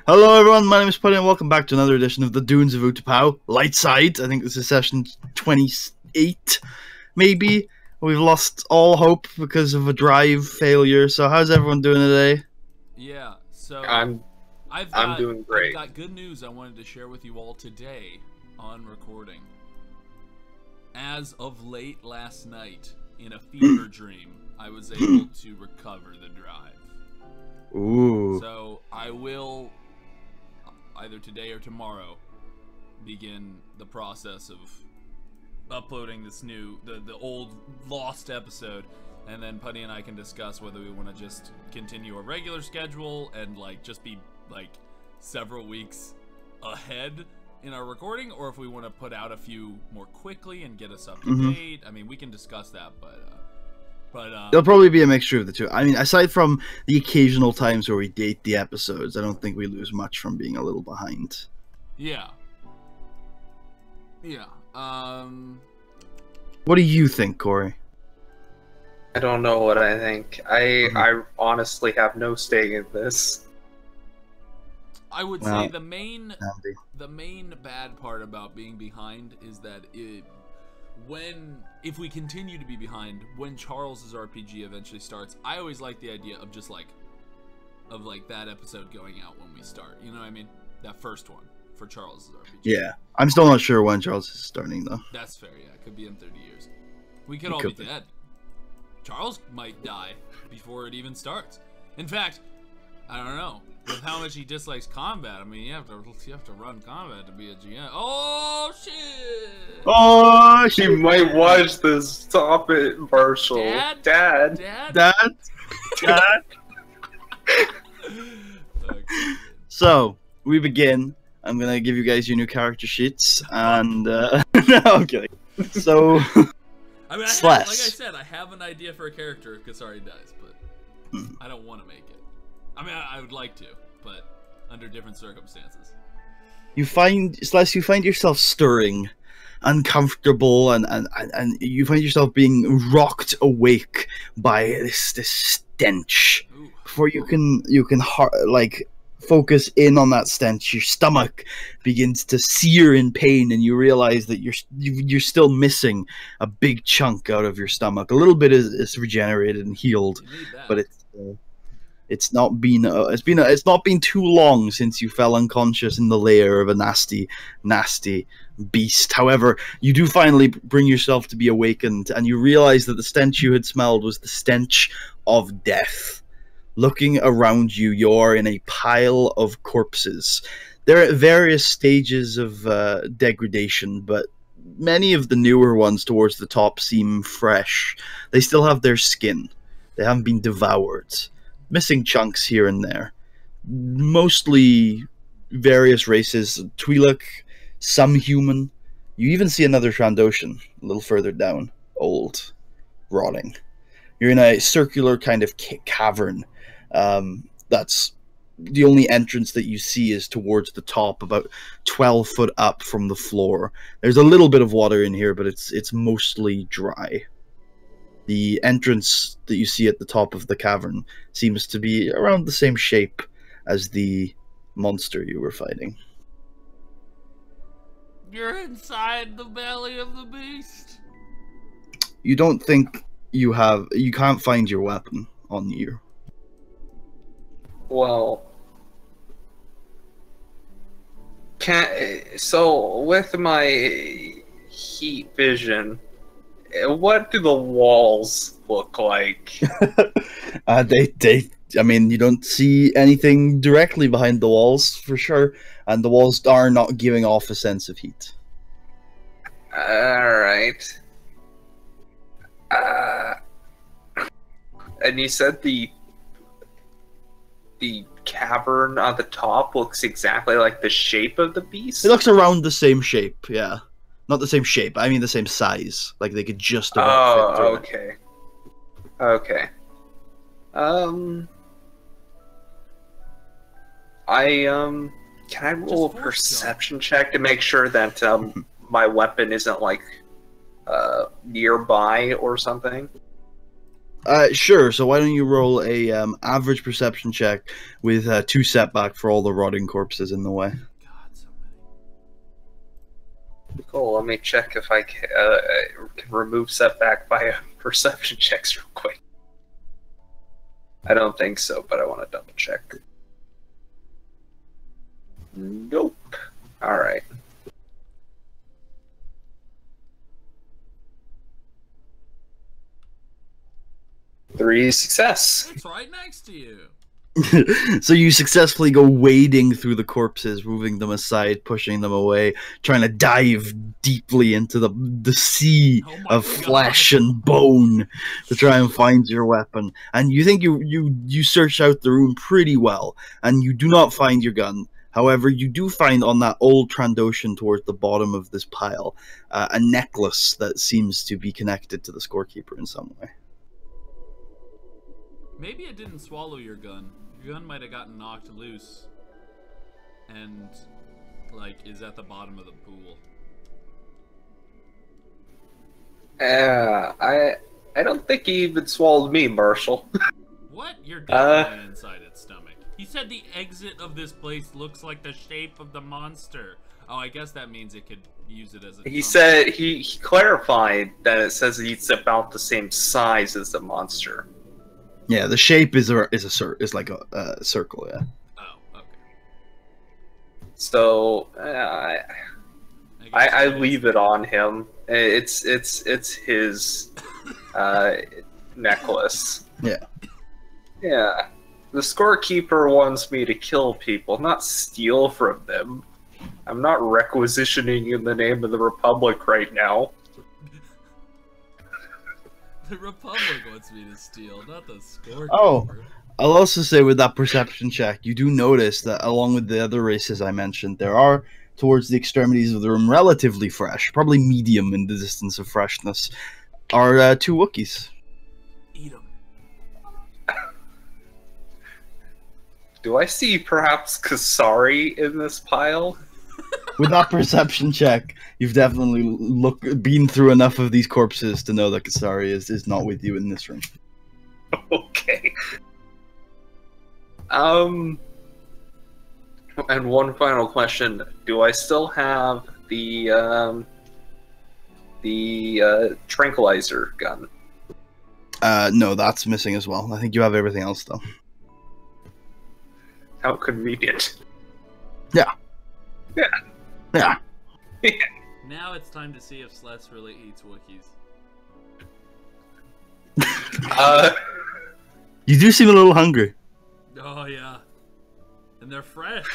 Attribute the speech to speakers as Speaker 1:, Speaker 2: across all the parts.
Speaker 1: Hello everyone, my name is Putty and welcome back to another edition of the Dunes of Utapau, Lightside. I think this is session 28, maybe. We've lost all hope because of a drive failure, so how's everyone doing today?
Speaker 2: Yeah, so
Speaker 3: I'm doing great.
Speaker 2: I've got good news I wanted to share with you all today on recording. As of late last night, in a fever dream, I was able to recover the drive.
Speaker 1: Ooh.
Speaker 2: So I will, either today or tomorrow, begin the process of uploading this new, the old lost episode, and then Putty and I can discuss whether we want to just continue a regular schedule and just be several weeks ahead in our recording, or if we want to put out a few more quickly and get us up to date. I mean, we can discuss that, but it'll
Speaker 1: probably be a mixture of the two. I mean, aside from the occasional times where we date the episodes, I don't think we lose much from being a little behind.
Speaker 2: Yeah.
Speaker 1: What do you think, Corey?
Speaker 3: I don't know what I think. I honestly have no stake in this.
Speaker 2: I would say the main bad part about being behind is that if we continue to be behind when Charles's RPG eventually starts, I always like the idea of just that episode going out when we start. You know what I mean? That first one for Charles's RPG.
Speaker 1: Yeah, I'm still not sure when Charles is starting though.
Speaker 2: That's fair. Yeah, it could be in 30 years. We could all be dead. Charles might die before it even starts. In fact, I don't know. With how much he dislikes combat, I mean, you have to run combat to be a GM. Oh shit!
Speaker 1: Oh shit!
Speaker 3: You might watch this. Stop it, Marshall. Dad.
Speaker 1: So we begin. I'm gonna give you guys your new character sheets, and no, I'm kidding. So,
Speaker 2: I mean, like I said, I have an idea for a character if Kasari dies, but I don't want to make it. I mean, I would like to, but under different circumstances.
Speaker 1: You find yourself stirring, uncomfortable, and you find yourself being rocked awake by this stench. Ooh. Before you can focus in on that stench, your stomach begins to sear in pain, and you realize that you're still missing a big chunk out of your stomach. A little bit is regenerated and healed, but it's not been too long since you fell unconscious in the lair of a nasty beast. However, you do finally bring yourself to be awakened, and you realize that the stench you had smelled was the stench of death. Looking around you, you're in a pile of corpses. They're at various stages of degradation, but many of the newer ones towards the top seem fresh. They still have their skin. They haven't been devoured. Missing chunks here and there. Mostly various races. Twi'lek, some human. You even see another Trandoshan a little further down. Old. Rotting. You're in a circular kind of cavern. That's the only entrance that you see is towards the top, about 12 foot up from the floor. There's a little bit of water in here, but it's mostly dry. The entrance that you see at the top of the cavern seems to be around the same shape as the monster you were fighting.
Speaker 2: You're inside the belly of the beast.
Speaker 1: You don't think you can't find your weapon on you.
Speaker 3: Well, so with my heat vision, what do the walls look like?
Speaker 1: I mean, you don't see anything directly behind the walls, for sure, and the walls are not giving off a sense of heat.
Speaker 3: Alright. And you said the cavern on the top looks exactly like the shape of the beast?
Speaker 1: It looks around the same shape, yeah. Not the same shape, I mean the same size. Like they could just about fit through
Speaker 3: okay. Okay. Can I roll a perception check to make sure that my weapon isn't nearby or something?
Speaker 1: Sure. So why don't you roll a average perception check with 2 setback for all the rotting corpses in the way?
Speaker 2: God, so many.
Speaker 3: Cool. Let me check if I can remove setback by perception checks real quick. I don't think so, but I want to double check. Nope. All right. Three success.
Speaker 2: It's right next to you.
Speaker 1: So you successfully go wading through the corpses, moving them aside, pushing them away, trying to dive deeply into the sea of flesh and bone to try and find your weapon. And you think you search out the room pretty well, and you do not find your gun. However, you do find on that old Trandoshan towards the bottom of this pile a necklace that seems to be connected to the scorekeeper in some way.
Speaker 2: Maybe it didn't swallow your gun. Your gun might have gotten knocked loose and, like, is at the bottom of the pool.
Speaker 3: I don't think he even swallowed me, Marshall.
Speaker 2: What? You're definitely inside its stomach. He said the exit of this place looks like the shape of the monster. Oh, I guess that means it could use it as a...
Speaker 3: He said, he clarified that it says it's about the same size as the monster.
Speaker 1: Yeah, the shape is like a circle. Yeah.
Speaker 2: Oh, okay.
Speaker 3: So I leave it on him. It's his necklace.
Speaker 1: Yeah.
Speaker 3: Yeah. The scorekeeper wants me to kill people, not steal from them. I'm not requisitioning in the name of the Republic right now.
Speaker 2: The Republic wants me to steal, not the scorekeeper.
Speaker 1: Oh, I'll also say with that perception check, you do notice that along with the other races I mentioned, there are, towards the extremities of the room, relatively fresh, probably medium in the distance of freshness, are 2 Wookiees.
Speaker 2: Eat them.
Speaker 3: Do I see perhaps Kasari in this pile?
Speaker 1: With that perception check, you've definitely been through enough of these corpses to know that Kasari is not with you in this room.
Speaker 3: Okay. And one final question: do I still have the tranquilizer gun?
Speaker 1: No, that's missing as well. I think you have everything else though.
Speaker 3: How convenient.
Speaker 1: Yeah.
Speaker 3: Yeah.
Speaker 1: Yeah.
Speaker 2: Now it's time to see if Slets really eats Wookiees.
Speaker 1: You do seem a little hungry.
Speaker 2: Oh yeah. And they're fresh.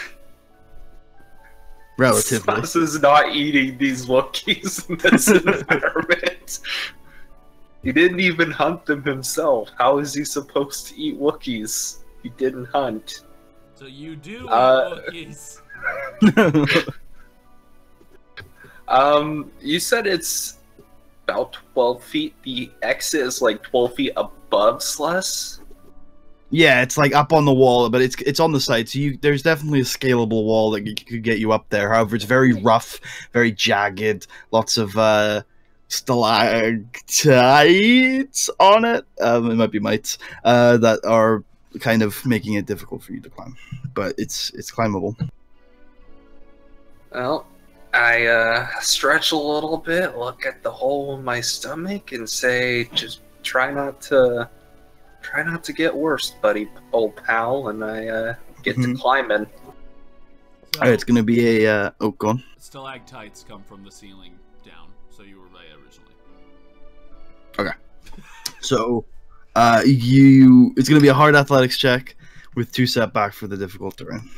Speaker 1: Relatively.
Speaker 3: Stas is not eating these Wookiees in this environment. He didn't even hunt them himself. How is he supposed to eat Wookiees? He didn't hunt.
Speaker 2: So you do eat Wookiees.
Speaker 3: You said it's about 12 feet. The exit is like 12 feet above Sless?
Speaker 1: Yeah, it's like up on the wall, but it's on the side, so there's definitely a scalable wall that could get you up there. However, it's very rough, very jagged, lots of stalactites on it. It might be mites that are kind of making it difficult for you to climb, but it's climbable.
Speaker 3: Well, I stretch a little bit, look at the hole in my stomach, and say, "Just try not to get worse, buddy, old pal." And I get to climbing.
Speaker 2: So,
Speaker 1: Alright, it's gonna be a oh, go on.
Speaker 2: Stalactites come from the ceiling down, so you were right originally.
Speaker 1: Okay. So, it's gonna be a hard athletics check with 2 setback for the difficult terrain.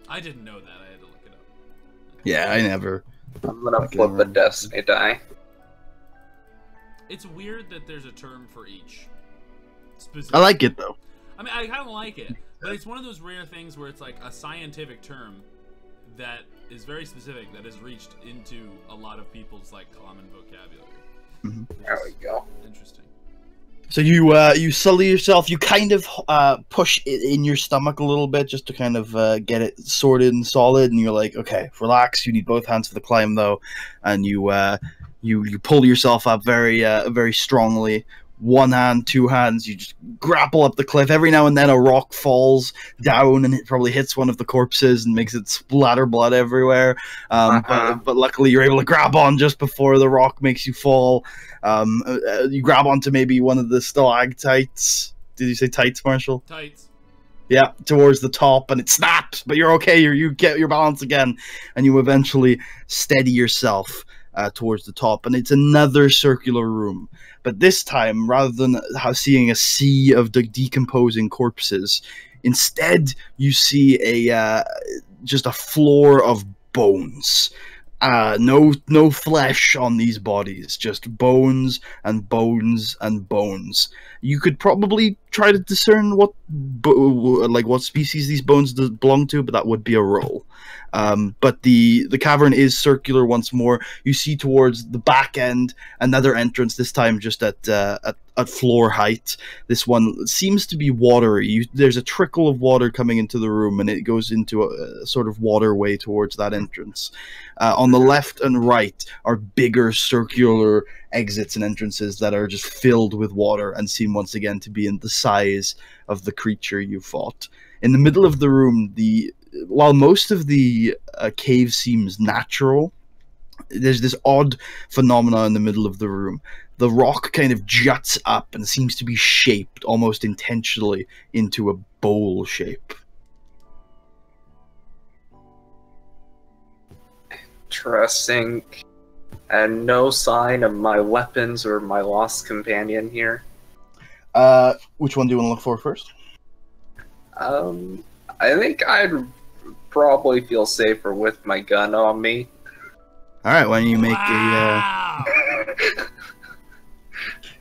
Speaker 2: I didn't know that. I had to look it up.
Speaker 1: Yeah, I never.
Speaker 3: I'm gonna flip a destiny die.
Speaker 2: It's weird that there's a term for each.
Speaker 1: I like it though.
Speaker 2: I mean, I kind of like it, but it's one of those rare things where it's like a scientific term that is very specific, that has reached into a lot of people's like common vocabulary.
Speaker 3: There we go.
Speaker 2: Interesting.
Speaker 1: So you sully yourself. You kind of push it in your stomach a little bit just to kind of get it sorted and solid. And you're like, okay, relax. You need both hands for the climb though, and you pull yourself up very very strongly, one hand, two hands, you just grapple up the cliff. Every now and then a rock falls down and it probably hits one of the corpses and makes it splatter blood everywhere. But luckily you're able to grab on just before the rock makes you fall. You grab onto maybe one of the stalactites. Did you say tights, Marshall?
Speaker 2: Tights.
Speaker 1: Yeah, towards the top, and it snaps, but you're okay. You get your balance again, and you eventually steady yourself towards the top. And it's another circular room, but this time, rather than seeing a sea of decomposing corpses, instead you see just a floor of bones. No flesh on these bodies, just bones and bones and bones. You could probably try to discern what species these bones belong to, but that would be a roll. But the cavern is circular once more. You see towards the back end another entrance, this time just at floor height. This one seems to be watery. There's a trickle of water coming into the room, and it goes into a sort of waterway towards that entrance. On the left and right are bigger circular exits and entrances that are just filled with water and seem once again to be in the size of the creature you fought. In the middle of the room, while most of the cave seems natural, there's this odd phenomena in the middle of the room. The rock kind of juts up and seems to be shaped almost intentionally into a bowl shape.
Speaker 3: Interesting. And no sign of my weapons or my lost companion here.
Speaker 1: Which one do you want to look for first?
Speaker 3: I think I'd probably feel safer with my gun on me.
Speaker 1: All right, why don't you make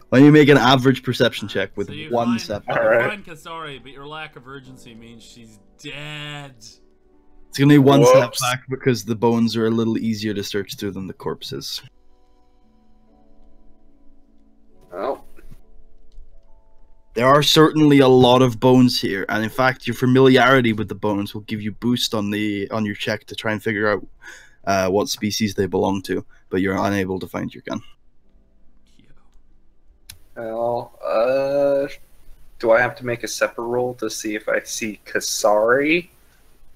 Speaker 1: why don't you make an average perception check with one setback?
Speaker 2: You find Kasari, but your lack of urgency means she's dead.
Speaker 1: It's gonna be one setback because the bones are a little easier to search through than the corpses.
Speaker 3: Oh.
Speaker 1: There are certainly a lot of bones here, and in fact, your familiarity with the bones will give you boost on your check to try and figure out what species they belong to. But you're unable to find your gun.
Speaker 3: Well, do I have to make a separate roll to see if I see Kasari?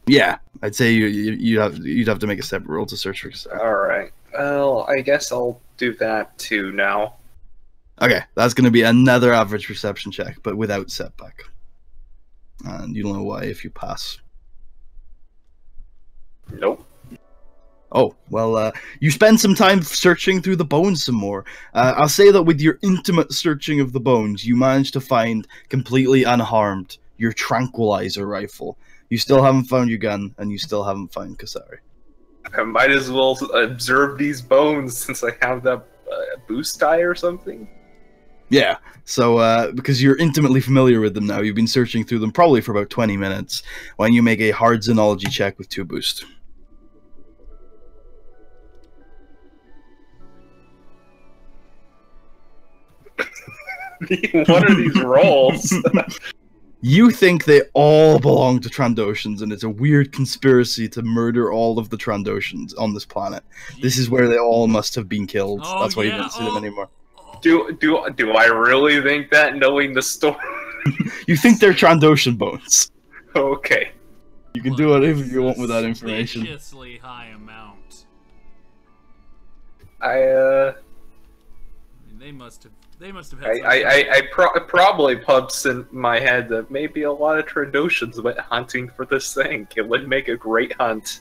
Speaker 1: Yeah, I'd say you'd have to make a separate roll to search for Kasari.
Speaker 3: All right. Well, I guess I'll do that too now.
Speaker 1: Okay, that's going to be another average perception check, but without setback. And you'll know why if you pass.
Speaker 3: Nope.
Speaker 1: Oh, well, you spend some time searching through the bones some more. I'll say that with your intimate searching of the bones, you managed to find, completely unharmed, your tranquilizer rifle. You still haven't found your gun, and you still haven't found Kasari.
Speaker 3: I might as well observe these bones since I have that boost die or something.
Speaker 1: Yeah, so because you're intimately familiar with them now, you've been searching through them probably for about 20 minutes. Why don't you make a hard xenology check with 2 boost?
Speaker 3: What are these rolls?
Speaker 1: You think they all belong to Trandoshans, and it's a weird conspiracy to murder all of the Trandoshans on this planet. This is where they all must have been killed. That's why you don't see them anymore.
Speaker 3: Do I really think that, knowing the story?
Speaker 1: You think they're Trandoshan bones.
Speaker 3: Okay.
Speaker 1: You can do whatever you want with that information.
Speaker 2: Suspiciously high amount.
Speaker 3: I
Speaker 2: mean, they must have had
Speaker 3: I probably pumps in my head that maybe a lot of Trandoshans went hunting for this thing. It would make a great hunt.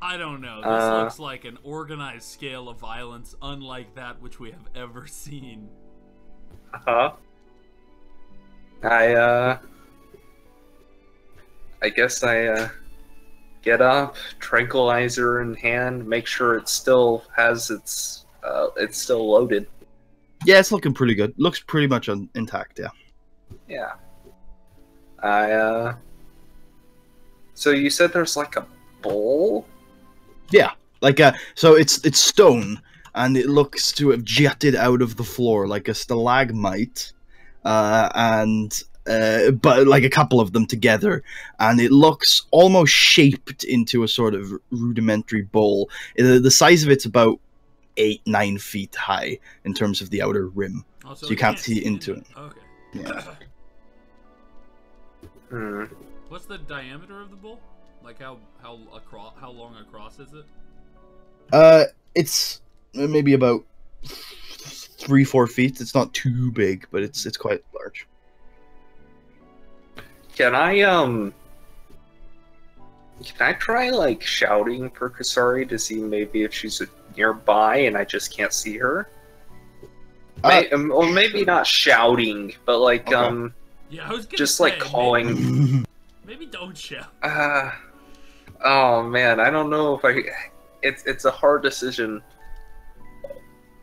Speaker 2: I don't know. This looks like an organized scale of violence unlike that which we have ever seen.
Speaker 3: Uh-huh. I guess I get up, tranquilizer in hand, make sure it still has it's still loaded.
Speaker 1: Yeah, it's looking pretty good. Looks pretty much intact, yeah.
Speaker 3: Yeah. So you said there's like a bowl?
Speaker 1: Yeah, like so it's stone, and it looks to have jutted out of the floor like a stalagmite, but like a couple of them together, and it looks almost shaped into a sort of rudimentary bowl. The size of it's about 8-9 feet high in terms of the outer rim.
Speaker 2: Oh,
Speaker 1: so you can't see into it.
Speaker 2: Okay.
Speaker 1: Yeah.
Speaker 2: What's the diameter of the bowl? Like how long across is it?
Speaker 1: It's maybe about 3-4 feet. It's not too big, but it's quite large.
Speaker 3: Can I try like shouting for Kasari to see maybe if she's nearby and I just can't see her? Or maybe not shouting, but like
Speaker 2: Yeah, I was gonna
Speaker 3: just
Speaker 2: say,
Speaker 3: like calling.
Speaker 2: Maybe don't shout.
Speaker 3: Oh man, I don't know if I. It's a hard decision.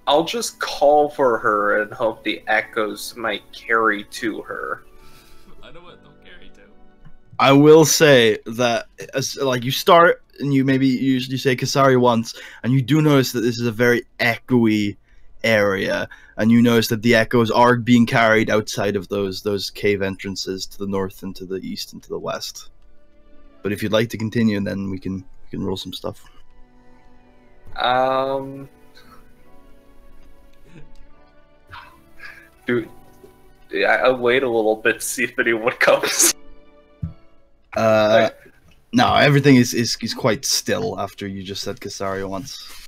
Speaker 3: I'll just call for her and hope the echoes might carry to her.
Speaker 2: I know what they'll carry to.
Speaker 1: I will say that like you start and you say Kasari once, and you do notice that this is a very echoey area, and you notice that the echoes are being carried outside of those cave entrances to the north and to the east and to the west. But if you'd like to continue, then we can roll some stuff.
Speaker 3: Dude, I'll wait a little bit to see if anyone comes.
Speaker 1: No, everything is quite still after you just said Kasari once.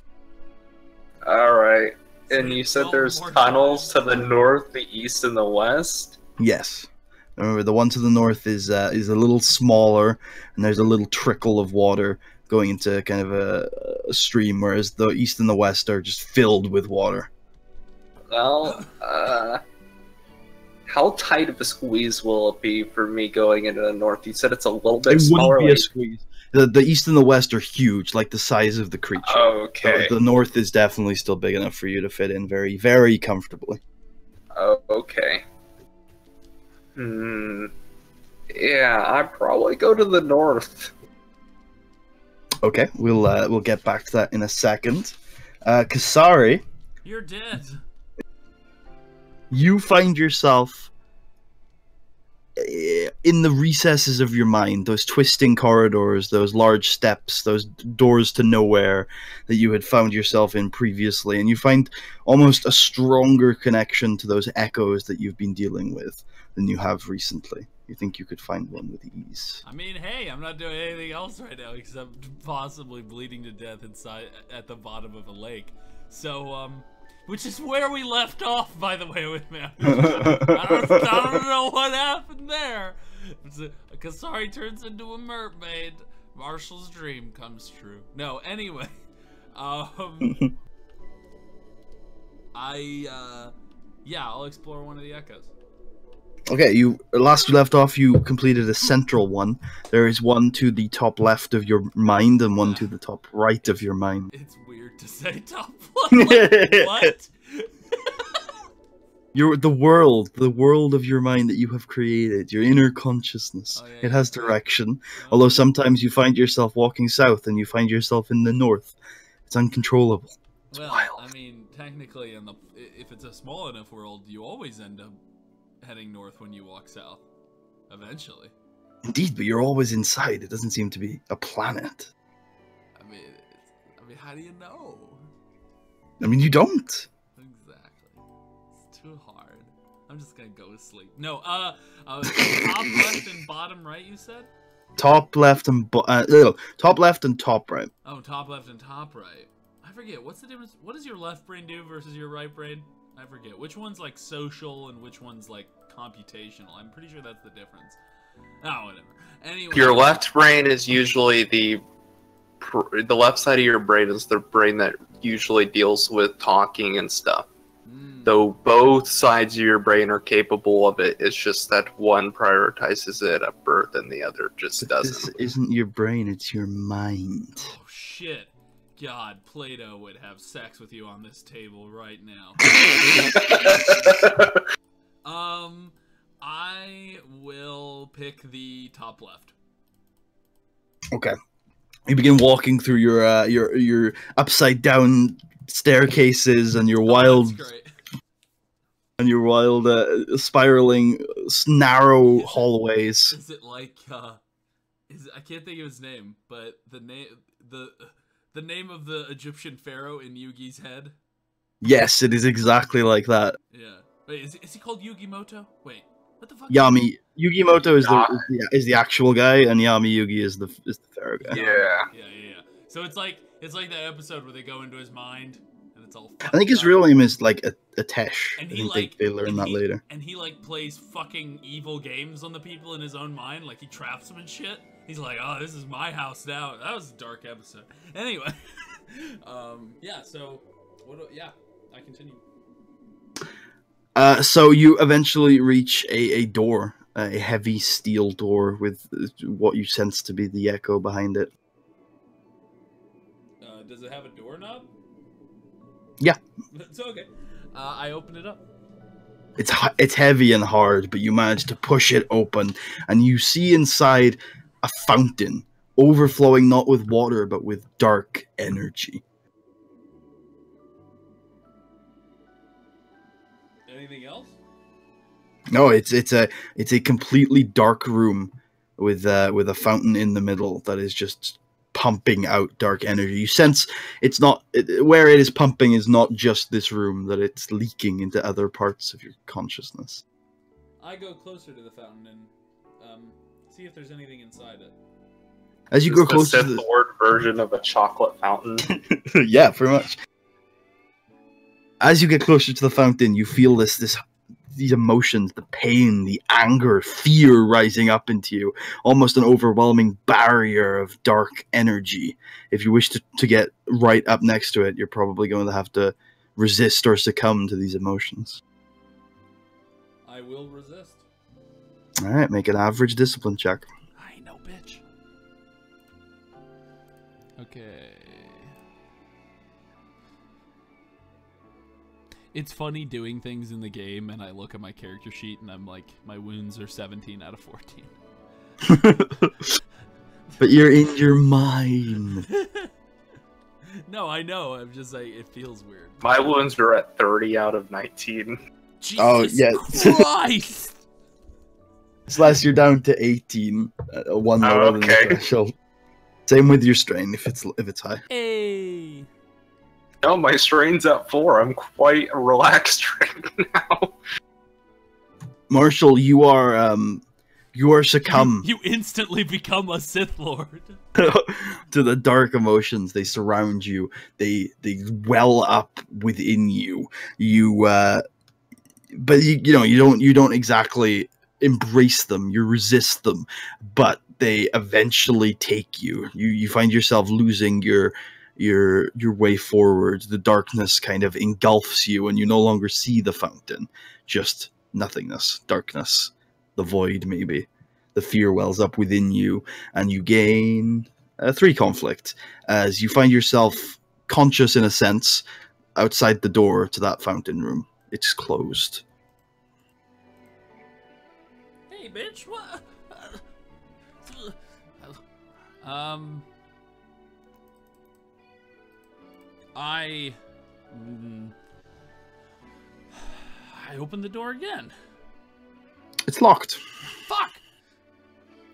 Speaker 3: Alright. And you said there's tunnels to the north, the east, and the west?
Speaker 1: Yes. Remember, the one to the north is a little smaller, and there's a little trickle of water going into kind of a stream, whereas the east and the west are just filled with water.
Speaker 3: Well, how tight of a squeeze will it be for me going into the north? You said it's a little bit smaller.
Speaker 1: It wouldn't be a squeeze. The east and the west are huge, like the size of the creature.
Speaker 3: Okay.
Speaker 1: So the north is definitely still big enough for you to fit in very, very comfortably.
Speaker 3: Oh, okay. Yeah, I'd probably go to the north.
Speaker 1: Okay, we'll get back to that in a second. Kasari,
Speaker 2: You're dead.
Speaker 1: you find yourself in the recesses of your mind, those twisting corridors, those large steps, those doors to nowhere that you had found yourself in previously, and you find almost a stronger connection to those echoes that you've been dealing with than you have recently. You think you could find one with ease.
Speaker 2: I mean, hey, I'm not doing anything else right now except possibly bleeding to death inside at the bottom of a lake. So, which is where we left off, by the way, with me. I don't know what happened there. Kasari turns into a mermaid. Marshall's dream comes true. No, anyway. Yeah, I'll explore one of the echoes.
Speaker 1: Okay, last you left off, you completed a central one. There is one to the top left of your mind and one to the top right of your mind.
Speaker 2: It's weird to say top left. Like, what?
Speaker 1: The world of your mind that you have created, your inner consciousness.
Speaker 2: Oh, yeah,
Speaker 1: it has direction. Although sometimes you find yourself walking south and you find yourself in the north. It's uncontrollable. It's wild.
Speaker 2: I mean, technically, if it's a small enough world, you always end up heading north when you walk south. Eventually.
Speaker 1: Indeed, but you're always inside. It doesn't seem to be a planet.
Speaker 2: I mean, how do you know?
Speaker 1: I mean, you don't.
Speaker 2: Exactly. It's too hard. I'm just gonna go to sleep. No, top left and bottom right, you said?
Speaker 1: Top left and top left and top right.
Speaker 2: Oh, top left and top right. I forget. What's the difference? What does your left brain do versus your right brain? I forget. Which one's like social and which one's like computational? I'm pretty sure that's the difference. Oh, whatever. Anyway.
Speaker 3: Your left brain is usually the left side of your brain is the brain that usually deals with talking and stuff. Though both sides of your brain are capable of it, it's just that one prioritizes it at birth and the other just doesn't.
Speaker 1: This isn't your brain, it's your mind.
Speaker 2: Oh, shit. God, Plato would have sex with you on this table right now. I will pick the top left.
Speaker 1: Okay. You begin walking through your upside down staircases and your wild spiraling narrow hallways.
Speaker 2: Is it like I can't think of his name, but the name of the Egyptian pharaoh in Yugi's head?
Speaker 1: Yes, it is exactly like that.
Speaker 2: Yeah. Wait, is he called Yugimoto? Wait, what the fuck?
Speaker 1: Yami Yugimoto is the actual guy, and Yami Yugi is the pharaoh guy.
Speaker 2: Yeah. So it's like that episode where they go into his mind, and it's all.
Speaker 1: I think his real name is like Atesh.
Speaker 2: And
Speaker 1: I think they learn that later.
Speaker 2: And he like plays fucking evil games on the people in his own mind, like he traps them and shit. He's like, oh, this is my house now. That was a dark episode. Anyway, yeah. So, I continue.
Speaker 1: So you eventually reach a door, a heavy steel door with what you sense to be the echo behind it.
Speaker 2: Does it have a doorknob?
Speaker 1: Yeah.
Speaker 2: It's okay. I open it up.
Speaker 1: It's heavy and hard, but you manage to push it open, and you see inside a fountain overflowing not with water but with dark energy.
Speaker 2: Anything else?
Speaker 1: No, it's a completely dark room with a fountain in the middle that is just pumping out dark energy. You sense it's not where it is pumping is not just this room, that it's leaking into other parts of your consciousness.
Speaker 2: I go closer to the fountain and see if there's anything inside it.
Speaker 1: As you go closer
Speaker 3: to the Sith Lord version of a chocolate fountain.
Speaker 1: Yeah, pretty much. As you get closer to the fountain, you feel these emotions, the pain, the anger, fear rising up into you, almost an overwhelming barrier of dark energy. If you wish to get right up next to it, you're probably going to have to resist or succumb to these emotions.
Speaker 2: I will resist.
Speaker 1: All right, make an average discipline check.
Speaker 2: I ain't no bitch. Okay. It's funny doing things in the game, and I look at my character sheet, and I'm like, my wounds are 17 out of 14.
Speaker 1: But you're in your mind.
Speaker 2: No, I know. I'm just like, it feels weird.
Speaker 3: My wounds are at 30 out of 19.
Speaker 2: Jesus Christ!
Speaker 1: Slash, you're down to 18. One lower than the threshold. Same with your strain if it's high.
Speaker 2: Hey.
Speaker 3: No, my strain's at 4. I'm quite relaxed right now.
Speaker 1: Marshall, you are succumb.
Speaker 2: You instantly become a Sith Lord.
Speaker 1: To the dark emotions. They surround you. They well up within you. But you don't exactly embrace them. You resist them, but they eventually take you. You find yourself losing your way forward. The darkness kind of engulfs you, and you no longer see the fountain. Just nothingness, darkness, the void maybe. The fear wells up within you, and you gain 3 conflict as you find yourself conscious in a sense outside the door to that fountain room. It's closed.
Speaker 2: Hey, bitch, what? I opened the door again.
Speaker 1: It's locked.
Speaker 2: Fuck!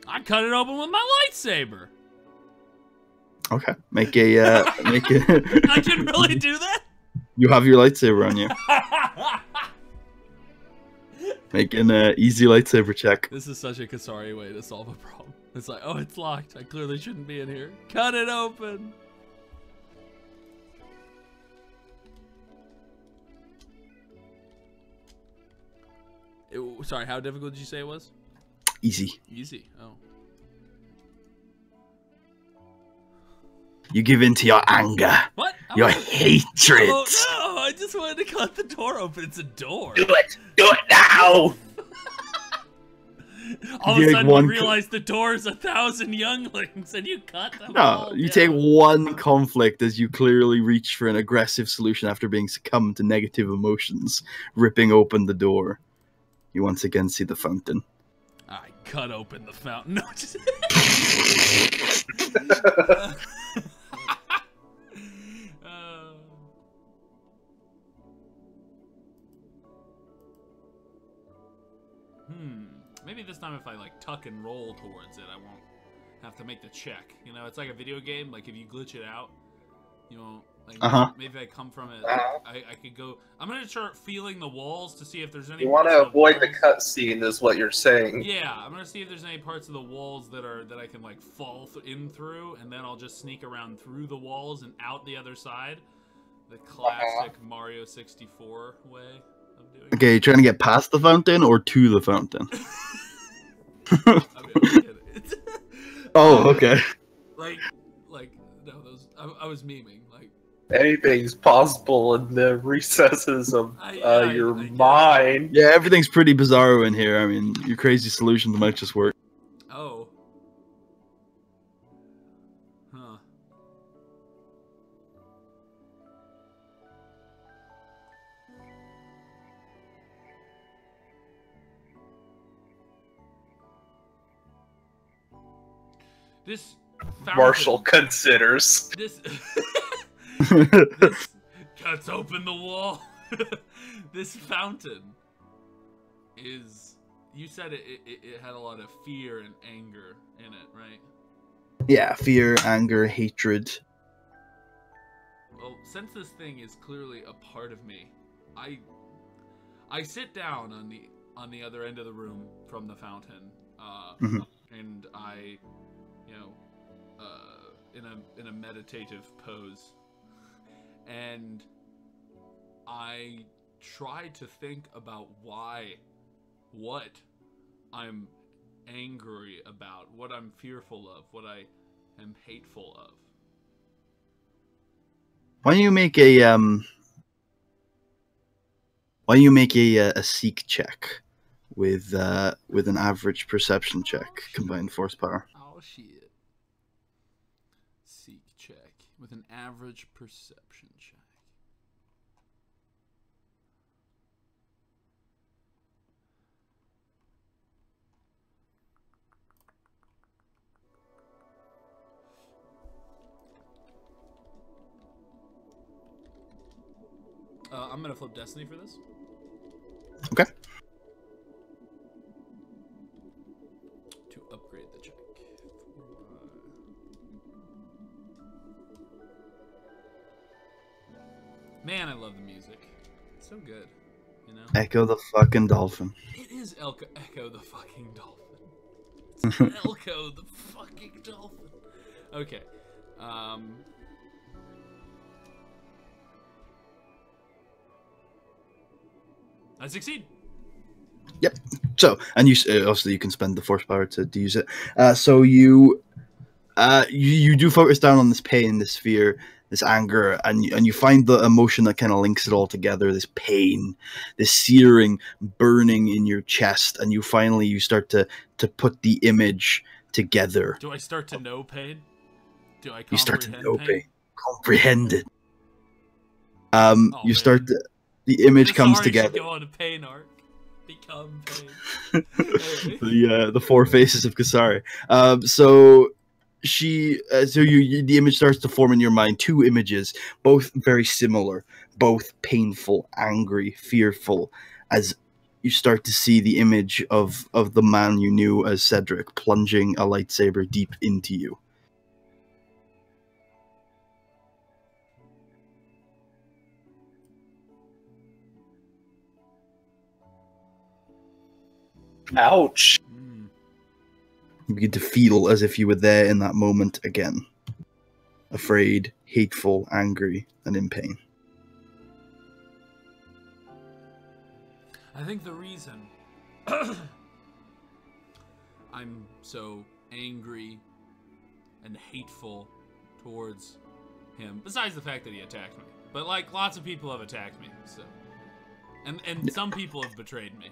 Speaker 2: I cut it open with my lightsaber.
Speaker 1: Okay, make a.
Speaker 2: I can really do that?
Speaker 1: You have your lightsaber on you. Make an easy lightsaber check.
Speaker 2: This is such a Kasari way to solve a problem. It's like, oh, it's locked. I clearly shouldn't be in here. Cut it open. Sorry, how difficult did you say it was?
Speaker 1: Easy.
Speaker 2: Easy. Oh.
Speaker 1: You give in to your anger.
Speaker 2: What?
Speaker 1: Your hatred.
Speaker 2: Oh, no, I just wanted to cut the door open. It's a door.
Speaker 3: Do it now!
Speaker 2: All of a sudden you realize the door is 1,000 younglings and you cut them all
Speaker 1: you
Speaker 2: down.
Speaker 1: take 1 conflict as you clearly reach for an aggressive solution after being succumbed to negative emotions, ripping open the door. You once again see the fountain.
Speaker 2: I cut open the fountain. No, just... Maybe this time if I like tuck and roll towards it, I won't have to make the check. You know, it's like a video game. Like if you glitch it out, You know, like maybe if I come from it, I could go. I'm gonna start feeling the walls to see if there's any.
Speaker 3: You want to avoid the cutscene, is what you're saying.
Speaker 2: Yeah, I'm gonna see if there's any parts of the walls that I can like fall in through, and then I'll just sneak around through the walls and out the other side. The classic Mario 64 way of doing it.
Speaker 1: Okay, you trying to get past the fountain or to the fountain?
Speaker 2: I mean, I'm kidding.
Speaker 1: Oh, okay.
Speaker 2: Like no, those. I was memeing. Like
Speaker 3: anything's possible in the recesses of your mind.
Speaker 1: Yeah, everything's pretty bizarro in here. I mean, your crazy solutions might just work.
Speaker 2: Oh. Huh. This fountain,
Speaker 3: Marshall considers.
Speaker 2: This cuts open the wall. This fountain is. You said it had a lot of fear and anger in it, right?
Speaker 1: Yeah, fear, anger, hatred.
Speaker 2: Well, since this thing is clearly a part of me, I sit down on the other end of the room from the fountain, and I, you know, in a meditative pose, and I try to think about what I'm angry about, what I'm fearful of, what I am hateful of.
Speaker 1: Why don't you make a seek check with an average perception check, combined force power.
Speaker 2: Oh shit. Seek check with an average perception check. I'm gonna flip Destiny for this.
Speaker 1: Okay.
Speaker 2: To upgrade the check. Man, I love the music. It's so good, you know?
Speaker 1: Echo the fucking dolphin.
Speaker 2: It is Echo the fucking dolphin. It's Echo the fucking dolphin. Okay. I succeed.
Speaker 1: Yep. So, and you obviously you can spend the force power to use it. So you do focus down on this pain, this fear, this anger, and you find the emotion that kind of links it all together. This pain, this searing, burning in your chest, and you start to put the image together.
Speaker 2: Do I start to know pain? Do I comprehend
Speaker 1: You start to know
Speaker 2: pain?
Speaker 1: Comprehend it. You start to. The image comes together.
Speaker 2: Go on a pain arc. Become pain.
Speaker 1: The four faces of Kasari. So the image starts to form in your mind. Two images, both very similar, both painful, angry, fearful. As you start to see the image of the man you knew as Cedric plunging a lightsaber deep into you.
Speaker 3: Ouch.
Speaker 1: You begin to feel as if you were there in that moment again. Afraid, hateful, angry, and in pain.
Speaker 2: I think the reason I'm so angry and hateful towards him, besides the fact that he attacked me, but like lots of people have attacked me, so, and some people have betrayed me.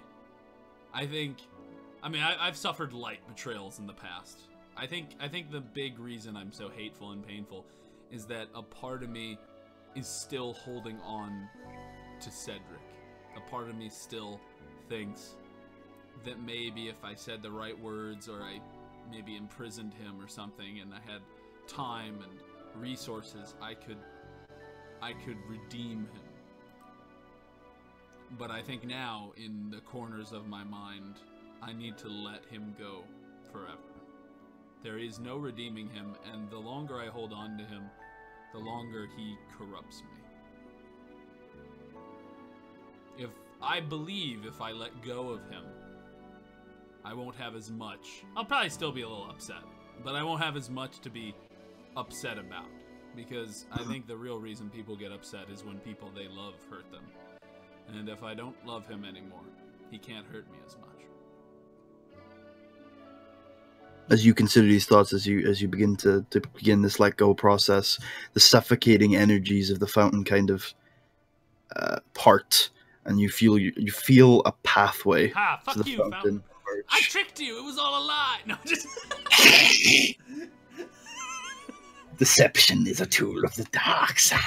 Speaker 2: I've suffered light betrayals in the past. I think the big reason I'm so hateful and painful is that a part of me is still holding on to Cedric. A part of me still thinks that maybe if I said the right words, or I maybe imprisoned him or something, and I had time and resources, I could redeem him. But I think now, in the corners of my mind, I need to let him go forever. There is no redeeming him, and the longer I hold on to him, the longer he corrupts me. I believe if I let go of him, I won't have as much. I'll probably still be a little upset, but I won't have as much to be upset about. Because I think the real reason people get upset is when people they love hurt them. And if I don't love him anymore, he can't hurt me as much.
Speaker 1: As you consider these thoughts, as you begin to begin this let go process, the suffocating energies of the fountain kind of part, and you feel a pathway to the fountain.
Speaker 2: I tricked you. It was all a lie. No, just.
Speaker 1: Deception is a tool of the dark side.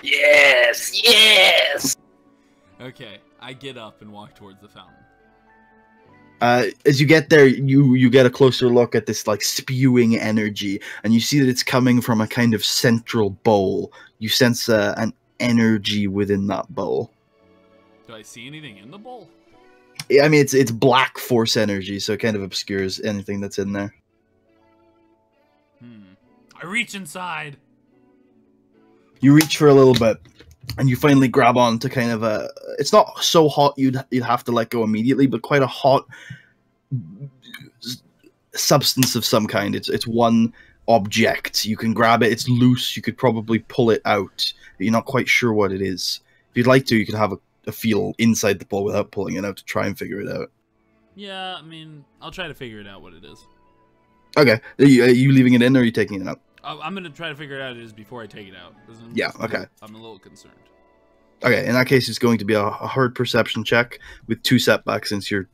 Speaker 3: Yes, yes.
Speaker 2: Okay, I get up and walk towards the fountain.
Speaker 1: As you get there, you get a closer look at this like spewing energy, and you see that it's coming from a kind of central bowl. You sense an energy within that bowl.
Speaker 2: Do I see anything in the bowl?
Speaker 1: I mean, it's black force energy, so it kind of obscures anything that's in there.
Speaker 2: I reach inside.
Speaker 1: You reach for a little bit, and you finally grab on to kind of a... It's not so hot you'd have to let go immediately, but quite a hot substance of some kind. It's one object. You can grab it. It's loose. You could probably pull it out. But you're not quite sure what it is. If you'd like to, you could have a feel inside the bowl without pulling it out to try and figure it out.
Speaker 2: Yeah, I mean, I'll try to figure it out what it is.
Speaker 1: Okay. Are you leaving it in, or are you taking it out?
Speaker 2: I'm going to try to figure it out what it is before I take it out.
Speaker 1: Yeah, okay.
Speaker 2: I'm a little concerned.
Speaker 1: Okay, in that case, it's going to be a hard perception check with 2 setbacks since you're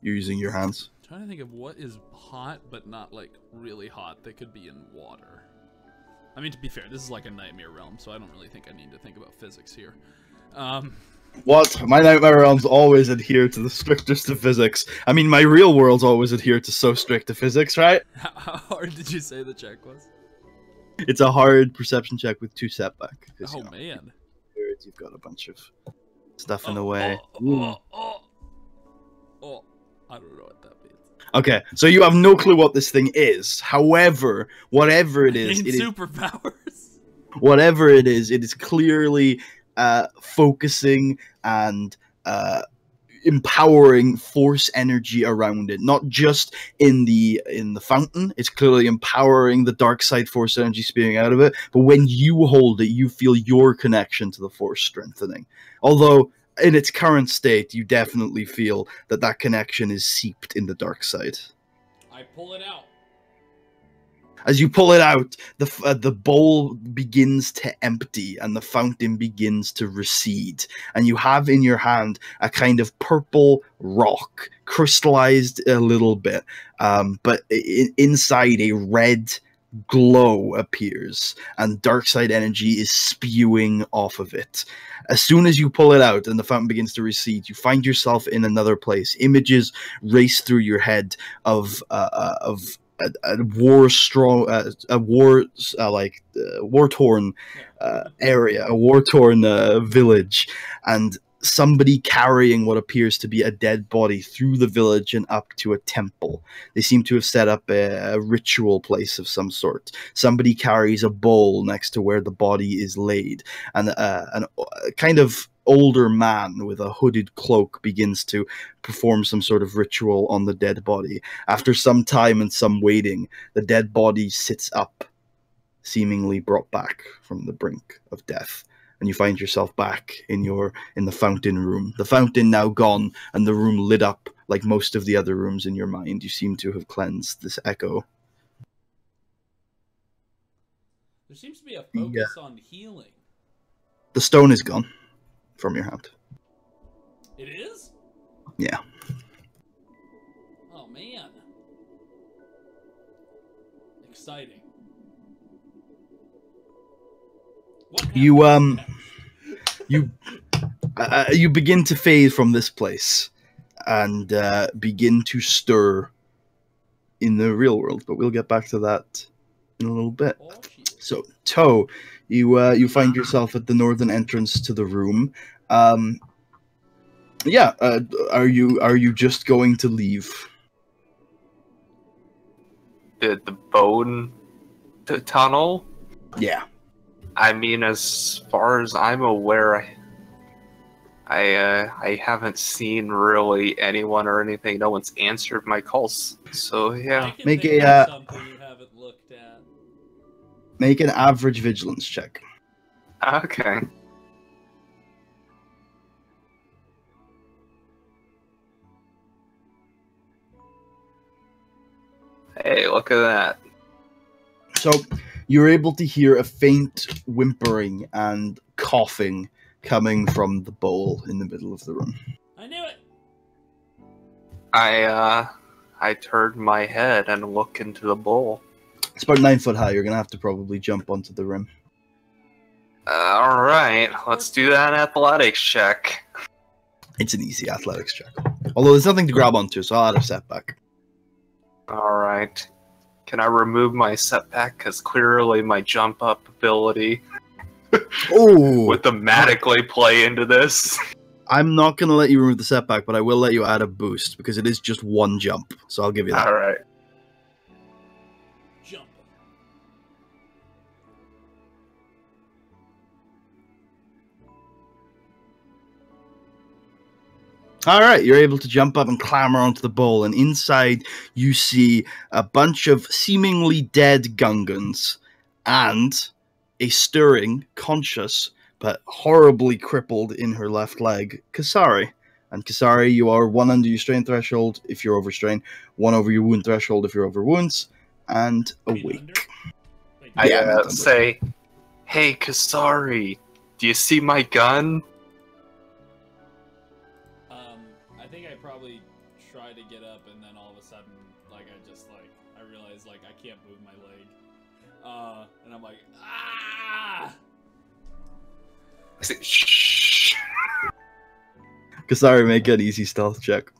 Speaker 1: using your hands.
Speaker 2: I'm trying to think of what is hot, but not, like, really hot that could be in water. I mean, to be fair, this is like a nightmare realm, so I don't really think I need to think about physics here.
Speaker 1: What? My nightmare realms always adhere to the strictest of physics. I mean, my real worlds always adhere to so strict of physics, right?
Speaker 2: How hard did you say the check was?
Speaker 1: It's a hard perception check with 2 setback.
Speaker 2: Oh, man.
Speaker 1: You've got a bunch of stuff in the way.
Speaker 2: I don't know what that means.
Speaker 1: Okay, so you have no clue what this thing is. However, whatever it is,
Speaker 2: superpowers.
Speaker 1: Whatever it is clearly focusing and empowering force energy around it. Not just in the fountain. It's clearly empowering the dark side force energy spewing out of it. But when you hold it, you feel your connection to the force strengthening. Although in its current state, you definitely feel that connection is seeped in the dark side.
Speaker 2: I pull it out.
Speaker 1: As you pull it out, the bowl begins to empty and the fountain begins to recede. And you have in your hand a kind of purple rock, crystallized a little bit, but inside a red glow appears, and dark side energy is spewing off of it. As soon as you pull it out and the fountain begins to recede, you find yourself in another place. Images race through your head of a war-torn area, a war-torn village, and somebody carrying what appears to be a dead body through the village and up to a temple. They seem to have set up a ritual place of some sort. Somebody carries a bowl next to where the body is laid, and a kind of older man with a hooded cloak begins to perform some sort of ritual on the dead body. After some time and some waiting, the dead body sits up, seemingly brought back from the brink of death. And you find yourself back in the fountain room. The fountain now gone, and the room lit up like most of the other rooms in your mind. You seem to have cleansed this echo.
Speaker 2: There seems to be a focus on healing.
Speaker 1: The stone is gone from your hand.
Speaker 2: It is?
Speaker 1: Yeah.
Speaker 2: Oh, man. Exciting. You
Speaker 1: begin to fade from this place and begin to stir in the real world, but we'll get back to that in a little bit. So, Toe, you find yourself at the northern entrance to the room. Are you just going to leave?
Speaker 3: Did the bone The tunnel?
Speaker 1: Yeah.
Speaker 3: I mean, as far as I'm aware, I haven't seen really anyone or anything. No one's answered my calls. So
Speaker 2: I
Speaker 3: yeah.
Speaker 2: can
Speaker 1: Make
Speaker 2: think
Speaker 1: a,
Speaker 2: of something you haven't looked at.
Speaker 1: Make an average vigilance check.
Speaker 3: Okay. Hey, look at that.
Speaker 1: So you're able to hear a faint whimpering and coughing coming from the bowl in the middle of the room.
Speaker 2: I knew it.
Speaker 3: I turn my head and look into the bowl.
Speaker 1: It's about 9 foot high. You're gonna have to probably jump onto the rim.
Speaker 3: All right, let's do that athletics check.
Speaker 1: It's an easy athletics check. Although there's nothing to grab onto, so I'll add a setback.
Speaker 3: All right. Can I remove my setback? Because clearly my jump up ability
Speaker 1: Oh!
Speaker 3: would thematically play into this.
Speaker 1: I'm not gonna let you remove the setback, but I will let you add a boost because it is just one jump. So I'll give you that.
Speaker 3: All right.
Speaker 2: Jump.
Speaker 1: All right, you're able to jump up and clamber onto the bowl, and inside you see a bunch of seemingly dead Gungans and a stirring, conscious, but horribly crippled in her left leg, Kasari. And Kasari, you are 1 under your strain threshold if you're overstrained, 1 over your wound threshold if you're over wounds, and awake.
Speaker 3: I say, hey, Kasari, do you see my gun?
Speaker 2: I think I probably try to get up, and then all of a sudden, like, I realize, like, I can't move my leg. And I'm like, ah!
Speaker 3: I say, shh.
Speaker 1: Kasari, make an easy stealth check.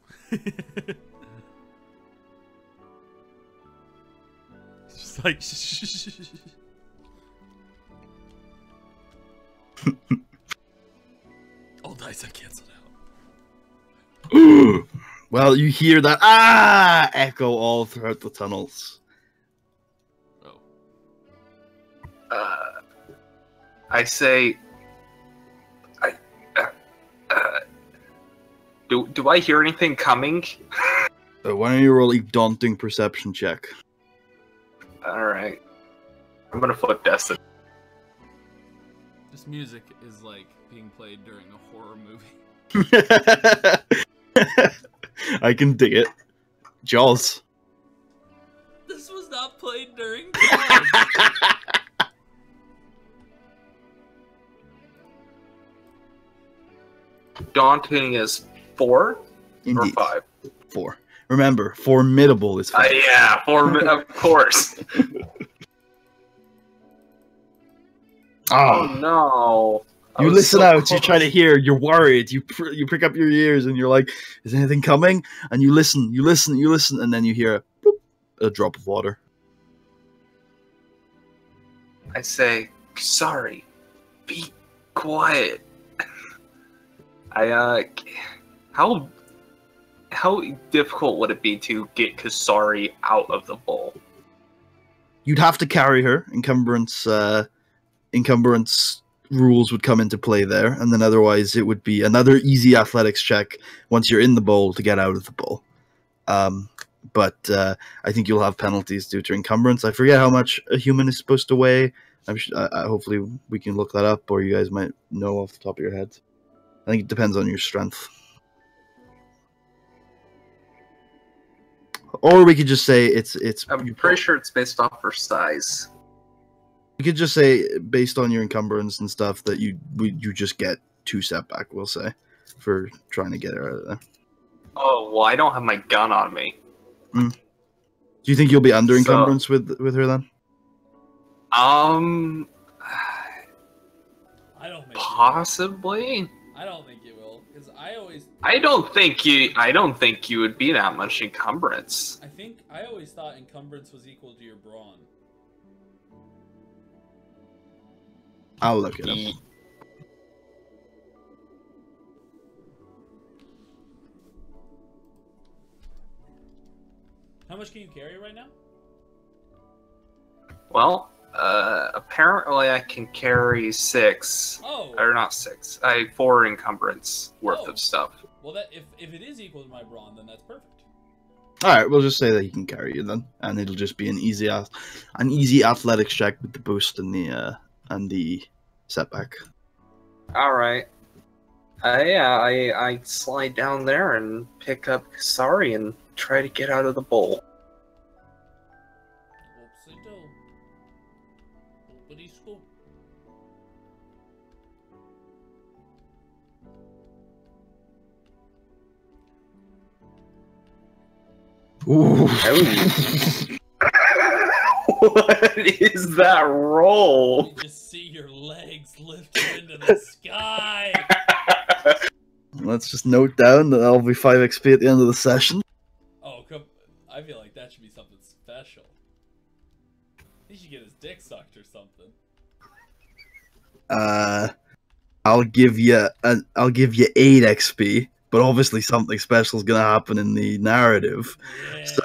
Speaker 2: Just like, shh. All dice are canceled out.
Speaker 1: Well, you hear that echo all throughout the tunnels.
Speaker 2: Oh.
Speaker 3: I say, do I hear anything coming?
Speaker 1: Why don't you roll a daunting perception check?
Speaker 3: All right, I'm gonna flip Destiny.
Speaker 2: This music is like being played during a horror movie.
Speaker 1: I can dig it. Jaws.
Speaker 2: This was not played during Jaws.
Speaker 3: Daunting is 4
Speaker 1: Indeed.
Speaker 3: or 5.
Speaker 1: 4. Remember, formidable is 5.
Speaker 3: Yeah, of course. Oh no!
Speaker 1: You listen out. You try to hear. You're worried. You prick up your ears, and you're like, "Is anything coming?" And you listen, and then you hear a drop of water.
Speaker 3: I say, sorry. Be quiet. How difficult would it be to get Kasari out of the bowl?
Speaker 1: You'd have to carry her. Encumbrance rules would come into play there, and then otherwise it would be another easy athletics check once you're in the bowl to get out of the bowl. But I think you'll have penalties due to encumbrance. I forget how much a human is supposed to weigh. Hopefully we can look that up, or you guys might know off the top of your heads. I think it depends on your strength. Or we could just say it's.
Speaker 3: I'm pretty sure it's based off her size.
Speaker 1: We could just say based on your encumbrance and stuff that you just get 2 setback. We'll say for trying to get her out of there.
Speaker 3: Oh well, I don't have my gun on me.
Speaker 1: Do you think you'll be under encumbrance with her then?
Speaker 2: I don't think
Speaker 3: Possibly.
Speaker 2: I don't think you will, because
Speaker 3: I don't think you would be that much encumbrance.
Speaker 2: I always thought encumbrance was equal to your brawn.
Speaker 1: I'll look it up.
Speaker 2: How much can you carry right now?
Speaker 3: Well, Apparently I can carry 6.
Speaker 2: Oh.
Speaker 3: Or not 6. 4 encumbrance worth of stuff.
Speaker 2: Well, that if it is equal to my brawn, then that's perfect.
Speaker 1: All right, we'll just say that he can carry you then, and it'll just be an easy athletics check with the boost and the setback.
Speaker 3: All right. I slide down there and pick up Kasari and try to get out of the bowl.
Speaker 2: Whoopsie-do. Whoopity-scoop.
Speaker 1: Ooh.
Speaker 3: What is that roll?
Speaker 2: You just see your legs lift into the sky.
Speaker 1: Let's just note down that that'll be 5 XP at the end of the session.
Speaker 2: Oh, come! I feel like that should be something special. He should get his dick sucked or something.
Speaker 1: I'll give you 8 XP, but obviously something special is gonna happen in the narrative.
Speaker 2: Yeah.
Speaker 1: So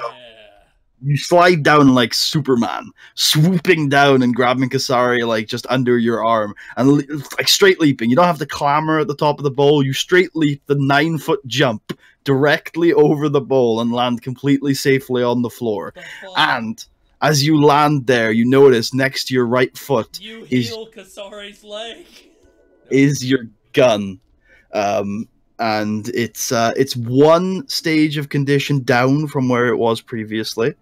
Speaker 1: you slide down like Superman, swooping down and grabbing Kasari like just under your arm, and like straight leaping. You don't have to clamber at the top of the bowl. You straight leap the 9-foot jump directly over the bowl and land completely safely on the floor. And as you land there, you notice next to your right foot
Speaker 2: you heal Kasari's leg.
Speaker 1: is your gun. And it's 1 stage of condition down from where it was previously.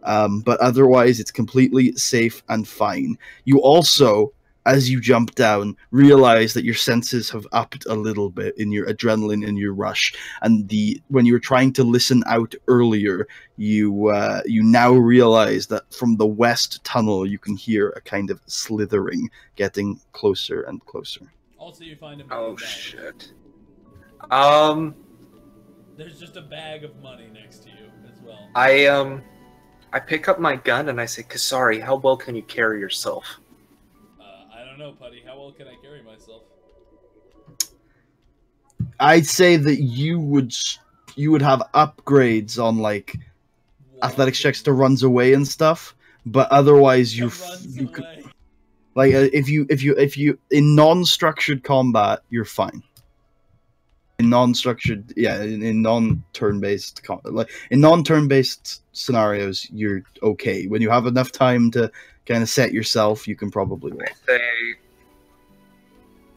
Speaker 1: But otherwise it's completely safe and fine. You also, as you jump down, realize that your senses have upped a little bit in your adrenaline and your rush. And when you were trying to listen out earlier, you now realize that from the west tunnel you can hear a kind of slithering getting closer and closer.
Speaker 2: Also, you find a
Speaker 3: Oh
Speaker 2: bag.
Speaker 3: shit.
Speaker 2: There's just a bag of money next to you as well.
Speaker 3: I pick up my gun and I say, Kasari, how well can you carry yourself?
Speaker 2: I don't know, Putty. How well can I carry myself?
Speaker 1: I'd say that you would have upgrades on like athletics checks to runs away and stuff, but otherwise you could, like if you in non-structured combat you're fine. In non-structured, yeah, in non-turn-based, like in non-turn-based scenarios, you're okay. When you have enough time to kind of set yourself, you can probably walk.
Speaker 3: I say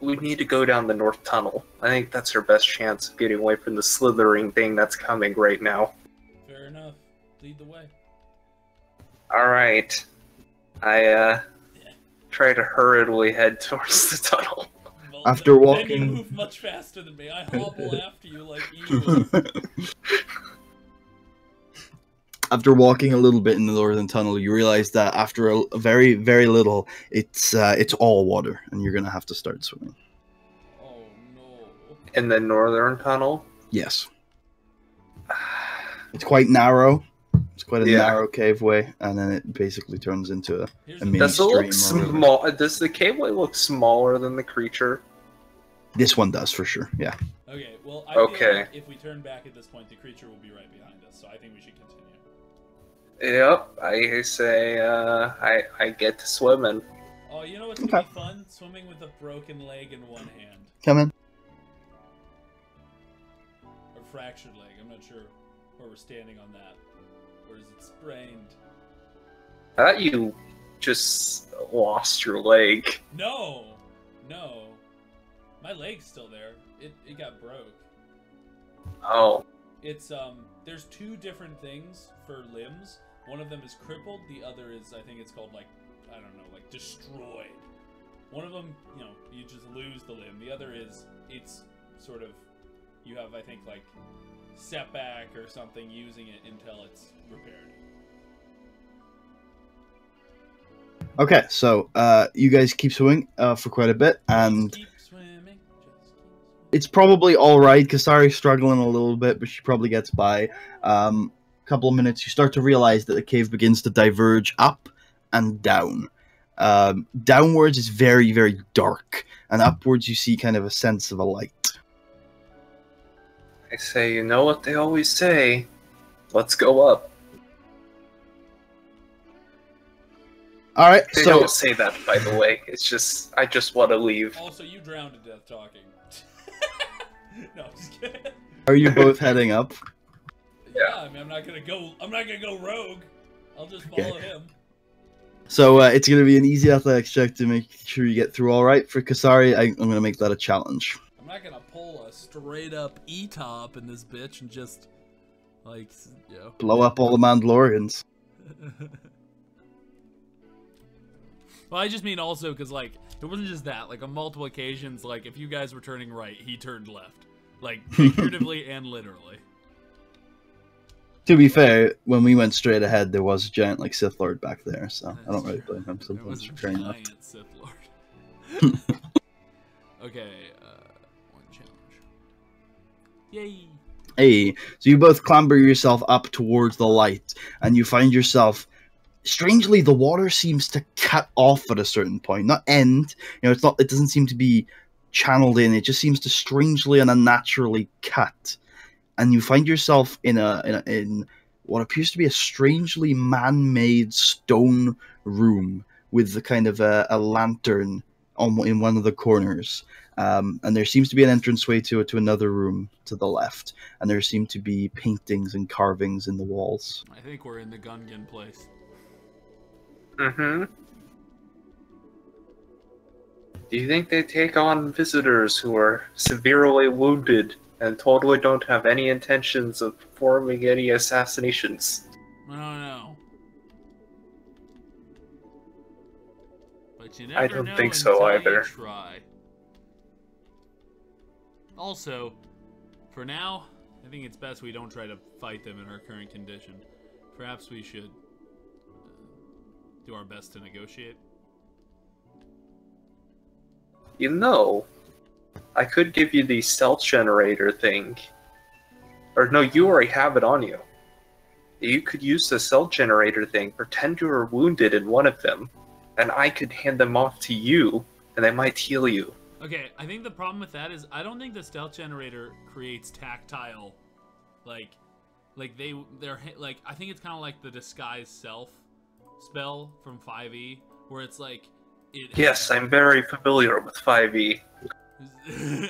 Speaker 3: we need to go down the north tunnel. I think that's our best chance of getting away from the slithering thing that's coming right now.
Speaker 2: Fair enough. Lead the way.
Speaker 3: All right, I try to hurriedly head towards the tunnel.
Speaker 2: Well,
Speaker 1: After walking,
Speaker 2: then you move much faster than me. I hobble after you like evil.
Speaker 1: After walking a little bit in the northern tunnel, you realize that after a very, very little, it's all water, and you're gonna have to start swimming.
Speaker 2: Oh no!
Speaker 3: In the northern tunnel?
Speaker 1: Yes. It's quite narrow. It's quite a narrow caveway, and then it basically turns into a mini
Speaker 3: Does it look
Speaker 1: stream.
Speaker 3: small? Does the caveway look smaller than the creature?
Speaker 1: This one does for sure. Yeah.
Speaker 2: Okay. Well, I feel like if we turn back at this point, the creature will be right behind us. So I think we should continue.
Speaker 3: Yep. I say I get to swimming.
Speaker 2: Oh, you know what's gonna be fun? Swimming with a broken leg in one hand.
Speaker 1: Come in.
Speaker 2: Or fractured leg. I'm not sure where we're standing on that. Or is it sprained?
Speaker 3: I thought you just lost your leg.
Speaker 2: No! No. My leg's still there. It got broke.
Speaker 3: Oh.
Speaker 2: It's, there's 2 different things for limbs. One of them is crippled, the other is, I think it's called, like, I don't know, like, destroyed. One of them, you know, you just lose the limb. The other is, it's sort of, you have, I think, like, setback or something using it until it's repaired.
Speaker 1: Okay, so you guys keep swimming for quite a bit, and
Speaker 2: Keep swimming,
Speaker 1: it's probably all right. Kasari's struggling a little bit, but she probably gets by. Couple of minutes, you start to realize that the cave begins to diverge up and down. Downwards is very, very dark, and upwards you see kind of a sense of a light.
Speaker 3: I say, you know what they always say? Let's go up.
Speaker 1: All right,
Speaker 3: They
Speaker 1: so
Speaker 3: don't say that, by the way. It's just I just want to leave.
Speaker 2: Also, you drowned to death talking. No, I'm just kidding.
Speaker 1: are you both heading up?
Speaker 2: Yeah, I mean, I'm not gonna go rogue. I'll just follow him.
Speaker 1: So it's going to be an easy athletics check to make sure you get through all right. For Kasari, I'm going to make that a challenge.
Speaker 2: I'm not gonna pull a straight up E-top in this bitch and just, like, you know.
Speaker 1: Blow up all the Mandalorians.
Speaker 2: Well, I just mean also because, like, it wasn't just that. Like, on multiple occasions, like, if you guys were turning right, he turned left. Like, figuratively and literally.
Speaker 1: To be fair, when we went straight ahead, there was a giant, like, Sith Lord back there, so I don't really blame him sometimes for turning left.
Speaker 2: Giant Sith Lord. Okay, one challenge. Yay!
Speaker 1: Hey, so you both clamber yourself up towards the light, and you find yourself... Strangely, the water seems to cut off at a certain point, not end. You know, it's not. It doesn't seem to be channeled in. It just seems to strangely and unnaturally cut, and you find yourself in what appears to be a strangely man-made stone room with the kind of a lantern in one of the corners. And there seems to be an entranceway to another room to the left, and there seem to be paintings and carvings in the walls.
Speaker 2: I think we're in the Gungan place.
Speaker 3: Mm-hmm. Do you think they take on visitors who are severely wounded and totally don't have any intentions of performing any assassinations?
Speaker 2: I don't know. But you
Speaker 3: I
Speaker 2: never
Speaker 3: don't
Speaker 2: know
Speaker 3: think so
Speaker 2: until
Speaker 3: either.
Speaker 2: you try. Also, for now, I think it's best we don't try to fight them in our current condition. Perhaps we should do our best to negotiate.
Speaker 3: You know, I could give you the stealth generator thing. Or no, you already have it on you. You could use the stealth generator thing, pretend you were wounded in one of them, and I could hand them off to you, and they might heal you.
Speaker 2: Okay, I think the problem with that is I don't think the stealth generator creates tactile, they're like, I think it's kind of like the disguise self spell from 5e, where it's like
Speaker 3: Yes, I'm very familiar with 5e.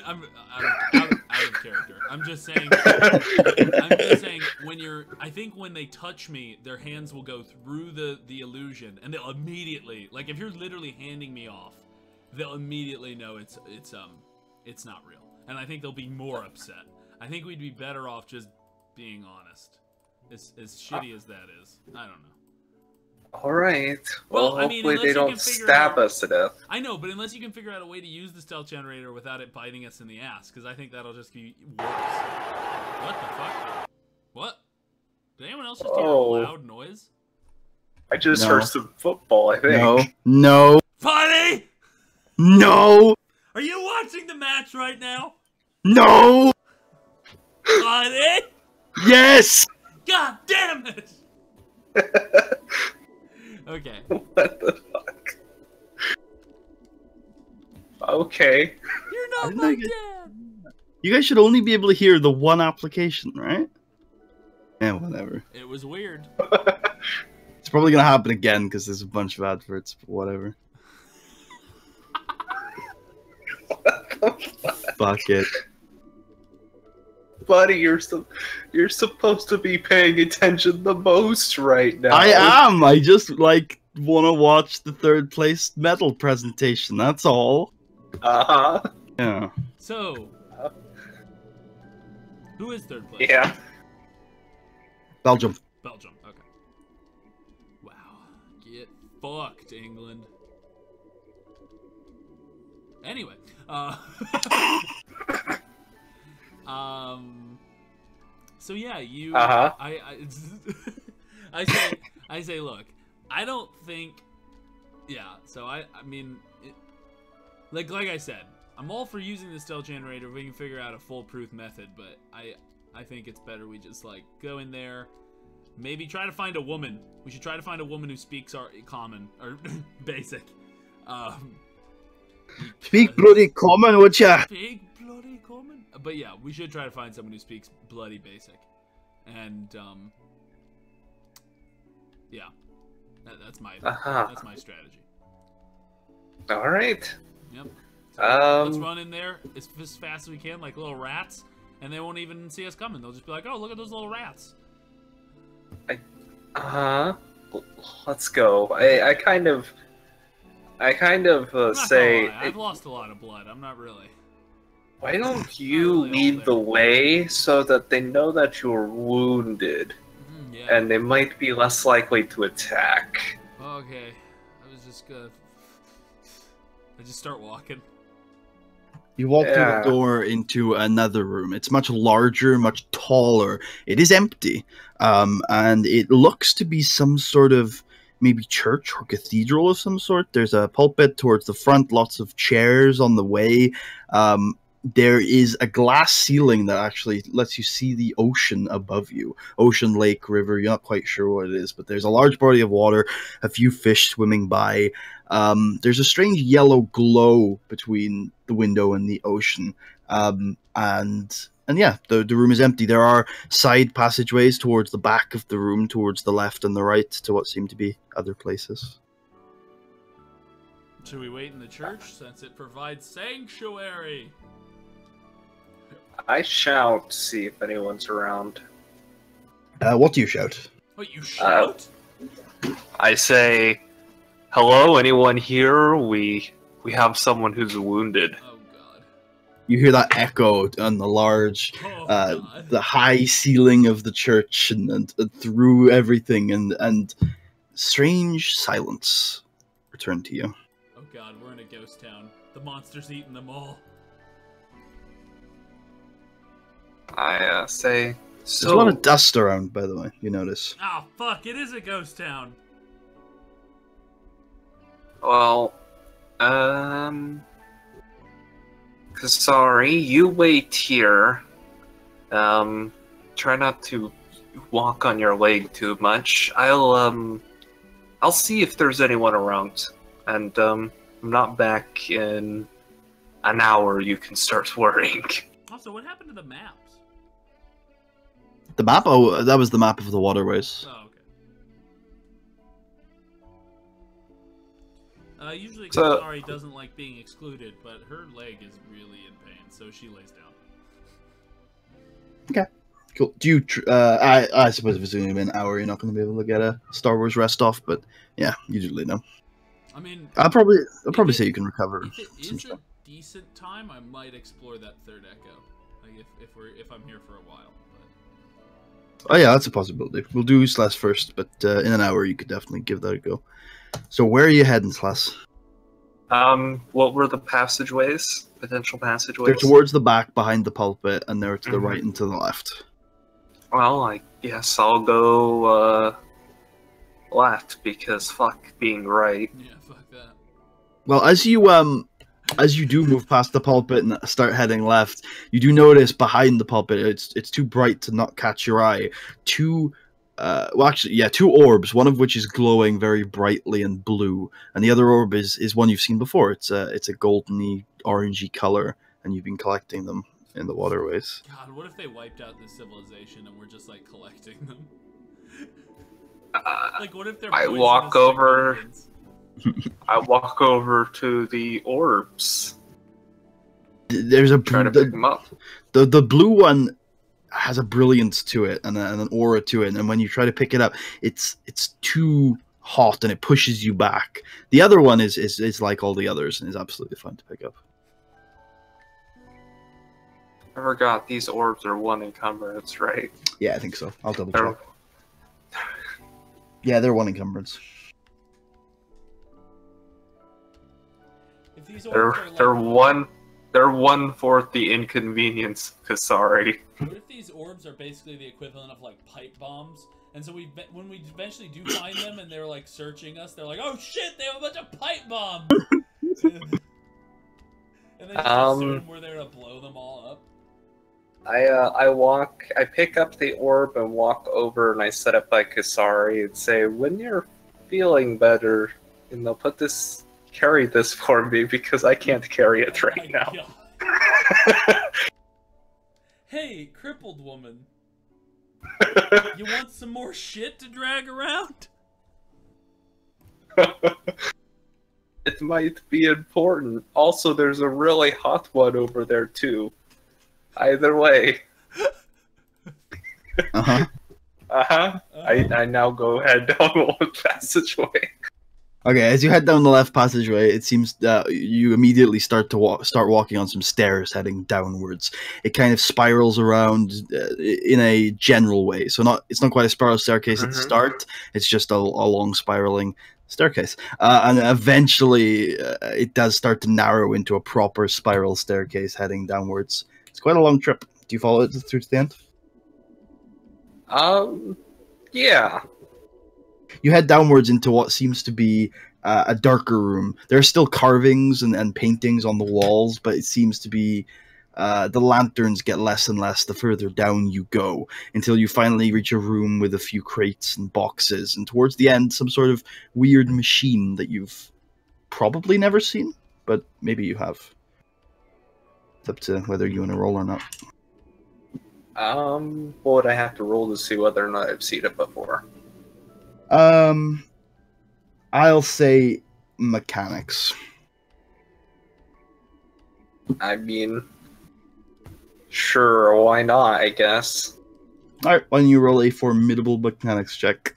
Speaker 2: I'm out of character. I'm just saying I think when they touch me, their hands will go through the illusion, and they'll immediately, like, if you're literally handing me off, they'll immediately know it's not real, and I think they'll be more upset. I think we'd be better off just being honest, as shitty as that is. I don't know.
Speaker 3: Alright. Well,
Speaker 2: I mean,
Speaker 3: hopefully they don't stab us to death.
Speaker 2: I know, but unless you can figure out a way to use the stealth generator without it biting us in the ass, because I think that'll just be worse. What the fuck? What? Did anyone else just hear a loud noise?
Speaker 3: I just heard some football, I think.
Speaker 1: No.
Speaker 2: FaD!
Speaker 1: No!
Speaker 2: Are you watching the match right now?
Speaker 1: No!
Speaker 2: FaD!
Speaker 1: Yes!
Speaker 2: God damn it! Okay.
Speaker 3: What the fuck? Okay.
Speaker 2: You're not my dad!
Speaker 1: You guys should only be able to hear the one application, right? Yeah, whatever.
Speaker 2: It was weird.
Speaker 1: It's probably gonna happen again because there's a bunch of adverts, but whatever.
Speaker 3: What the fuck?
Speaker 1: Fuck it.
Speaker 3: Buddy, you're supposed to be paying attention the most right now.
Speaker 1: I am! I just, like, want to watch the third place medal presentation, that's all.
Speaker 3: Uh-huh.
Speaker 1: Yeah.
Speaker 2: So, who is third place?
Speaker 3: Yeah.
Speaker 1: Belgium.
Speaker 2: Belgium, okay. Wow. Get fucked, England. Anyway, so yeah, you, I say, look, I don't think, yeah, so I mean, like I said, I'm all for using the stealth generator if we can figure out a foolproof method, but I think it's better we just, like, go in there, maybe try to find a woman. We should try to find a woman who speaks our common, or basic,
Speaker 1: Speak bloody common, would ya?
Speaker 2: Speak bloody common. But yeah, we should try to find someone who speaks bloody basic. And, yeah. That's my
Speaker 3: Uh-huh.
Speaker 2: that's my strategy.
Speaker 3: All right.
Speaker 2: Yep. Let's
Speaker 3: Um.
Speaker 2: run in there as fast as we can, like little rats, and they won't even see us coming. They'll just be like, "Oh, look at those little rats."
Speaker 3: Let's go. I kind of
Speaker 2: I'm not
Speaker 3: say.
Speaker 2: gonna lie, I've lost a lot of blood. I'm not really.
Speaker 3: Why don't you
Speaker 2: really
Speaker 3: lead
Speaker 2: all
Speaker 3: the
Speaker 2: there.
Speaker 3: way so that they know that you're wounded,
Speaker 2: Yeah.
Speaker 3: and they might be less likely to attack?
Speaker 2: Okay. I was just gonna. I just start walking.
Speaker 1: You walk through the
Speaker 3: Yeah.
Speaker 1: door into another room. It's much larger, much taller. It is empty, and it looks to be some sort of maybe church or cathedral of some sort. There's a pulpit towards the front, lots of chairs on the way. There is a glass ceiling that actually lets you see the ocean above you. Ocean, lake, river, you're not quite sure what it is, but there's a large body of water, a few fish swimming by. There's a strange yellow glow between the window and the ocean. And yeah, the room is empty. There are side passageways towards the back of the room, towards the left and the right, to what seem to be other places.
Speaker 2: Should we wait in the church since it provides sanctuary?
Speaker 3: I shout to see if anyone's around.
Speaker 1: What do you shout?
Speaker 2: Wait, you shout?
Speaker 3: I say, "Hello, anyone here? We have someone who's wounded."
Speaker 2: Oh god.
Speaker 1: You hear that echo on the large,
Speaker 2: Oh god.
Speaker 1: the high ceiling of the church, and through everything, and strange silence return to you.
Speaker 2: Oh god, we're in a ghost town. The monster's eating them all.
Speaker 3: I say,
Speaker 1: There's a lot of dust around, by the way, you notice.
Speaker 2: Oh fuck, it is a ghost town.
Speaker 3: Well, sorry, you wait here. Try not to walk on your leg too much. I'll see if there's anyone around. And, I'm not back in an hour. You can start worrying.
Speaker 2: Also, what happened to the maps?
Speaker 1: The map? Oh, that was the map of the waterways.
Speaker 2: Oh, okay. Usually
Speaker 3: So-
Speaker 2: Kasari doesn't like being excluded, but her leg is really in pain, so she lays down.
Speaker 1: Okay, cool. Do you? I suppose if it's only been an hour, you're not going to be able to get a Star Wars rest off. But yeah, usually no.
Speaker 2: I mean,
Speaker 1: I'll probably say you can recover
Speaker 2: if it
Speaker 1: some
Speaker 2: is a
Speaker 1: stuff.
Speaker 2: decent time, I might explore that third echo. Like if I'm here for a while.
Speaker 1: Oh yeah, that's a possibility. We'll do Slash first, but in an hour you could definitely give that a go. So where are you heading, Slash?
Speaker 3: What were the passageways? Potential passageways?
Speaker 1: They're towards the back, behind the pulpit, and they're to the
Speaker 3: Mhm.
Speaker 1: right and to the left.
Speaker 3: Well, I guess I'll go, left, because fuck being right.
Speaker 2: Yeah, fuck that.
Speaker 1: Well, as you do move past the pulpit and start heading left, you do notice behind the pulpit, it's too bright to not catch your eye. Two orbs, one of which is glowing very brightly and blue, and the other orb is one you've seen before. It's a goldeny, orangey color, and you've been collecting them in the waterways.
Speaker 2: God, what if they wiped out this civilization and we're just like collecting them? Like, what if they're
Speaker 3: I
Speaker 2: poisonous
Speaker 3: walk
Speaker 2: like
Speaker 3: over-
Speaker 2: aliens?
Speaker 3: I walk over to the orbs,
Speaker 1: There's a
Speaker 3: try to pick them up.
Speaker 1: the blue one has a brilliance to it and an aura to it, and when you try to pick it up, it's too hot and it pushes you back. The other one is like all the others and is absolutely fine to pick up.
Speaker 3: I forgot these orbs are one encumbrance, right?
Speaker 1: Yeah, I think so. I'll double
Speaker 3: They're-
Speaker 1: check. Yeah, they're one encumbrance.
Speaker 2: If these
Speaker 3: They're
Speaker 2: orbs are like,
Speaker 3: they're 1/4 the inconvenience. Cause sorry.
Speaker 2: what if these orbs are basically the equivalent of like pipe bombs? And so when we eventually do find them and they're like searching us, they're like, "Oh shit, they have a bunch of pipe bombs!" And they just assume we're there to blow them all up.
Speaker 3: I pick up the orb and walk over, and I set up by Kasari and say, "When you're feeling better, carry this for me because I can't carry it
Speaker 2: Oh
Speaker 3: right
Speaker 2: my
Speaker 3: now."
Speaker 2: God. Hey, crippled woman. You want some more shit to drag around?
Speaker 3: It might be important. Also, there's a really hot one over there, too. Either way.
Speaker 1: Uh-huh.
Speaker 3: Uh-huh. I now go head down the passageway.
Speaker 1: Okay, as you head down the left passageway, it seems you immediately start walking on some stairs heading downwards. It kind of spirals around in a general way, so it's not quite a spiral staircase at the start. It's just a long spiraling staircase, and eventually it does start to narrow into a proper spiral staircase heading downwards. It's quite a long trip. Do you follow it through to the end?
Speaker 3: Yeah.
Speaker 1: You head downwards into what seems to be a darker room. There are still carvings and paintings on the walls, but it seems to be the lanterns get less and less the further down you go, until you finally reach a room with a few crates and boxes, and towards the end, some sort of weird machine that you've probably never seen, but maybe you have. It's up to whether you want to roll or not.
Speaker 3: What would I have to roll to see whether or not I've seen it before?
Speaker 1: I'll say mechanics.
Speaker 3: I mean, sure, why not, I guess.
Speaker 1: Alright, why don't you roll a formidable mechanics check?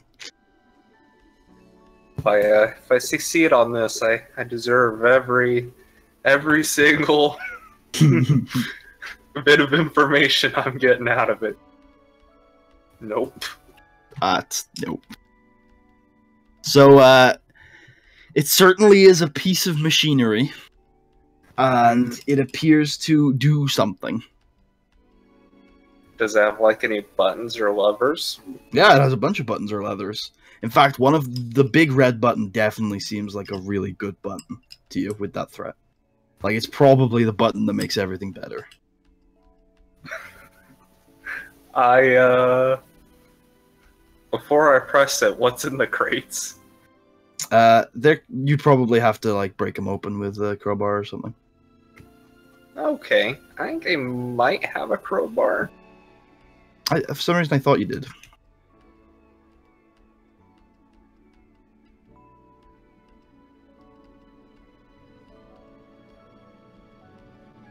Speaker 3: If I succeed on this, I deserve every single bit of information I'm getting out of it. Nope.
Speaker 1: Nope. So, it certainly is a piece of machinery, and it appears to do something.
Speaker 3: Does it have, like, any buttons or levers?
Speaker 1: Yeah, it has a bunch of buttons or levers. In fact, one of the big red button definitely seems like a really good button to you with that threat. Like, it's probably the button that makes everything better.
Speaker 3: Before I press it, what's in the crates?
Speaker 1: You'd probably have to, like, break them open with a crowbar or something.
Speaker 3: Okay, I think I might have a crowbar.
Speaker 1: For some reason, I thought you did.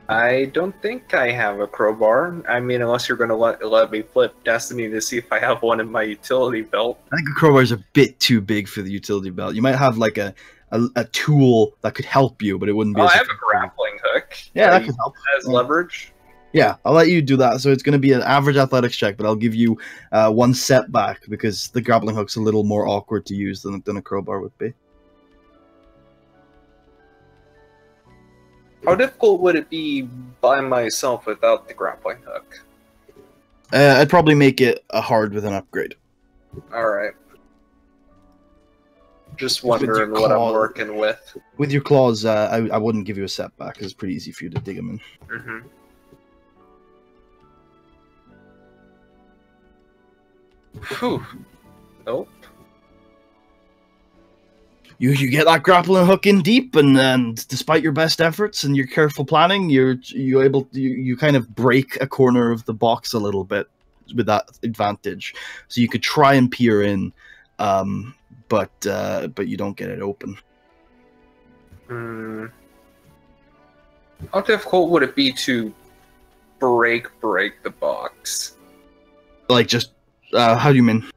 Speaker 3: I don't think I have a crowbar. I mean, unless you're going to let me flip Destiny to see if I have one in my utility belt.
Speaker 1: I think a crowbar is a bit too big for the utility belt. You might have, like, a tool that could help you, but it wouldn't be.
Speaker 3: Oh, I have a grappling hook.
Speaker 1: Yeah, that could help.
Speaker 3: As leverage.
Speaker 1: Yeah, I'll let you do that. So it's going to be an average athletics check, but I'll give you one setback because the grappling hook's a little more awkward to use than a crowbar would be.
Speaker 3: How difficult would it be by myself without the grappling hook?
Speaker 1: I'd probably make it a hard with an upgrade.
Speaker 3: Alright. Just wondering what I'm working with.
Speaker 1: With your claws, I wouldn't give you a setback. It's pretty easy for you to dig them in.
Speaker 3: Mm-hmm. Whew. Nope.
Speaker 1: You get that grappling hook in deep, and despite your best efforts and your careful planning, you kind of break a corner of the box a little bit with that advantage. So you could try and peer in, but you don't get it open.
Speaker 3: How difficult would it be to break the box?
Speaker 1: Like, just how do you mean?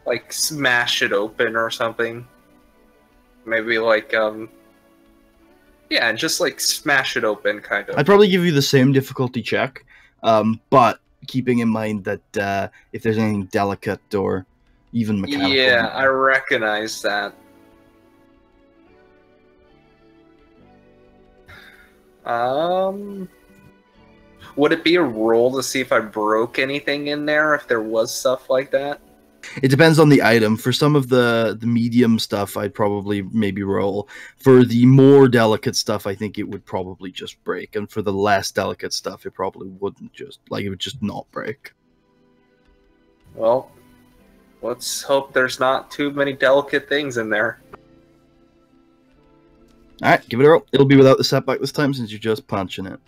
Speaker 3: Like smash it open or something? Maybe like yeah, just like smash it open, kind of.
Speaker 1: I'd probably give you the same difficulty check, but keeping in mind that if there's anything delicate or even mechanical.
Speaker 3: Yeah, I recognize that. Would it be a roll to see if I broke anything in there, if there was stuff like that?
Speaker 1: It depends on the item. For some of the medium stuff, I'd probably maybe roll. For the more delicate stuff, I think it would probably just break. And for the less delicate stuff, it probably wouldn't just, like, it would just not break.
Speaker 3: Well, let's hope there's not too many delicate things in there.
Speaker 1: Alright, give it a roll. It'll be without the setback this time since you're just punching it.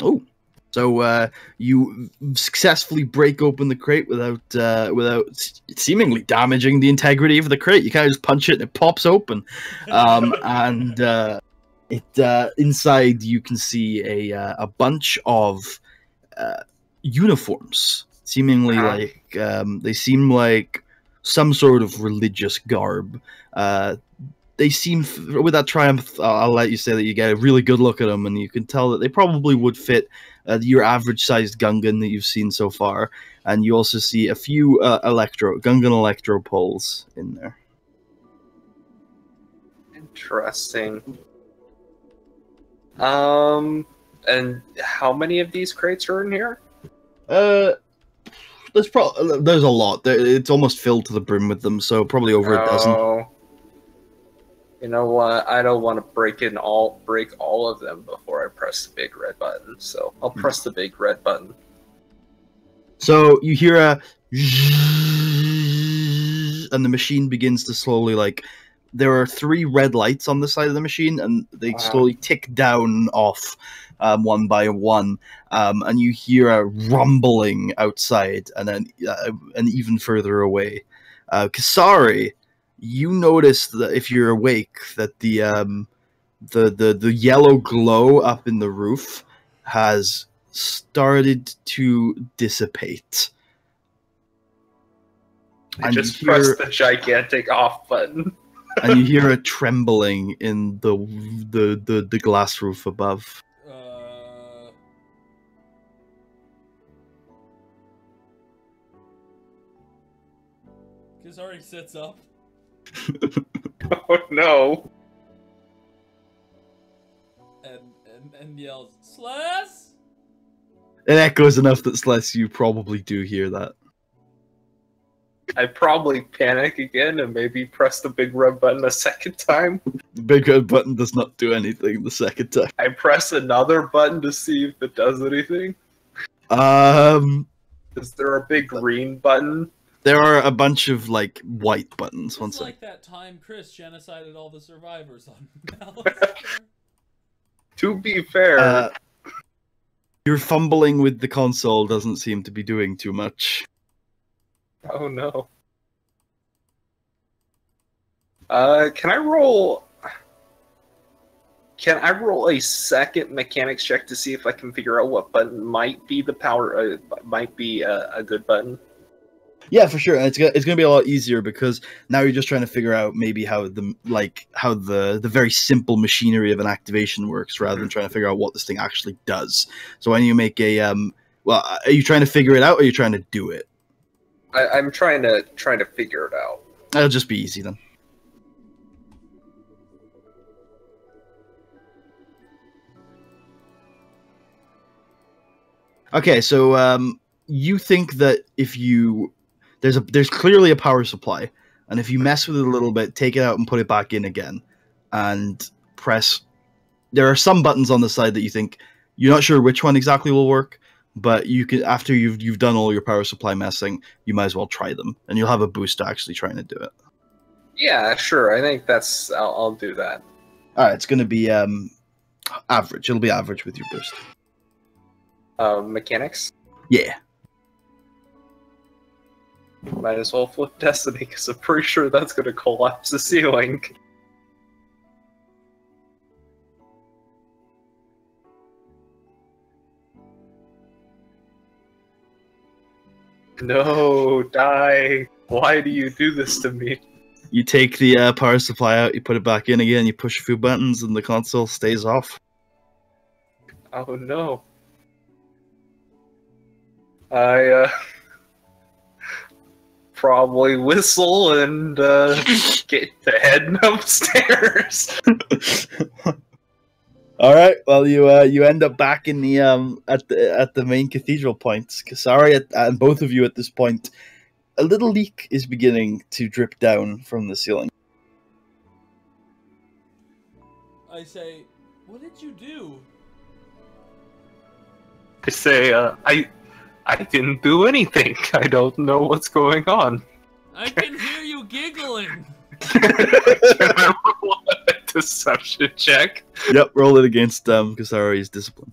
Speaker 1: Oh. So you successfully break open the crate without seemingly damaging the integrity of the crate. You kind of just punch it and it pops open, and inside you can see a bunch of uniforms, seemingly like they seem like some sort of religious garb. They seem, with that triumph, I'll let you say that you get a really good look at them, and you can tell that they probably would fit your average-sized Gungan that you've seen so far. And you also see a few Gungan electro poles in there.
Speaker 3: Interesting. And how many of these crates are in here?
Speaker 1: There's a lot. It's almost filled to the brim with them, so probably over a dozen.
Speaker 3: You know what? I don't want to break all of them before I press the big red button. So I'll press the big red button.
Speaker 1: So you hear a and the machine begins to slowly, like, there are 3 red lights on the side of the machine, and they slowly tick down off one by one, and you hear a rumbling outside, and then and even further away. Kasari, you notice that if you're awake, that the yellow glow up in the roof has started to dissipate.
Speaker 3: I just pressed the gigantic off button.
Speaker 1: And you hear a trembling in the glass roof above.
Speaker 2: Kazari sits up.
Speaker 3: Oh no!
Speaker 2: And yells, "Sless!"
Speaker 1: It echoes enough that Sless, you probably do hear that.
Speaker 3: I probably panic again and maybe press the big red button a second time.
Speaker 1: The big red button does not do anything the second time.
Speaker 3: I press another button to see if it does anything. Is there a big green button?
Speaker 1: There are a bunch of, like, white buttons.
Speaker 2: It's like that time Chris genocided all the survivors on Dallas.
Speaker 3: To be fair...
Speaker 1: your fumbling with the console doesn't seem to be doing too much.
Speaker 3: Oh no. Can I roll a second mechanics check to see if I can figure out what button might be the power, might be a good button?
Speaker 1: Yeah, for sure. And it's gonna be a lot easier because now you're just trying to figure out maybe how the very simple machinery of an activation works, rather than trying to figure out what this thing actually does. So when you make a well, are you trying to figure it out, or are you trying to do it?
Speaker 3: I'm trying to figure it out.
Speaker 1: That'll just be easy then. Okay, so you think that if you there's clearly a power supply, and if you mess with it a little bit, take it out and put it back in again, and press. There are some buttons on the side that you think you're not sure which one exactly will work, but you can, after you've done all your power supply messing, you might as well try them, and you'll have a boost to actually trying to do it.
Speaker 3: Yeah, sure. I think I'll do that.
Speaker 1: All right, it's going to be average. It'll be average with your boost.
Speaker 3: Mechanics?
Speaker 1: Yeah.
Speaker 3: Might as well flip Destiny, because I'm pretty sure that's going to collapse the ceiling. No, die. Why do you do this to me?
Speaker 1: You take the power supply out, you put it back in again, you push a few buttons, and the console stays off.
Speaker 3: Oh no. I probably whistle and get to heading upstairs.
Speaker 1: All right. Well, you end up back in the at the main cathedral point. Sorry, and both of you at this point, a little leak is beginning to drip down from the ceiling.
Speaker 2: I say, "What did you do?"
Speaker 3: I say, I didn't do anything. I don't know what's going on.
Speaker 2: I can hear you giggling.
Speaker 3: Can I roll a deception check?
Speaker 1: Yep, roll it against Kasari's discipline.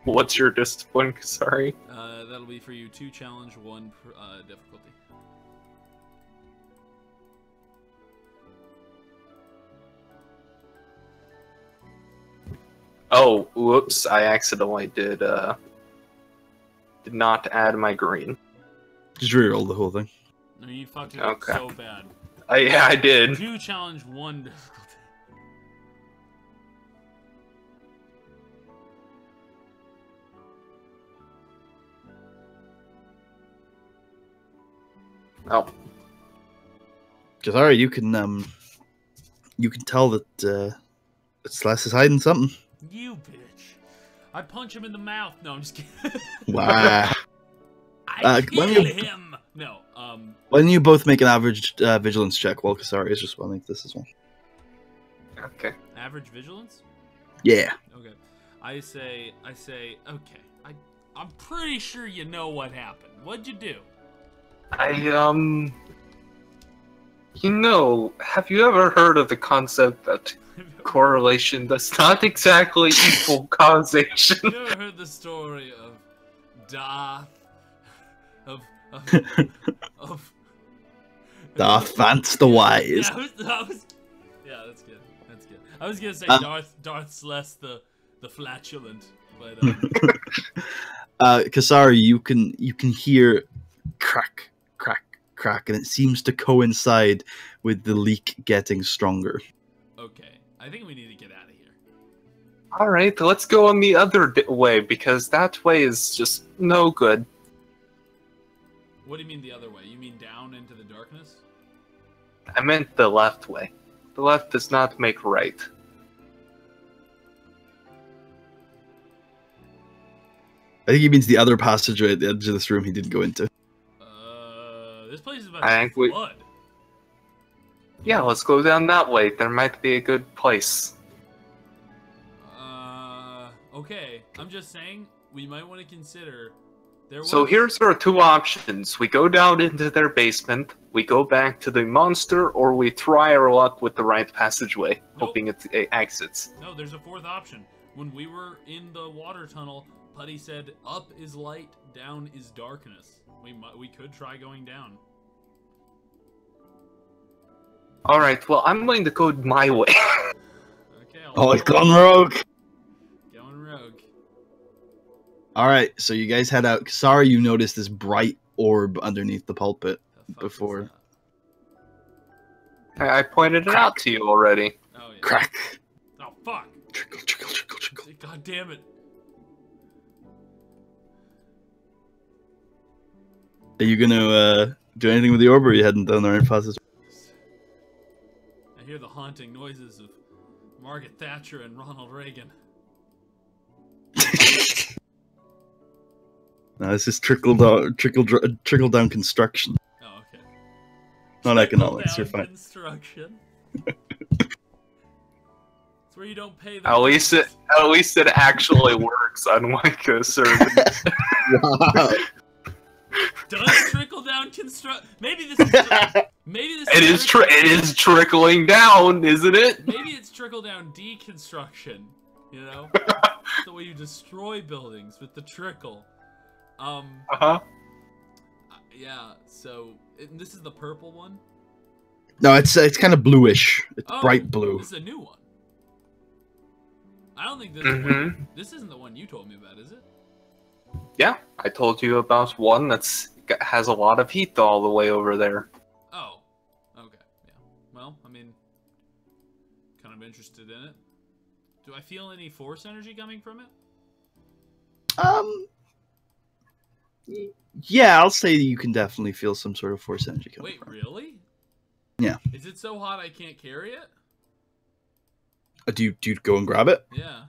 Speaker 3: What's your discipline, Kasari?
Speaker 2: That'll be for you 2 challenge, 1 difficulty.
Speaker 3: Oh, whoops! I accidentally did not add my green.
Speaker 1: Just reroll the whole thing.
Speaker 2: No, you fucked it up
Speaker 3: Okay.
Speaker 2: so bad.
Speaker 3: Yeah, I did.
Speaker 2: 2 challenge, 1 difficulty.
Speaker 3: Oh,
Speaker 1: Jazari, you can tell that Celeste is hiding something.
Speaker 2: You bitch! I punch him in the mouth. No, I'm just kidding.
Speaker 1: Wow.
Speaker 2: I
Speaker 1: when
Speaker 2: kill
Speaker 1: you-
Speaker 2: him. No.
Speaker 1: Why don't you both make an average vigilance check while Kasari is responding to this as well?
Speaker 3: okay.
Speaker 2: Average vigilance.
Speaker 1: Yeah.
Speaker 2: Okay. I say. Okay. I'm pretty sure you know what happened. What'd you do?
Speaker 3: Have you ever heard of the concept that correlation does not exactly equal causation?
Speaker 2: You ever heard the story of Darth? Of
Speaker 1: Darth Vance the Wise.
Speaker 2: Yeah, yeah, that's good. That's good. I was gonna say Darth Celeste the flatulent, but
Speaker 1: Kasari, you can hear crack, crack, crack, and it seems to coincide with the leak getting stronger.
Speaker 2: okay. I think we need to get out of here.
Speaker 3: All right, let's go on the other way because that way is just no good.
Speaker 2: What do you mean the other way? You mean down into the darkness?
Speaker 3: I meant the left way. The left does not make right.
Speaker 1: I think he means the other passageway at the edge of this room he didn't go into.
Speaker 2: This place is about
Speaker 3: I
Speaker 2: to
Speaker 3: think we-
Speaker 2: flood.
Speaker 3: Yeah, let's go down that way. There might be a good place.
Speaker 2: Okay. I'm just saying we might want to consider.
Speaker 3: So here's our 2 options. We go down into their basement, we go back to the monster, or we try our luck with the right passageway, hoping it exits.
Speaker 2: No, there's a 4th option. When we were in the water tunnel, Putty said, "Up is light, down is darkness." We could try going down.
Speaker 3: Alright, well, I'm going to go my way.
Speaker 2: Okay.
Speaker 1: Oh, it's gone rogue!
Speaker 2: Going rogue.
Speaker 1: Alright, so you guys head out. Kasari, you notice this bright orb underneath the pulpit
Speaker 2: The fuck
Speaker 1: before.
Speaker 2: is that?
Speaker 3: I pointed it out to you already.
Speaker 2: Oh yeah.
Speaker 1: Crack!
Speaker 2: Oh fuck!
Speaker 1: Trickle, trickle, trickle, trickle.
Speaker 2: God damn it!
Speaker 1: Are you gonna do anything with the orb, or are you heading down the right passage?
Speaker 2: I hear the haunting noises of Margaret Thatcher and Ronald Reagan.
Speaker 1: No, it's just trickle down construction,
Speaker 2: Oh, okay.
Speaker 1: not economics.
Speaker 2: Trickle
Speaker 1: You're fine.
Speaker 2: down construction. It's where you don't pay the
Speaker 3: At least it actually works, unlike a certain.
Speaker 1: Wow.
Speaker 2: Does trickle down construct? Maybe this is.
Speaker 3: It is trickling down, isn't it?
Speaker 2: Maybe it's trickle down deconstruction. You know, the way you destroy buildings with the trickle.
Speaker 3: Uh-huh.
Speaker 2: Yeah. So this is the purple one.
Speaker 1: No, it's kind of bluish. It's
Speaker 2: Oh,
Speaker 1: bright blue.
Speaker 2: This is a new one. I don't think this.
Speaker 3: Mm-hmm.
Speaker 2: This isn't the one you told me about, is it?
Speaker 3: Yeah, I told you about one has a lot of heat all the way over there.
Speaker 2: Oh. Okay. Yeah. Well, I mean, kind of interested in it. Do I feel any force energy coming from it?
Speaker 1: Yeah, I'll say you can definitely feel some sort of force energy coming
Speaker 2: Wait,
Speaker 1: from it.
Speaker 2: really?
Speaker 1: Yeah.
Speaker 2: Is it so hot I can't carry it?
Speaker 1: Do you go and grab it?
Speaker 2: Yeah.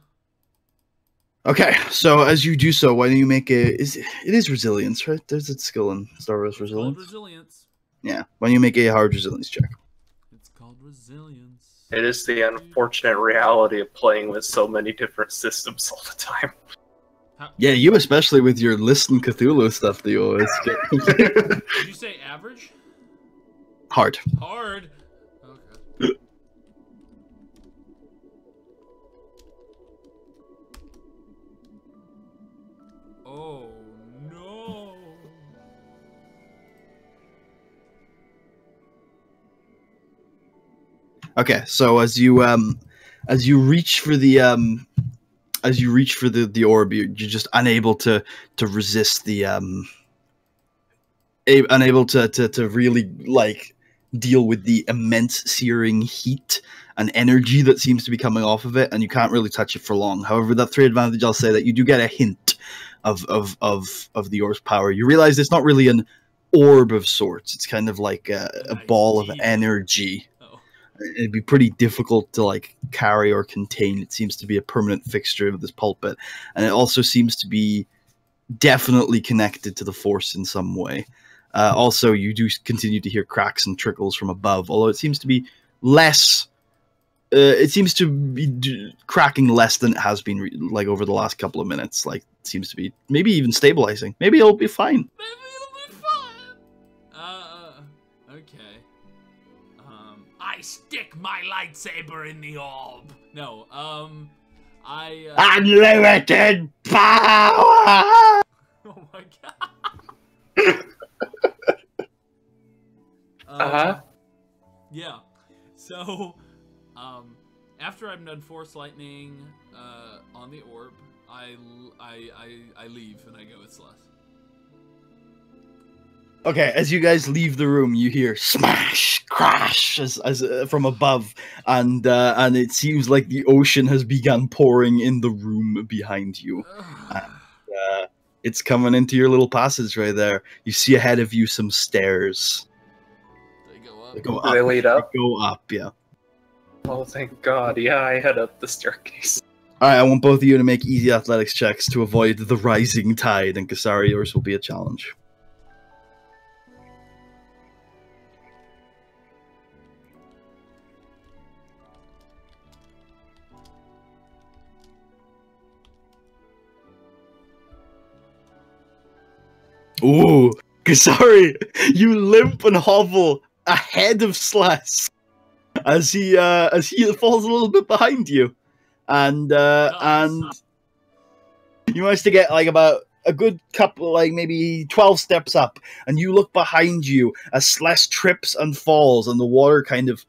Speaker 1: Okay, so as you do so, why don't you make it is resilience, right? There's a skill in Star Wars
Speaker 2: It's called
Speaker 1: resilience.
Speaker 2: resilience.
Speaker 1: Yeah. Why don't you make a hard resilience check?
Speaker 2: It's called resilience.
Speaker 3: It is the unfortunate reality of playing with so many different systems all the time.
Speaker 1: Yeah, you especially with your Listen Cthulhu stuff that you always get.
Speaker 2: Did you say average?
Speaker 1: Hard.
Speaker 2: Hard. Okay.
Speaker 1: Okay, so as you reach for the orb, you're just unable to resist the unable to really like deal with the immense searing heat and energy that seems to be coming off of it, and you can't really touch it for long. However, that 3 advantage, I'll say that you do get a hint of the orb's power. You realize it's not really an orb of sorts. It's kind of like a ball of energy. It'd be pretty difficult to like carry or contain. It seems to be a permanent fixture of this pulpit, and it also seems to be definitely connected to the Force in some way. Also, you do continue to hear cracks and trickles from above, although it seems to be less. It seems to be cracking less than it has been like over the last couple of minutes. Like, it seems to be maybe even stabilizing. Maybe it'll be fine.
Speaker 2: Maybe it'll be fine. Okay. I stick my lightsaber in the orb. No. I.
Speaker 1: Unlimited power.
Speaker 2: Oh my god. Yeah. So, after I'm done Force Lightning on the orb, I leave and I go with Celeste.
Speaker 1: Okay, as you guys leave the room, you hear smash, crash as from above, and it seems like the ocean has begun pouring in the room behind you. And, it's coming into your little passage right there. You see ahead of you some stairs.
Speaker 2: They go up.
Speaker 1: They go up.
Speaker 3: They lead up?
Speaker 1: They go up, yeah.
Speaker 3: Oh, thank God. Yeah, I head up the staircase.
Speaker 1: Alright, I want both of you to make easy athletics checks to avoid the rising tide, and Kasari, yours will be a challenge. Ooh, Kasari, you limp and hobble ahead of Slash as he falls a little bit behind you, and you manage to get like about a good couple, like maybe 12 steps up, and you look behind you as Slash trips and falls, and the water kind of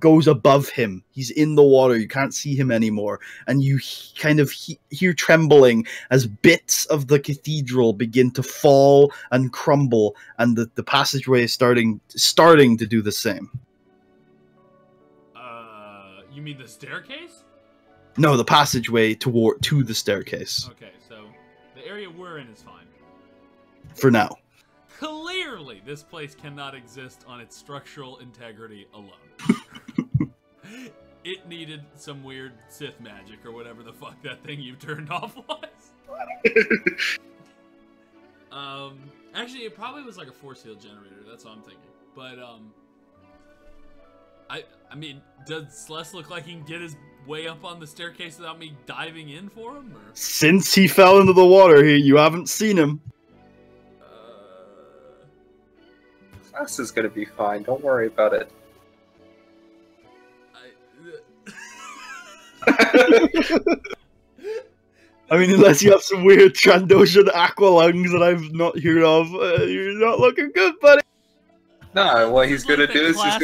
Speaker 1: goes above him. He's in the water. You can't see him anymore, and you kind of hear trembling as bits of the cathedral begin to fall and crumble, and the passageway is starting to do the same.
Speaker 2: You mean the staircase?
Speaker 1: No, the passageway to the staircase.
Speaker 2: Okay, so the area we're in is fine.
Speaker 1: For now.
Speaker 2: Clearly, this place cannot exist on its structural integrity alone. It needed some weird Sith magic or whatever the fuck that thing you turned off was. Actually, it probably was like a force field generator. That's what I'm thinking. But I mean, does Celeste look like he can get his way up on the staircase without me diving in for him? Or?
Speaker 1: Since he fell into the water, you haven't seen him.
Speaker 3: Celeste is gonna be fine. Don't worry about it.
Speaker 1: I mean, unless you have some weird Trandoshan aqua lungs that I've not heard of, you're not looking good, buddy.
Speaker 3: No, what he's gonna do is he's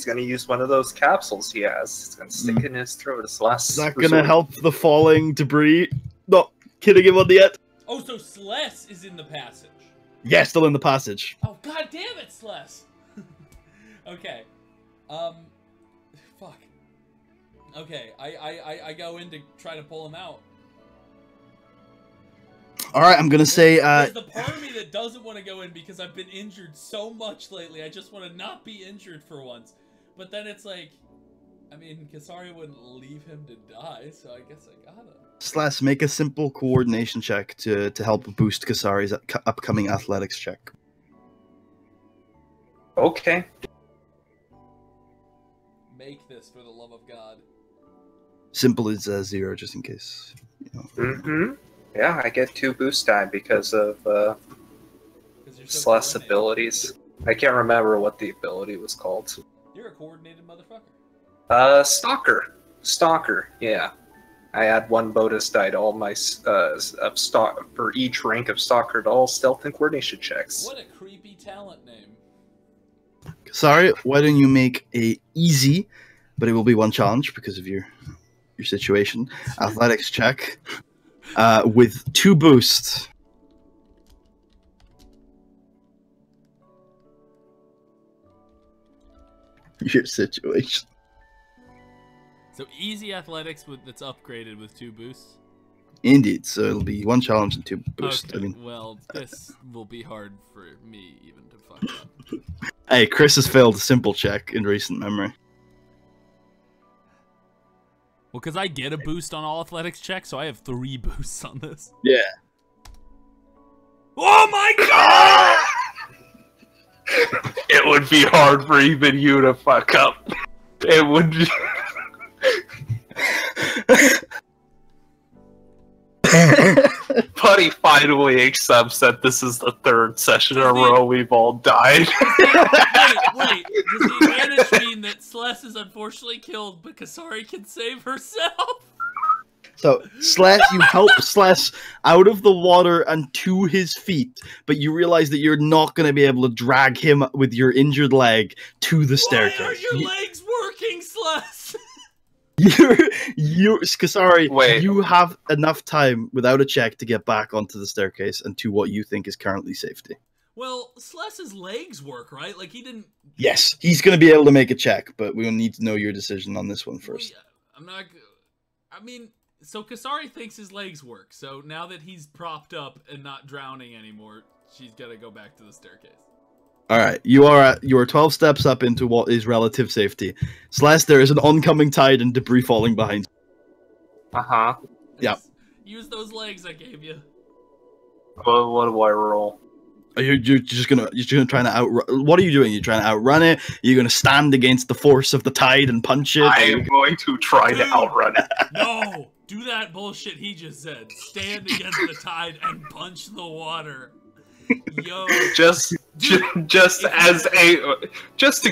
Speaker 3: gonna use one of those capsules he has. He's gonna stick it in his throat. It's last.
Speaker 1: Is that gonna help the falling debris? Not kidding him on the yet.
Speaker 2: Oh, so Celeste is in the passage.
Speaker 1: Yeah, still in the passage.
Speaker 2: Oh, god damn it, Celeste. Okay. Fuck. Okay, I go in to try to pull him out.
Speaker 1: Alright, I'm gonna say,
Speaker 2: There's the part of me that doesn't want to go in because I've been injured so much lately. I just want to not be injured for once. But then it's like, I mean, Kasari wouldn't leave him to die, so I guess I gotta.
Speaker 1: Slash, make a simple coordination check to help boost Kasari's upcoming athletics check.
Speaker 3: Okay.
Speaker 2: Make this for the love of God.
Speaker 1: Simple is 0, just in case. You know.
Speaker 3: Mm-hmm. Yeah, I get 2 boost die because of Celeste's abilities. I can't remember what the ability was called.
Speaker 2: You're a coordinated motherfucker.
Speaker 3: Stalker. Yeah, I add 1 bonus die to all my for each rank of Stalker to all stealth and coordination checks.
Speaker 2: What a creepy talent name.
Speaker 1: Sorry, why don't you make a easy, but it will be one challenge because of your situation, athletics check with 2 boosts. Your situation.
Speaker 2: So easy athletics that's upgraded with 2 boosts.
Speaker 1: Indeed, so it'll be 1 challenge and 2 boosts.
Speaker 2: Okay, well, this will be hard for me even to fuck up.
Speaker 1: Hey, Chris has failed a simple check in recent memory.
Speaker 2: Well, because I get a boost on all athletics checks, so I have 3 boosts on this.
Speaker 1: Yeah.
Speaker 2: Oh my god!
Speaker 3: It would be hard for even you to fuck up. It would be... Buddy finally accepts that this is the 3rd session in a row we've all died.
Speaker 2: Wait. Does the advantage mean that Celeste is unfortunately killed, but Kasari can save herself?
Speaker 1: So, you help Slash out of the water and to his feet, but you realize that you're not going to be able to drag him with your injured leg to the staircase.
Speaker 2: Why are your legs working, Celeste?
Speaker 1: Kasari,
Speaker 3: Wait.
Speaker 1: you have enough time without a check to get back onto the staircase and to what you think is currently safety.
Speaker 2: Well, Celeste's legs work, right? Like, he didn't...
Speaker 1: Yes, he's going to be able to make a check, but we'll need to know your decision on this one first.
Speaker 2: I'm not... I mean, so Kasari thinks his legs work, so now that he's propped up and not drowning anymore, she's got to go back to the staircase.
Speaker 1: Alright, you are 12 steps up into what is relative safety. Celeste, there is an oncoming tide and debris falling behind you.
Speaker 3: Uh-huh.
Speaker 1: Yep.
Speaker 2: Use those legs I gave you.
Speaker 3: Well, what do I roll?
Speaker 1: You're just gonna try to outrun. What are you doing? You're trying to outrun it? You're gonna stand against the force of the tide and punch it?
Speaker 3: I am going to try to outrun it.
Speaker 2: No! Do that bullshit he just said. Stand against the tide and punch the water. Yo.
Speaker 3: Just to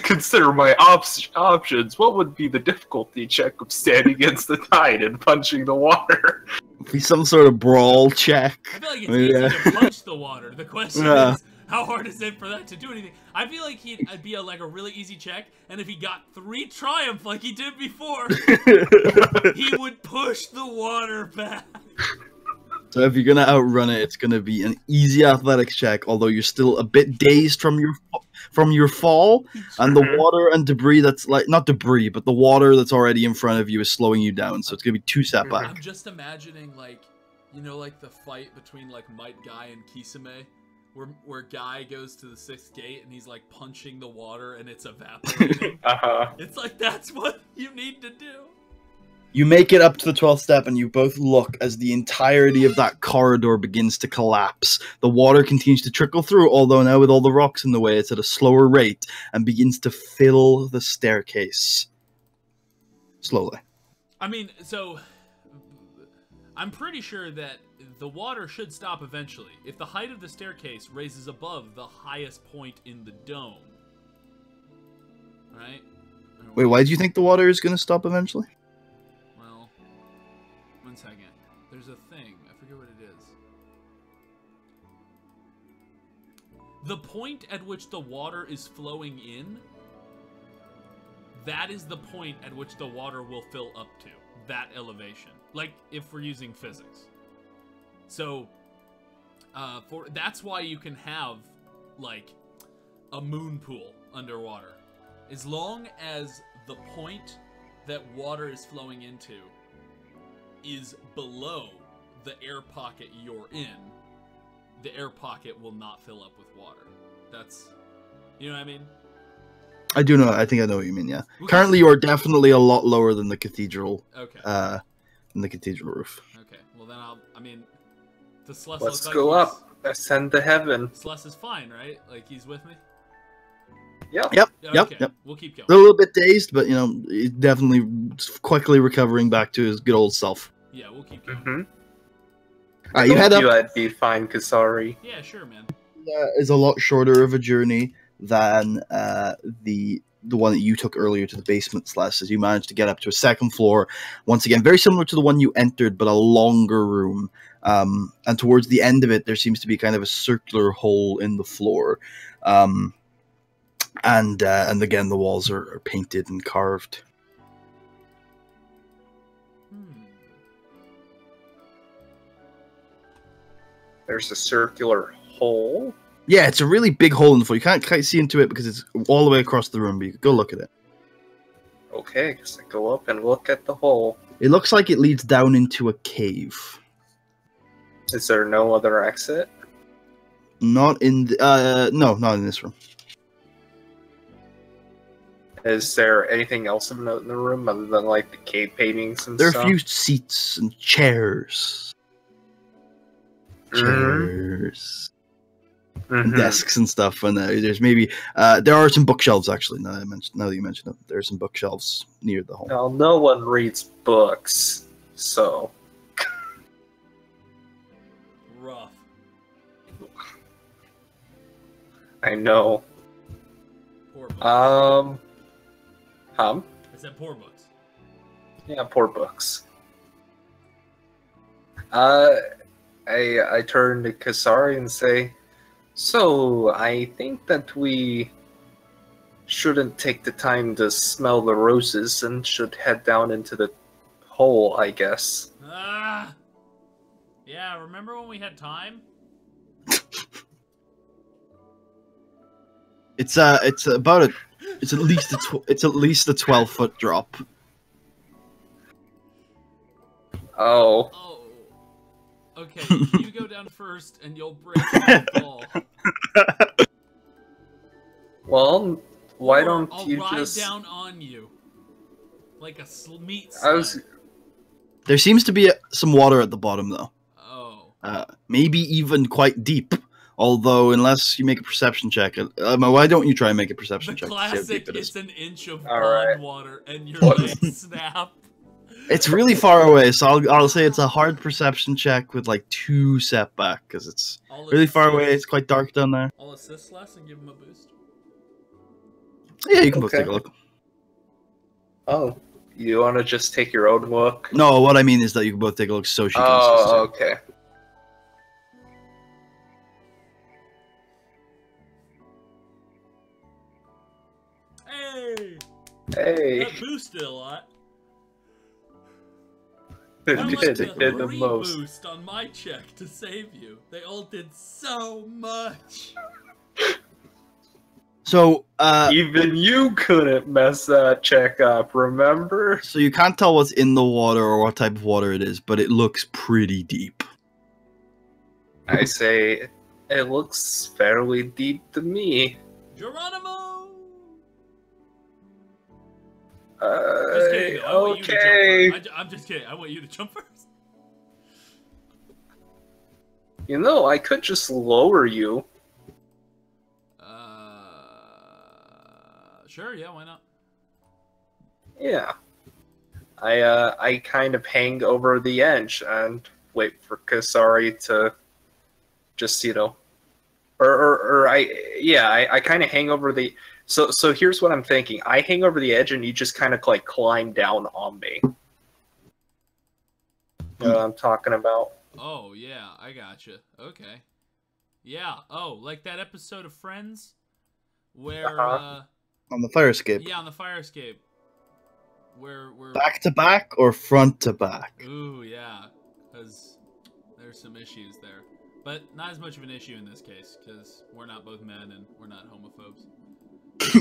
Speaker 3: consider my options, what would be the difficulty check of standing against the tide and punching the water?
Speaker 1: Be some sort of brawl check.
Speaker 2: I feel like it's easy to punch the water. The question is, how hard is it for that to do anything? I feel like it'd be like a really easy check, and if he got 3 triumph like he did before, he would push the water back.
Speaker 1: So if you're gonna outrun it, it's gonna be an easy athletics check, although you're still a bit dazed from your fall, and the water and debris that's not debris, but the water that's already in front of you is slowing you down. So it's gonna be 2 step back.
Speaker 2: I'm just imagining like the fight between like Might Guy and Kisame, where Guy goes to the 6th gate and he's like punching the water and it's evaporating. It's like that's what you need to do.
Speaker 1: You make it up to the 12th step, and you both look as the entirety of that corridor begins to collapse. The water continues to trickle through, although now with all the rocks in the way, it's at a slower rate, and begins to fill the staircase. Slowly.
Speaker 2: I mean, so... I'm pretty sure that the water should stop eventually, if the height of the staircase raises above the highest point in the dome. Right?
Speaker 1: Wait, why do you think the water is going to stop eventually?
Speaker 2: Well, 1 second. There's a thing. I forget what it is. The point at which the water is flowing in, that is the point at which the water will fill up to. That elevation. Like, if we're using physics. So, that's why you can have, like, a moon pool underwater. As long as the point that water is flowing into is below the air pocket you're in, the air pocket will not fill up with water. That's, you know what I mean?
Speaker 1: I do know. I think I know what you mean. Yeah. Currently, you are definitely a lot lower than the cathedral.
Speaker 2: Okay.
Speaker 1: Than the cathedral roof.
Speaker 2: Okay. Well, then the Celeste.
Speaker 3: Let's go up. Ascend to heaven.
Speaker 2: Celeste is fine, right? Like he's with me.
Speaker 3: Yep.
Speaker 1: Yep.
Speaker 2: Okay.
Speaker 1: Yep.
Speaker 2: We'll keep going.
Speaker 1: A little bit dazed, but he's definitely quickly recovering back to his good old self.
Speaker 2: Yeah, we'll keep going.
Speaker 1: Mm-hmm. You head up.
Speaker 3: I'd be fine, Kasari.
Speaker 2: Yeah, sure, man.
Speaker 1: Is a lot shorter of a journey than the one that you took earlier to the basement slash, as you managed to get up to a 2nd floor. Once again, very similar to the one you entered, but a longer room. And towards the end of it, there seems to be kind of a circular hole in the floor. and again the walls are painted and carved.
Speaker 3: There's a circular hole.
Speaker 1: Yeah, it's a really big hole in the floor. You can't quite see into it because it's all the way across the room, but you can go look at it.
Speaker 3: Okay, I guess I go up and look at the hole.
Speaker 1: It looks like it leads down into a cave.
Speaker 3: Is there no other exit?
Speaker 1: Not in the, no, not in this room.
Speaker 3: Is there anything else of note in the room other than like the cave paintings and
Speaker 1: There
Speaker 3: stuff?
Speaker 1: are a few seats and chairs. Chairs. And desks and stuff, and there's maybe there are some bookshelves actually. Now that you mention it, there are some bookshelves near the hole.
Speaker 3: Well, no one reads books, so
Speaker 2: Rough.
Speaker 3: I know.
Speaker 2: Poor books.
Speaker 3: I
Speaker 2: said poor books.
Speaker 3: Yeah, poor books. I turn to Kasari and say, so I think that we shouldn't take the time to smell the roses and should head down into the hole, I guess.
Speaker 2: Yeah, remember when we had time?
Speaker 1: It's about a it's at least a 12-foot drop.
Speaker 3: Oh.
Speaker 2: Oh. Okay, you go down first, and you'll break the fall.
Speaker 3: Well, why
Speaker 2: Or
Speaker 3: don't
Speaker 2: I'll
Speaker 3: you
Speaker 2: ride
Speaker 3: just...
Speaker 2: down on you, like a meat sled.
Speaker 1: There seems to be some water at the bottom, though.
Speaker 2: Oh.
Speaker 1: Maybe even quite deep. Although, unless you make a perception check, why don't you try and make a perception check?
Speaker 2: The classic, it's an inch of
Speaker 3: All
Speaker 2: pond
Speaker 3: right.
Speaker 2: water, and your legs snap.
Speaker 1: It's really far away, so I'll say it's a hard perception check with like 2 setback because it's really far away. It's quite dark down there.
Speaker 2: I'll assist less and give him a boost.
Speaker 1: Yeah, you can both
Speaker 3: Okay.
Speaker 1: take a look.
Speaker 3: Oh, you want to just take your own look?
Speaker 1: No, what I mean is that you can both take a look so she can assist you.
Speaker 3: Oh, okay.
Speaker 2: Hey!
Speaker 3: Hey,
Speaker 2: That boosted a lot.
Speaker 3: it
Speaker 2: I
Speaker 3: did,
Speaker 2: like
Speaker 3: it did the most.
Speaker 2: boost on my check to save you. They all did so much.
Speaker 1: So,
Speaker 3: Even you couldn't mess that check up, remember?
Speaker 1: so you can't tell what's in the water or what type of water it is, but it looks pretty deep.
Speaker 3: I say, it looks fairly deep to me.
Speaker 2: Geronimo! Just kidding. I want you to
Speaker 3: Okay.
Speaker 2: jump first. I'm just kidding. I want you to jump first.
Speaker 3: You know, I could just lower you.
Speaker 2: Sure, yeah, why not?
Speaker 3: Yeah. I kind of hang over the edge and wait for Kasari to just, you know, I kind of hang over the, so here's what I'm thinking. I hang over the edge and you just kind of like climb down on me. You know what I'm talking about?
Speaker 2: Oh, yeah, I gotcha. Okay. Yeah, oh, like that episode of Friends? Where,
Speaker 1: On the fire escape.
Speaker 2: yeah, on the fire escape. Where
Speaker 1: Back to back or front to back?
Speaker 2: Ooh, yeah, because there's some issues there. But not as much of an issue in this case, because we're not both men and we're not homophobes.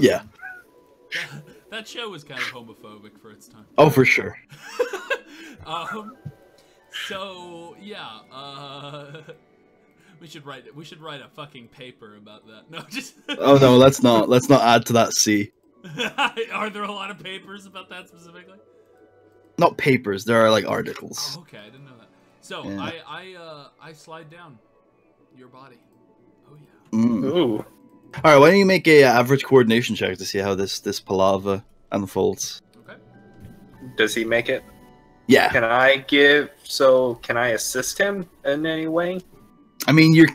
Speaker 1: Yeah.
Speaker 2: That show was kind of homophobic for its time.
Speaker 1: Oh, for sure.
Speaker 2: So yeah, we should write a fucking paper about that. No, just
Speaker 1: Oh no, let's not add to that C.
Speaker 2: Are there a lot of papers about that specifically?
Speaker 1: Not papers, there are like articles.
Speaker 2: Oh, okay, I didn't know that. So
Speaker 1: Yeah.
Speaker 2: I slide down your body. Oh yeah.
Speaker 1: Mm.
Speaker 3: Ooh.
Speaker 1: Alright, why don't you make a average coordination check to see how this palava unfolds?
Speaker 2: Okay.
Speaker 3: Does he make it?
Speaker 1: Yeah.
Speaker 3: Can I assist him in any way?
Speaker 1: I mean, you're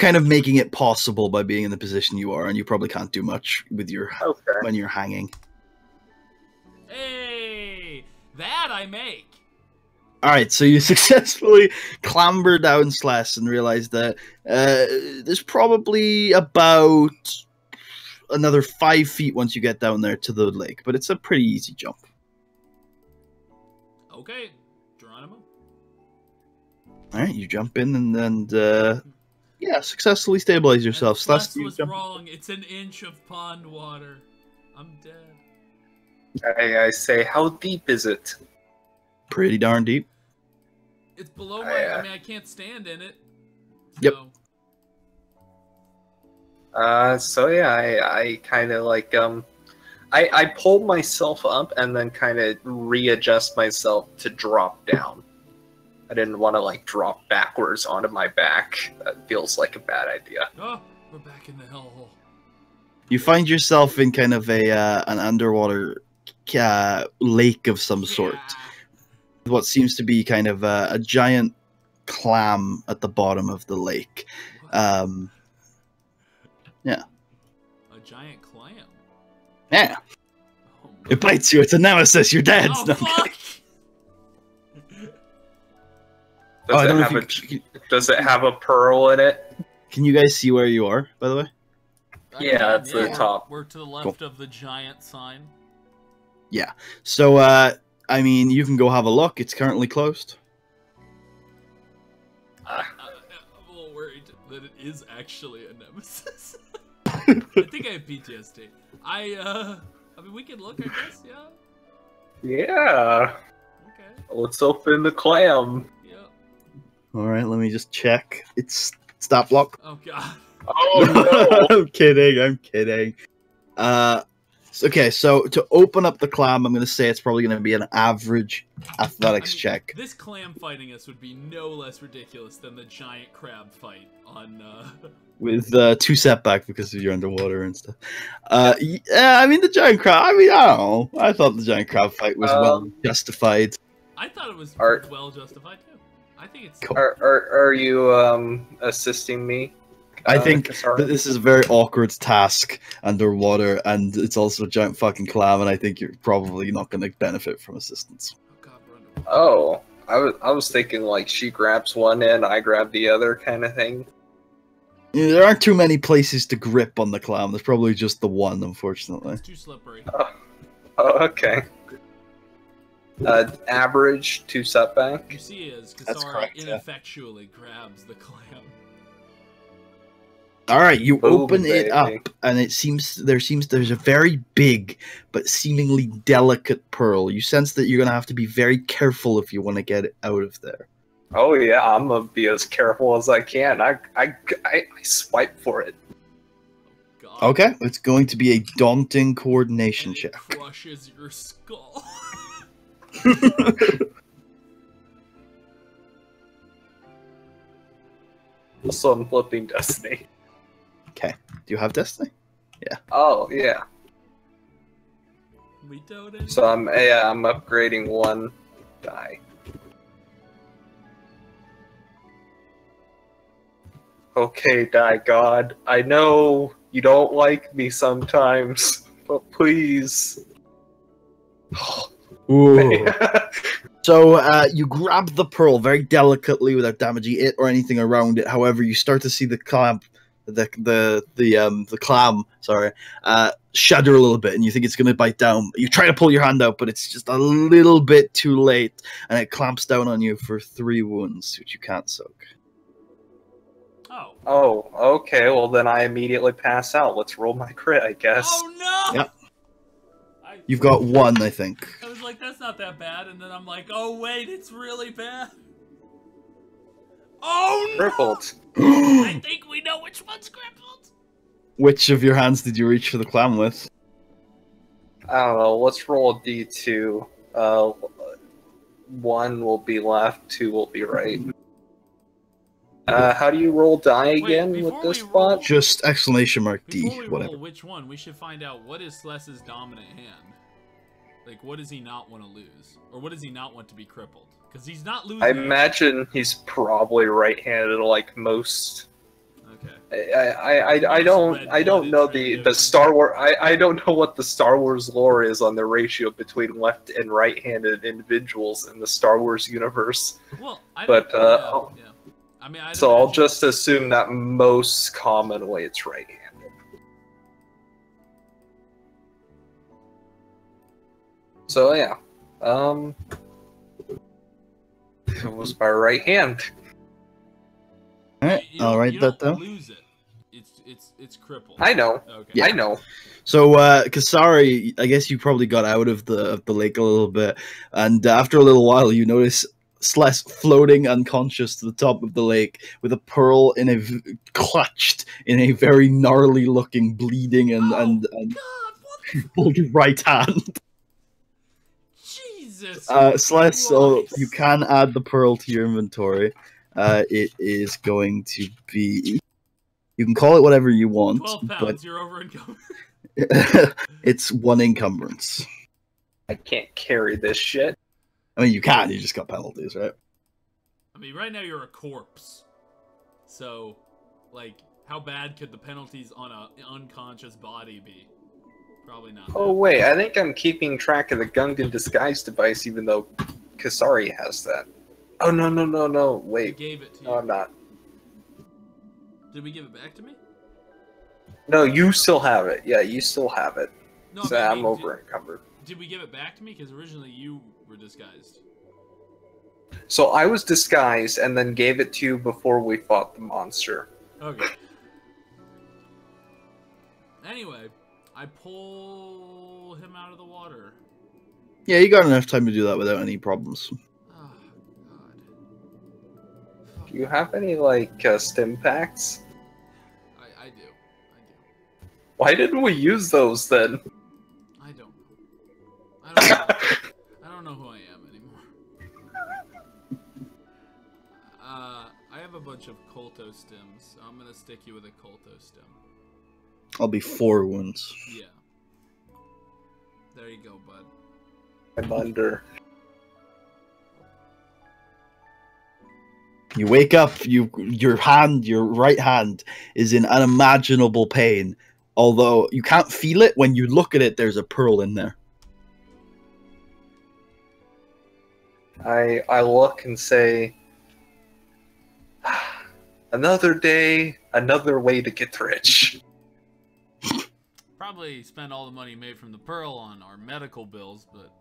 Speaker 1: kind of making it possible by being in the position you are, and you probably can't do much with your
Speaker 3: Okay.
Speaker 1: when you're hanging.
Speaker 2: Hey, that I make.
Speaker 1: Alright, so you successfully clamber down Sless and realize that there's probably about another 5 feet once you get down there to the lake, but it's a pretty easy jump.
Speaker 2: Okay, Geronimo.
Speaker 1: All right, you jump in and yeah, successfully stabilize yourself.
Speaker 2: Celeste was wrong. It's an inch of pond water. I'm dead.
Speaker 3: I say, how deep is it?
Speaker 1: Pretty darn deep.
Speaker 2: It's below my. I mean, I can't stand in it.
Speaker 1: Yep.
Speaker 3: So yeah, I kind of like I pull myself up and then kind of readjust myself to drop down. I didn't want to like drop backwards onto my back. That feels like a bad idea.
Speaker 2: Oh, we're back in the hellhole.
Speaker 1: You find yourself in kind of a an underwater lake of some sort. What seems to be kind of a giant clam at the bottom of the lake. Yeah.
Speaker 2: A giant clam.
Speaker 1: Yeah.
Speaker 2: Oh,
Speaker 1: it bites you. It's a nemesis. You're dead.
Speaker 2: Oh, fuck!
Speaker 3: Does it have a pearl in it?
Speaker 1: Can you guys see where you are, by the way?
Speaker 3: Yeah, it's the top.
Speaker 2: We're to the left of the giant sign.
Speaker 1: Yeah. So, I mean, you can go have a look. It's currently closed.
Speaker 2: I'm a little worried that it is actually a nemesis. I think I have PTSD. I mean, we can look, I guess, yeah?
Speaker 3: Yeah.
Speaker 2: Okay.
Speaker 3: Let's open the clam.
Speaker 2: Yeah.
Speaker 1: Alright, let me just check. It's stop lock.
Speaker 2: Oh, God.
Speaker 3: Oh, no.
Speaker 1: I'm kidding. Okay, so to open up the clam, I'm going to say it's probably going to be an average athletics check.
Speaker 2: This clam fighting us would be no less ridiculous than the giant crab fight on...
Speaker 1: With 2 setback because you're underwater and stuff. Yeah, I mean, the giant crab, I don't know. I thought the giant crab fight was well justified.
Speaker 2: I thought it was well justified, too. I think it's...
Speaker 1: Cool.
Speaker 3: Are you assisting me?
Speaker 1: I think that this is a very awkward task underwater, and it's also a giant fucking clam, and I think you're probably not going to benefit from assistance.
Speaker 3: Oh, I was thinking like she grabs one end, I grab the other kind of thing.
Speaker 1: Yeah, there aren't too many places to grip on the clam. There's probably just the one, unfortunately.
Speaker 2: It's too slippery.
Speaker 3: Oh, okay. Average 2 setback.
Speaker 2: You see, as Kasara ineffectually grabs the clam.
Speaker 1: All right, you open it up, and there's a very big but seemingly delicate pearl. You sense that you're gonna have to be very careful if you want to get it out of there.
Speaker 3: Oh yeah, I'm gonna be as careful as I can. I swipe for it.
Speaker 2: God.
Speaker 1: Okay, it's going to be a daunting coordination check.
Speaker 2: Crushes your skull.
Speaker 3: So I'm flipping Destiny.
Speaker 1: Okay. Do you have Destiny? Yeah.
Speaker 3: Oh yeah.
Speaker 2: We don't.
Speaker 3: So I'm upgrading 1 die. Okay, die god. I know you don't like me sometimes, but please.
Speaker 1: Ooh. So you grab the pearl very delicately without damaging it or anything around it. However, you start to see the clam, the clam, sorry, shudder a little bit, and you think it's going to bite down. You try to pull your hand out, but it's just a little bit too late, and it clamps down on you for 3 wounds, which you can't soak.
Speaker 2: Oh.
Speaker 3: Oh, okay. Well, then I immediately pass out. Let's roll my crit, I guess.
Speaker 2: Oh no!
Speaker 1: Yep. You've got 1, I think.
Speaker 2: I was like, that's not that bad, and then I'm like, oh wait, it's really bad. Oh no!
Speaker 3: Crippled.
Speaker 2: I think we know which one's crippled.
Speaker 1: Which of your hands did you reach for the clam with?
Speaker 3: I don't know. Let's roll a d2. 1 will be left, 2 will be right. How do you roll die again with this spot?
Speaker 1: Just exclamation mark D,
Speaker 2: Before we
Speaker 1: whatever.
Speaker 2: roll which one, we should find out what is Celeste's dominant hand. Like, what does he not want to lose? Or what does he not want to be crippled? Because he's not losing.
Speaker 3: I imagine he's probably right-handed like most.
Speaker 2: Okay.
Speaker 3: I don't know the Star Wars. I don't know what the Star Wars lore is on the ratio between left and right-handed individuals in the Star Wars universe.
Speaker 2: Well,
Speaker 3: yeah.
Speaker 2: I mean,
Speaker 3: I'll just assume that most commonly it's right-handed. So yeah, it was my right hand.
Speaker 1: Alright, I'll write that down.
Speaker 2: Lose it. It's crippled.
Speaker 3: I know.
Speaker 2: Okay.
Speaker 1: Yeah.
Speaker 3: I know.
Speaker 1: So, Kasari, I guess you probably got out of the lake a little bit, and after a little while, you notice Celeste floating unconscious to the top of the lake with a pearl clutched in a very gnarly looking, bleeding and
Speaker 2: God, what the
Speaker 1: right hand.
Speaker 2: Jesus.
Speaker 1: Celeste, so
Speaker 2: Christ.
Speaker 1: you can add the pearl to your inventory. It is going to be. You can call it whatever you want,
Speaker 2: 12 pounds,
Speaker 1: but
Speaker 2: you're over encumbered.
Speaker 1: it's 1 encumbrance.
Speaker 3: I can't carry this shit.
Speaker 1: I mean, you can. You just got penalties, right?
Speaker 2: I mean, right now you're a corpse. So, like, how bad could the penalties on an unconscious body be? Probably not.
Speaker 3: Oh wait, I think I'm keeping track of the Gungan disguise device, even though Kasari has that. Oh no!
Speaker 2: We
Speaker 3: Wait,
Speaker 2: gave it to you.
Speaker 3: no, I'm not.
Speaker 2: Did we give it back to me?
Speaker 3: No, you still have it. Yeah, you still have it.
Speaker 2: No,
Speaker 3: So
Speaker 2: but I
Speaker 3: I'm
Speaker 2: mean,
Speaker 3: over encumbered.
Speaker 2: Did we give it back to me? Because originally you were disguised.
Speaker 3: So I was disguised and then gave it to you before we fought the monster.
Speaker 2: Okay. Anyway, I pull him out of the water.
Speaker 1: Yeah, you got enough time to do that without any problems.
Speaker 2: Oh, God.
Speaker 3: Do you have any, like, stim packs?
Speaker 2: I do.
Speaker 3: Why didn't we use those then?
Speaker 2: I don't know. I don't know who I am anymore. I have a bunch of Colto stims, so I'm gonna stick you with a Colto stim.
Speaker 1: I'll be 4 wounds.
Speaker 2: Yeah. There you go, bud.
Speaker 3: I'm under.
Speaker 1: You wake up, your right hand is in unimaginable pain. Although you can't feel it, when you look at it, there's a pearl in there.
Speaker 3: I look and say, another day, another way to get rich.
Speaker 2: Probably spend all the money made from the pearl on our medical bills, but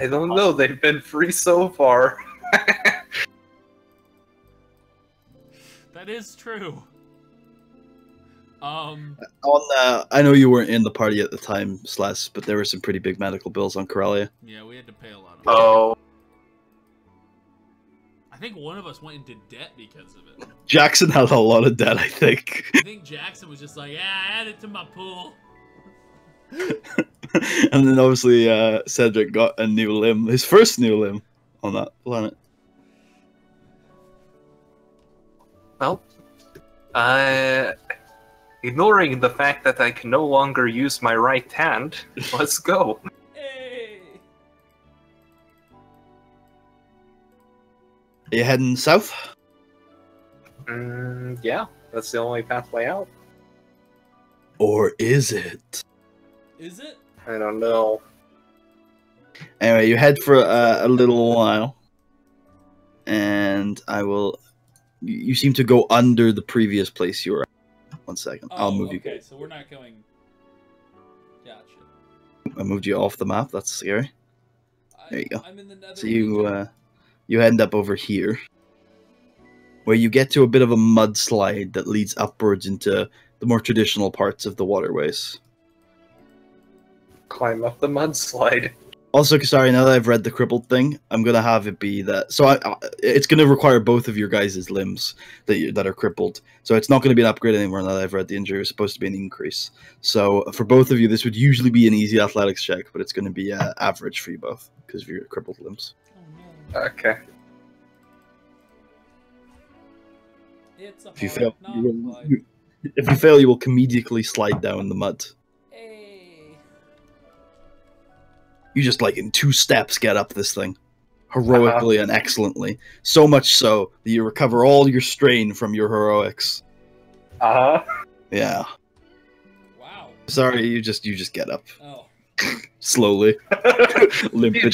Speaker 3: I don't know, they've been free so far.
Speaker 2: that is true.
Speaker 1: I know you weren't in the party at the time, Slash, but there were some pretty big medical bills on Corellia.
Speaker 2: Yeah, we had to pay a lot of money.
Speaker 3: Oh.
Speaker 2: I think one of us went into debt because of it.
Speaker 1: Jackson had a lot of debt, I think.
Speaker 2: I think Jackson was just like, yeah, add it to my pool.
Speaker 1: And then obviously Cedric got a new limb, his first new limb on that planet.
Speaker 3: Well, ignoring the fact that I can no longer use my right hand, let's go.
Speaker 2: Hey!
Speaker 1: Are you heading south?
Speaker 3: Yeah, that's the only pathway out.
Speaker 1: Or is it?
Speaker 2: Is it?
Speaker 3: I don't know.
Speaker 1: Anyway, you head for a little while. And I will... You seem to go under the previous place you were at. 1 second. I'll move you.
Speaker 2: Okay, so we're not going... Gotcha.
Speaker 1: I moved you off the map. That's scary. There you go.
Speaker 2: I'm in the nether
Speaker 1: So you end up over here, where you get to a bit of a mudslide that leads upwards into the more traditional parts of the waterways.
Speaker 3: Climb up the mudslide.
Speaker 1: Also, Kasari, now that I've read the crippled thing, I'm gonna have it be that. So it's gonna require both of your guys' limbs that are crippled. So it's not gonna be an upgrade anymore now that I've read the injury. It's supposed to be an increase. So for both of you, this would usually be an easy athletics check, but it's gonna be average for you both because of your crippled limbs.
Speaker 2: Oh, no.
Speaker 3: Okay.
Speaker 2: It's a
Speaker 1: If you
Speaker 2: hard
Speaker 1: fail,
Speaker 2: knock life.
Speaker 1: if you fail, you will comedically slide down the mud.
Speaker 2: Hey.
Speaker 1: You just, like, in 2 steps get up this thing. Heroically and excellently. So much so that you recover all your strain from your heroics. Yeah.
Speaker 2: Wow.
Speaker 1: Sorry, you just get up.
Speaker 2: Oh.
Speaker 1: Slowly. Limpidly.
Speaker 3: He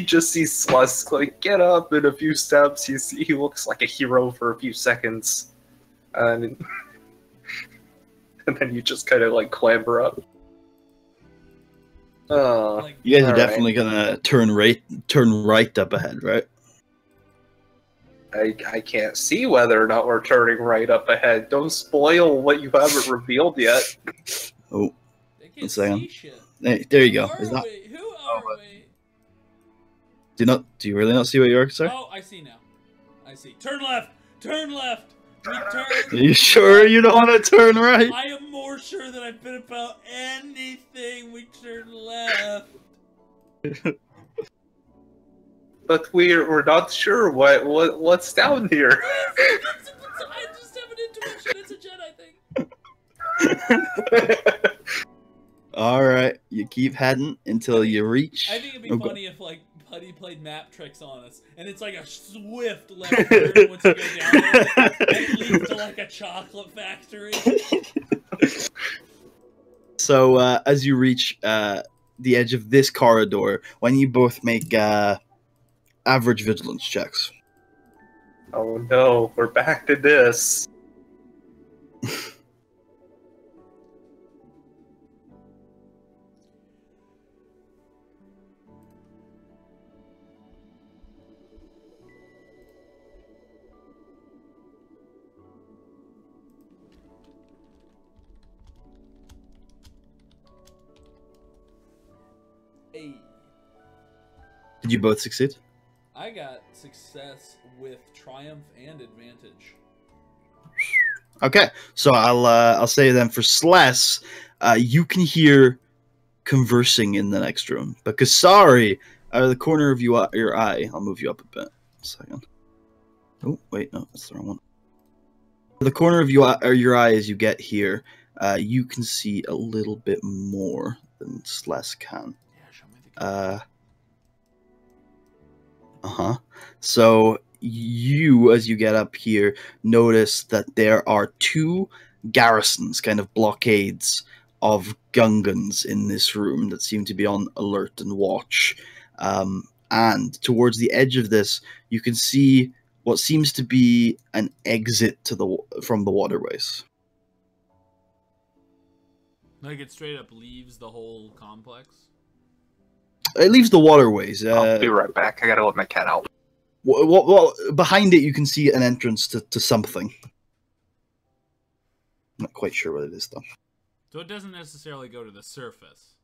Speaker 3: just sees Slusk, like, get up in a few steps. He looks like a hero for a few seconds. And then you just kind of, like, clamber up.
Speaker 2: Like,
Speaker 1: You guys are
Speaker 3: All
Speaker 1: definitely gonna turn right up ahead, right?
Speaker 3: I can't see whether or not we're turning right up ahead. Don't spoil what you haven't revealed yet.
Speaker 1: Oh,
Speaker 4: They
Speaker 1: one
Speaker 4: can't
Speaker 1: second.
Speaker 4: see shit.
Speaker 1: Hey, there you
Speaker 4: Who
Speaker 1: go.
Speaker 4: are
Speaker 1: Is that?
Speaker 4: we? Who are we?
Speaker 1: Do you really not see what you are, sir?
Speaker 4: Oh, I see now. I see. Turn left. Turn left. We turn.
Speaker 1: Are you sure you don't want to turn right?
Speaker 4: I am more sure than I've been about anything. We turn left.
Speaker 3: But we're not sure what's down here.
Speaker 4: I just have an intuition. It's a Jedi thing.
Speaker 1: All right, you keep heading until you reach.
Speaker 4: I think it'd be
Speaker 1: Okay.
Speaker 4: funny if like Putty played map tricks on us, and it's like a swift left turn once you go down there, and it leads to like a chocolate factory.
Speaker 1: So as you reach the edge of this corridor, when you both make average vigilance checks.
Speaker 3: Oh no, we're back to this.
Speaker 4: Hey,
Speaker 1: Did you both succeed?
Speaker 4: I got success with triumph and advantage.
Speaker 1: Okay, so I'll say then for Sless, you can hear conversing in the next room. But Kasari, out of the corner of your eye, I'll move you up a bit. A second. Oh wait, no, that's the wrong one. The corner of your eye as you get here, you can see a little bit more than Sless can.
Speaker 4: Yeah, show me the
Speaker 1: So you, as you get up here, notice that there are two garrisons, kind of blockades of Gungans in this room that seem to be on alert and watch. And towards the edge of this, you can see what seems to be an exit to from the waterways.
Speaker 2: Like it straight up leaves the whole complex.
Speaker 1: It leaves the waterways.
Speaker 3: I'll be right back. I gotta let my cat out.
Speaker 1: Well, behind it, you can see an entrance to something. Not quite sure what it is, though.
Speaker 2: So it doesn't necessarily go to the surface.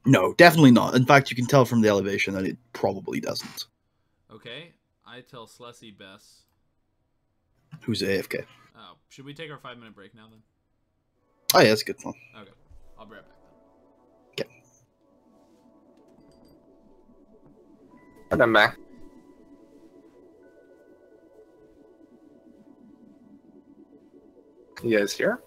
Speaker 1: No, definitely not. In fact, you can tell from the elevation that it probably doesn't.
Speaker 2: Okay, I tell Slessy Bess.
Speaker 1: Who's AFK?
Speaker 2: Oh, should we take our 5-minute break now then?
Speaker 1: Oh, yeah, that's a good one.
Speaker 2: Okay, I'll be right back then.
Speaker 1: Okay.
Speaker 3: And I'm back. You guys here?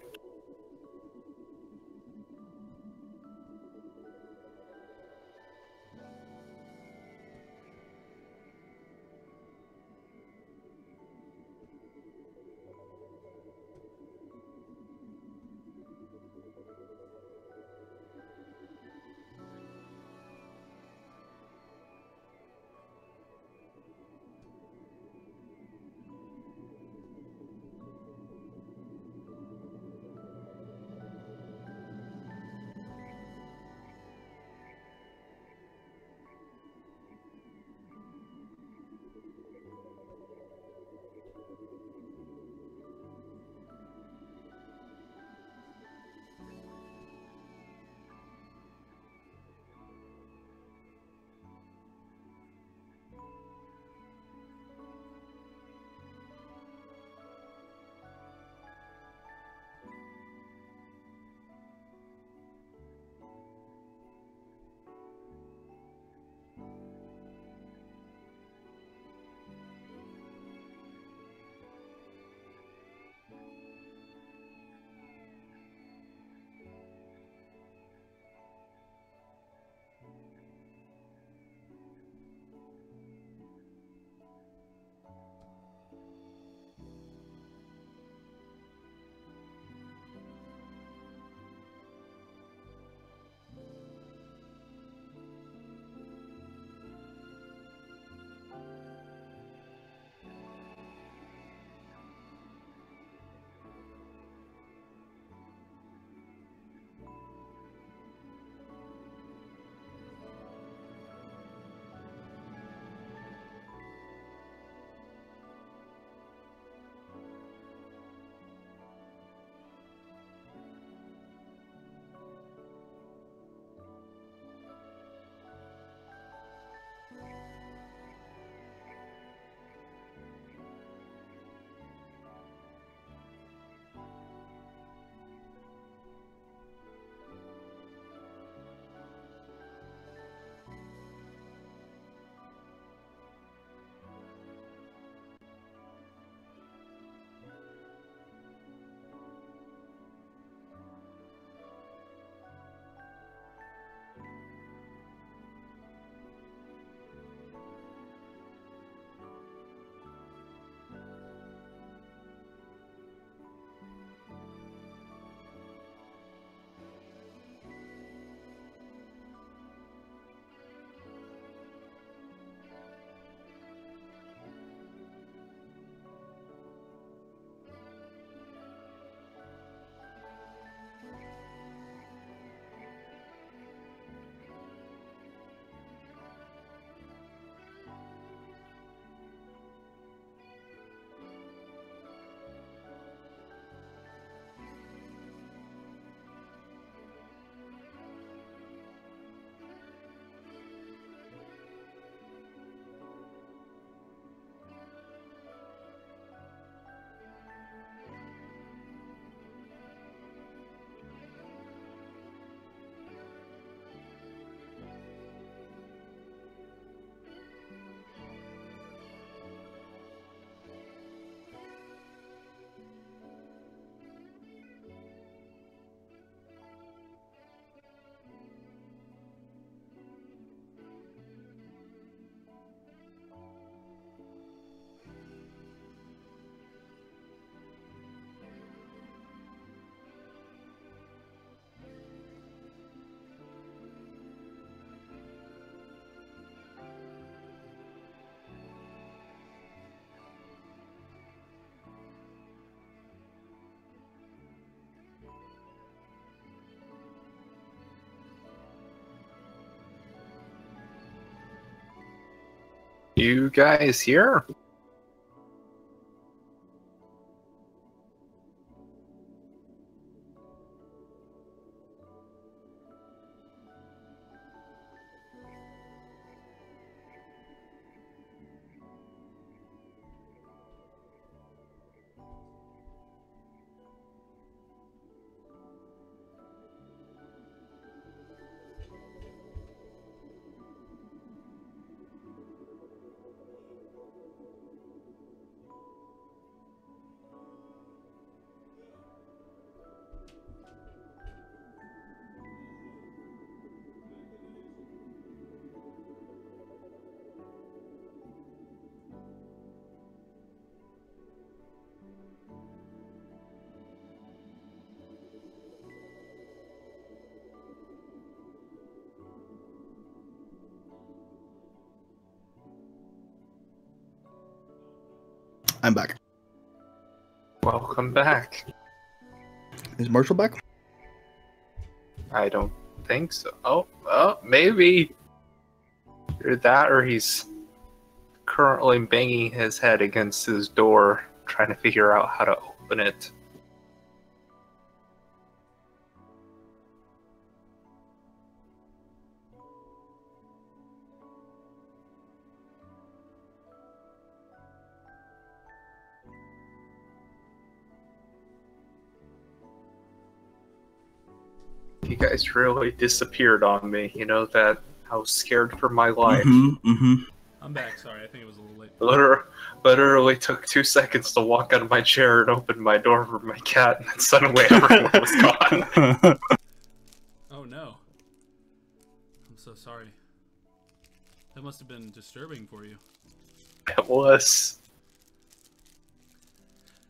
Speaker 3: You guys here?
Speaker 1: I'm back.
Speaker 3: Welcome back.
Speaker 1: Is Marshall back?
Speaker 3: I don't think so. Oh, maybe. Either that or he's currently banging his head against his door, trying to figure out how to open it. You guys really disappeared on me. You know that I was scared for my life.
Speaker 4: I'm back. Sorry, I think it was a little late.
Speaker 3: Literally took 2 seconds to walk out of my chair and open my door for my cat, and then suddenly everyone was gone.
Speaker 4: Oh no. I'm so sorry. That must have been disturbing for you.
Speaker 3: It was.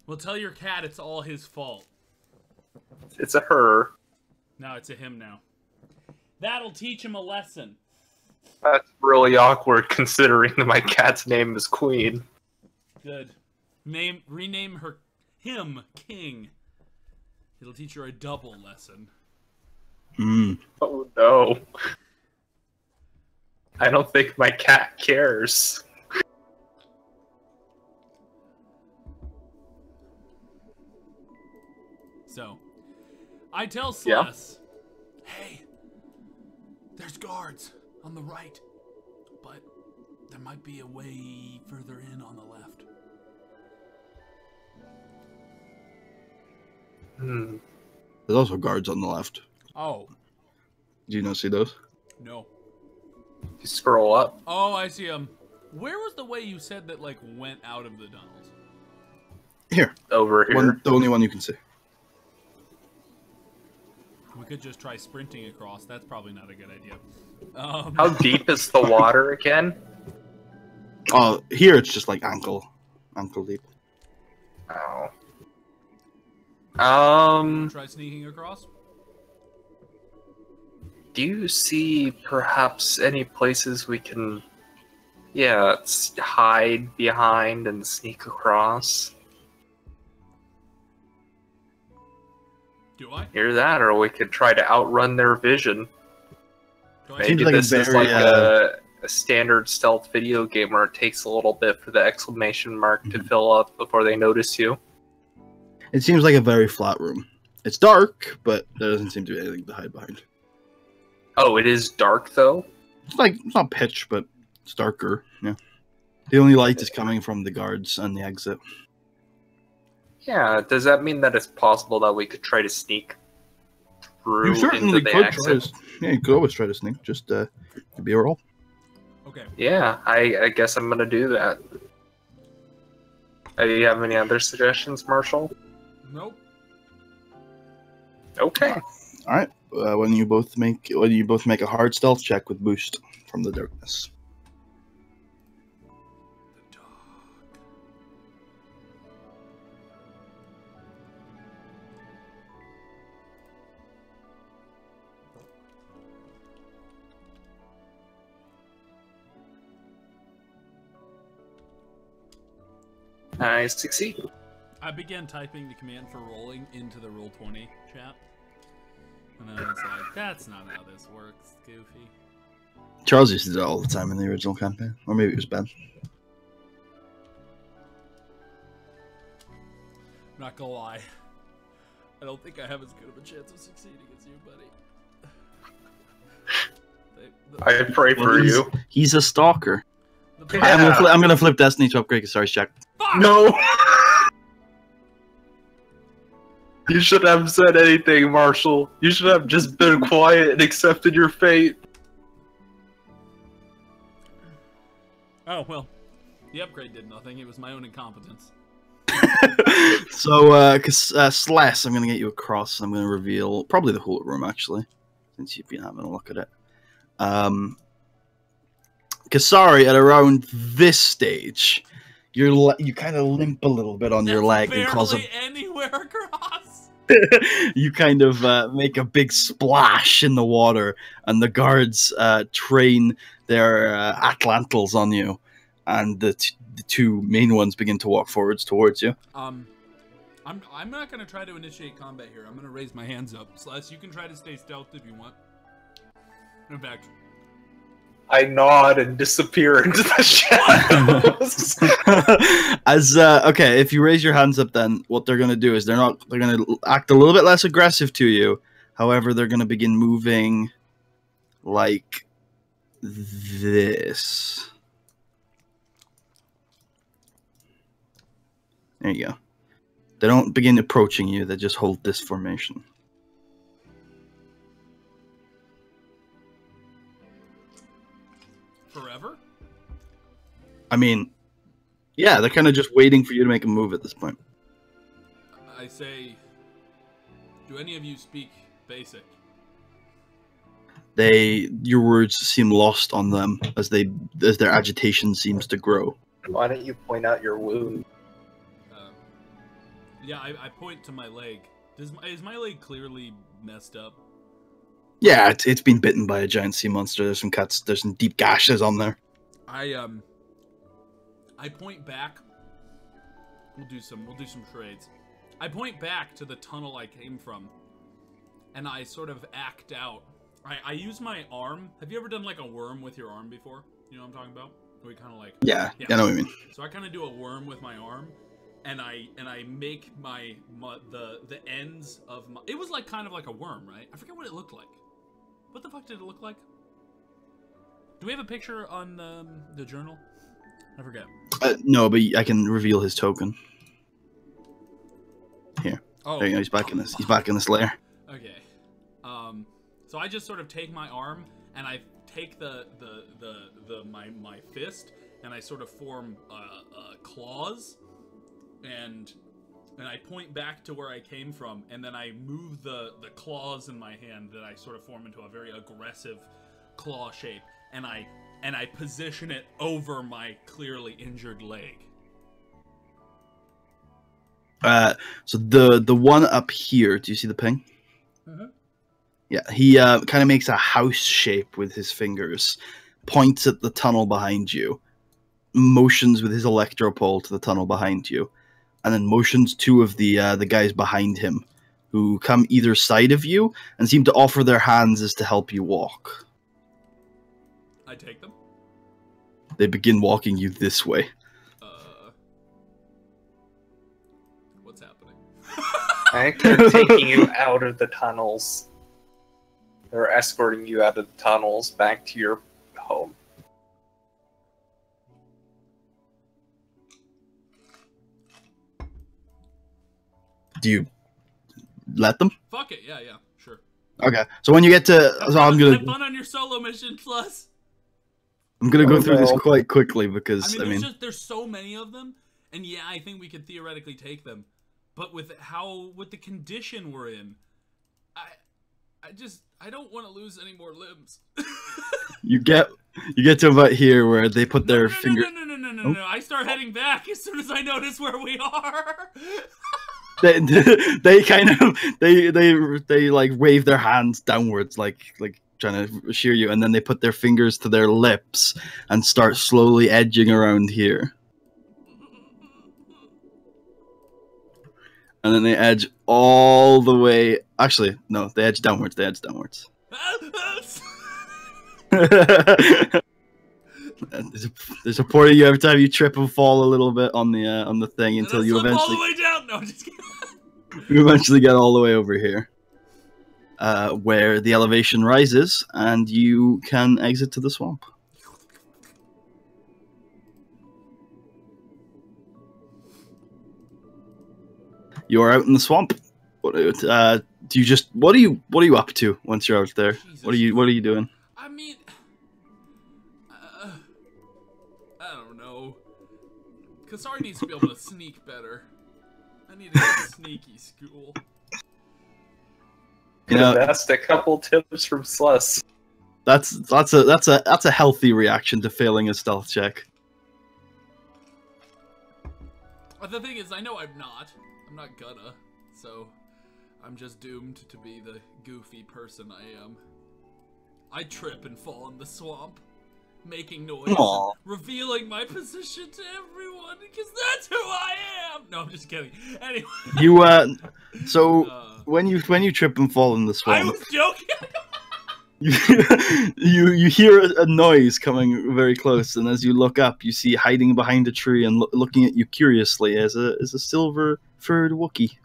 Speaker 4: Well, tell your cat it's all his fault.
Speaker 3: It's a her.
Speaker 4: No, it's a him now. That'll teach him a lesson.
Speaker 3: That's really awkward considering that my cat's name is Queen.
Speaker 4: Good. Rename him King. It'll teach her a double lesson.
Speaker 3: Oh no. I don't think my cat cares.
Speaker 4: So, I tell Celeste, hey, there's guards on the right, but there might be a way further in on the left.
Speaker 1: There's also guards on the left.
Speaker 4: Oh.
Speaker 1: Do you not see those?
Speaker 4: No.
Speaker 3: You scroll up.
Speaker 4: Oh, I see them. Where was the way you said that, like, went out of the tunnels?
Speaker 1: Here.
Speaker 3: Over here.
Speaker 1: The only one you can see.
Speaker 4: We could just try sprinting across. That's probably not a good idea.
Speaker 3: How deep is the water again?
Speaker 1: Oh, here it's just like ankle deep.
Speaker 3: Oh.
Speaker 4: Try sneaking across?
Speaker 3: Do you see perhaps any places we can, hide behind and sneak across?
Speaker 4: Do I?
Speaker 3: Either that, or we could try to outrun their vision. Maybe
Speaker 1: like
Speaker 3: this is
Speaker 1: very,
Speaker 3: like a standard stealth video game where it takes a little bit for the exclamation mark to fill up before they notice you.
Speaker 1: It seems like a very flat room. It's dark, but there doesn't seem to be anything to hide behind.
Speaker 3: Oh, it is dark though?
Speaker 1: It's not pitch, but it's darker. Yeah. The only light is coming from the guards on the exit.
Speaker 3: Yeah, does that mean that it's possible that we could try to sneak through
Speaker 1: You certainly
Speaker 3: into the
Speaker 1: could
Speaker 3: exit?
Speaker 1: you could always try to sneak. Just to be a roll.
Speaker 4: Okay.
Speaker 3: Yeah, I guess I'm gonna do that. Do you have any other suggestions, Marshall?
Speaker 4: Nope.
Speaker 3: Okay.
Speaker 1: All right. When you both make a hard stealth check with boost from the darkness.
Speaker 4: The dog.
Speaker 3: I succeed.
Speaker 4: I began typing the command for rolling into the Roll20 chat. And then it's like, that's not how this works, Goofy.
Speaker 1: Charles used to do it all the time in the original campaign. Or maybe it was Ben.
Speaker 4: Not gonna lie. I don't think I have as good of a chance of succeeding as you, buddy.
Speaker 3: I pray for you.
Speaker 1: He's a stalker.
Speaker 3: Yeah.
Speaker 1: I'm gonna flip Destiny to upgrade Kasari's check.
Speaker 4: Fuck!
Speaker 3: No! You shouldn't have said anything, Marshall. You should have just been quiet and accepted your fate.
Speaker 4: Oh, well. The upgrade did nothing. It was my own incompetence.
Speaker 1: So, Slash, I'm gonna get you across. I'm gonna reveal probably the whole room, actually, since you've been having a look at it. Kasari, at around this stage, you kind of limp a little bit on your leg and cause
Speaker 4: anywhere across.
Speaker 1: you kind of make a big splash in the water, and the guards train their Atlantals on you, and the two main ones begin to walk forwards towards you.
Speaker 4: I'm not gonna try to initiate combat here. I'm gonna raise my hands up. Slash, you can try to stay stealth if you want. In fact,
Speaker 3: I nod and disappear into the shadows.
Speaker 1: Okay, if you raise your hands up, then what they're gonna do is they're gonna act a little bit less aggressive to you. However, they're gonna begin moving like this. There you go. They don't begin approaching you, they just hold this formation.
Speaker 4: forever?
Speaker 1: I mean, yeah, they're kind of just waiting for you to make a move at this point.
Speaker 4: I say, do any of you speak basic?
Speaker 1: Your words seem lost on them as their agitation seems to grow.
Speaker 3: Why don't you point out your wound?
Speaker 4: Yeah, I point to my leg. Is my leg clearly messed up?
Speaker 1: Yeah, it's been bitten by a giant sea monster. There's some cuts. There's some deep gashes on there.
Speaker 4: I point back. We'll do some trades. I point back to the tunnel I came from, and I sort of act out. I use my arm. Have you ever done like a worm with your arm before? You know what I'm talking about? We kind of like
Speaker 1: yeah, I know what you mean.
Speaker 4: So I kind of do a worm with my arm, and I make the ends of my. It was like kind of like a worm, right? I forget what it looked like. What the fuck did it look like? Do we have a picture on the journal? I forget.
Speaker 1: No, but I can reveal his token. Here.
Speaker 4: Oh,
Speaker 1: there you go. He's back in this. He's back in this layer.
Speaker 4: Okay. So I just sort of take my arm and I take my fist and I sort of form claws, and I point back to where I came from, and then I move the claws in my hand that I sort of form into a very aggressive claw shape, and I position it over my clearly injured leg.
Speaker 1: So the one up here, do you see the ping?
Speaker 4: Mm-hmm.
Speaker 1: Yeah, he kind of makes a house shape with his fingers, points at the tunnel behind you, motions with his electropole to the tunnel behind you, and then motions two of the guys behind him, who come either side of you and seem to offer their hands as to help you walk.
Speaker 4: I take them.
Speaker 1: They begin walking you this way.
Speaker 4: What's happening?
Speaker 3: I think they're taking you out of the tunnels. They're escorting you out of the tunnels back to your home.
Speaker 1: Do you let them?
Speaker 4: Fuck it, yeah, sure.
Speaker 1: Okay, so when you get to,
Speaker 4: Have
Speaker 1: so I'm
Speaker 4: fun on your solo mission, plus.
Speaker 1: I'm gonna go through this quite quickly because
Speaker 4: I mean, there's so many of them, and yeah, I think we could theoretically take them, but with the condition we're in, I don't want to lose any more limbs.
Speaker 1: you get to about here where they put their finger.
Speaker 4: No. I start heading back as soon as I notice where we are.
Speaker 1: they kind of they like wave their hands downwards like trying to shear you, and then they put their fingers to their lips and start slowly edging around here. And then they edge all the way. Actually, no, they edge downwards. There's a point of you every time you trip and fall a little bit on the thing until you eventually
Speaker 4: all the way down. No, I'm just kidding.
Speaker 1: You eventually get all the way over here, where the elevation rises, and you can exit to the swamp. You are out in the swamp. What are you up to once you're out there?
Speaker 4: Jesus.
Speaker 1: What are you doing?
Speaker 4: I mean, I don't know. Kasari needs to be able to sneak better. I need to go to sneaky school.
Speaker 1: You know,
Speaker 3: that's a couple tips from Sluss.
Speaker 1: that's a healthy reaction to failing a stealth check.
Speaker 4: But the thing is, I know I'm not gonna, so I'm just doomed to be the goofy person I am. I trip and fall in the swamp, making noise,
Speaker 1: Aww.
Speaker 4: revealing my position to everyone, because that's who I am! No, I'm just kidding. Anyway.
Speaker 1: You, when you trip and fall in the
Speaker 4: I
Speaker 1: swamp,
Speaker 4: was joking!
Speaker 1: you hear a noise coming very close, and as you look up, you see hiding behind a tree and looking at you curiously is a silver-furred Wookiee.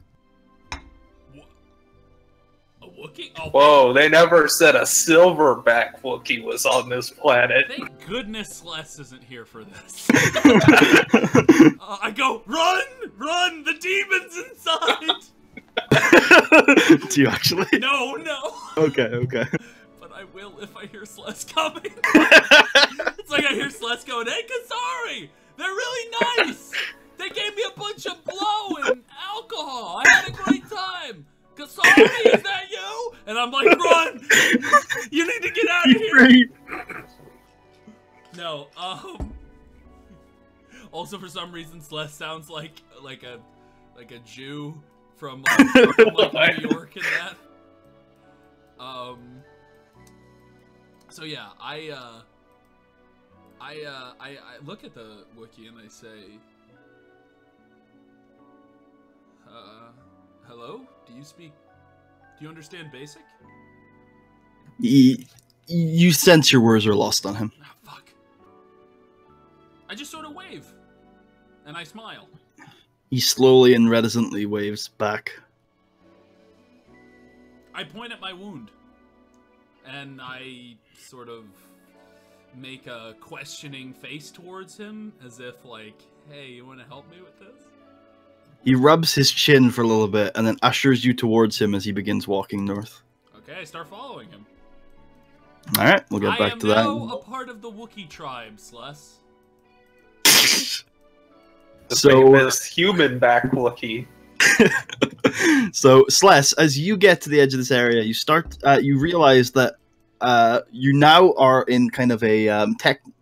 Speaker 4: A Wookiee? Oh,
Speaker 3: Whoa, they never said a silverback Wookiee was on this planet.
Speaker 4: thank goodness Les isn't here for this. I go, run! The demon's inside!
Speaker 1: Do you actually?
Speaker 4: No.
Speaker 1: Okay.
Speaker 4: But I will if I hear Celeste coming. It's like I hear Celeste going, "Hey, Kasari! They're really nice! They gave me a bunch of blow and alcohol! I had a great time! Kasari, is that you?" And I'm like, "Run! You need to get out of here!" No, also for some reason Celeste sounds like a Jew from like New York and that. So yeah, I look at the Wookiee and I say, hello? Do you understand basic?
Speaker 1: You sense your words are lost on him.
Speaker 4: Ah, fuck. I just sort of wave. And I smile.
Speaker 1: He slowly and reticently waves back.
Speaker 4: I point at my wound. And I sort of make a questioning face towards him, as if like, "Hey, you want to help me with this?"
Speaker 1: He rubs his chin for a little bit and then ushers you towards him as he begins walking north.
Speaker 4: Okay, I start following him.
Speaker 1: Alright, we'll get back to that.
Speaker 4: I am now a part of the Wookiee tribe, Sless.
Speaker 3: The
Speaker 1: So,
Speaker 3: famous human back Wookiee.
Speaker 1: so Sless, as you get to the edge of this area, you realize that you now are in kind of a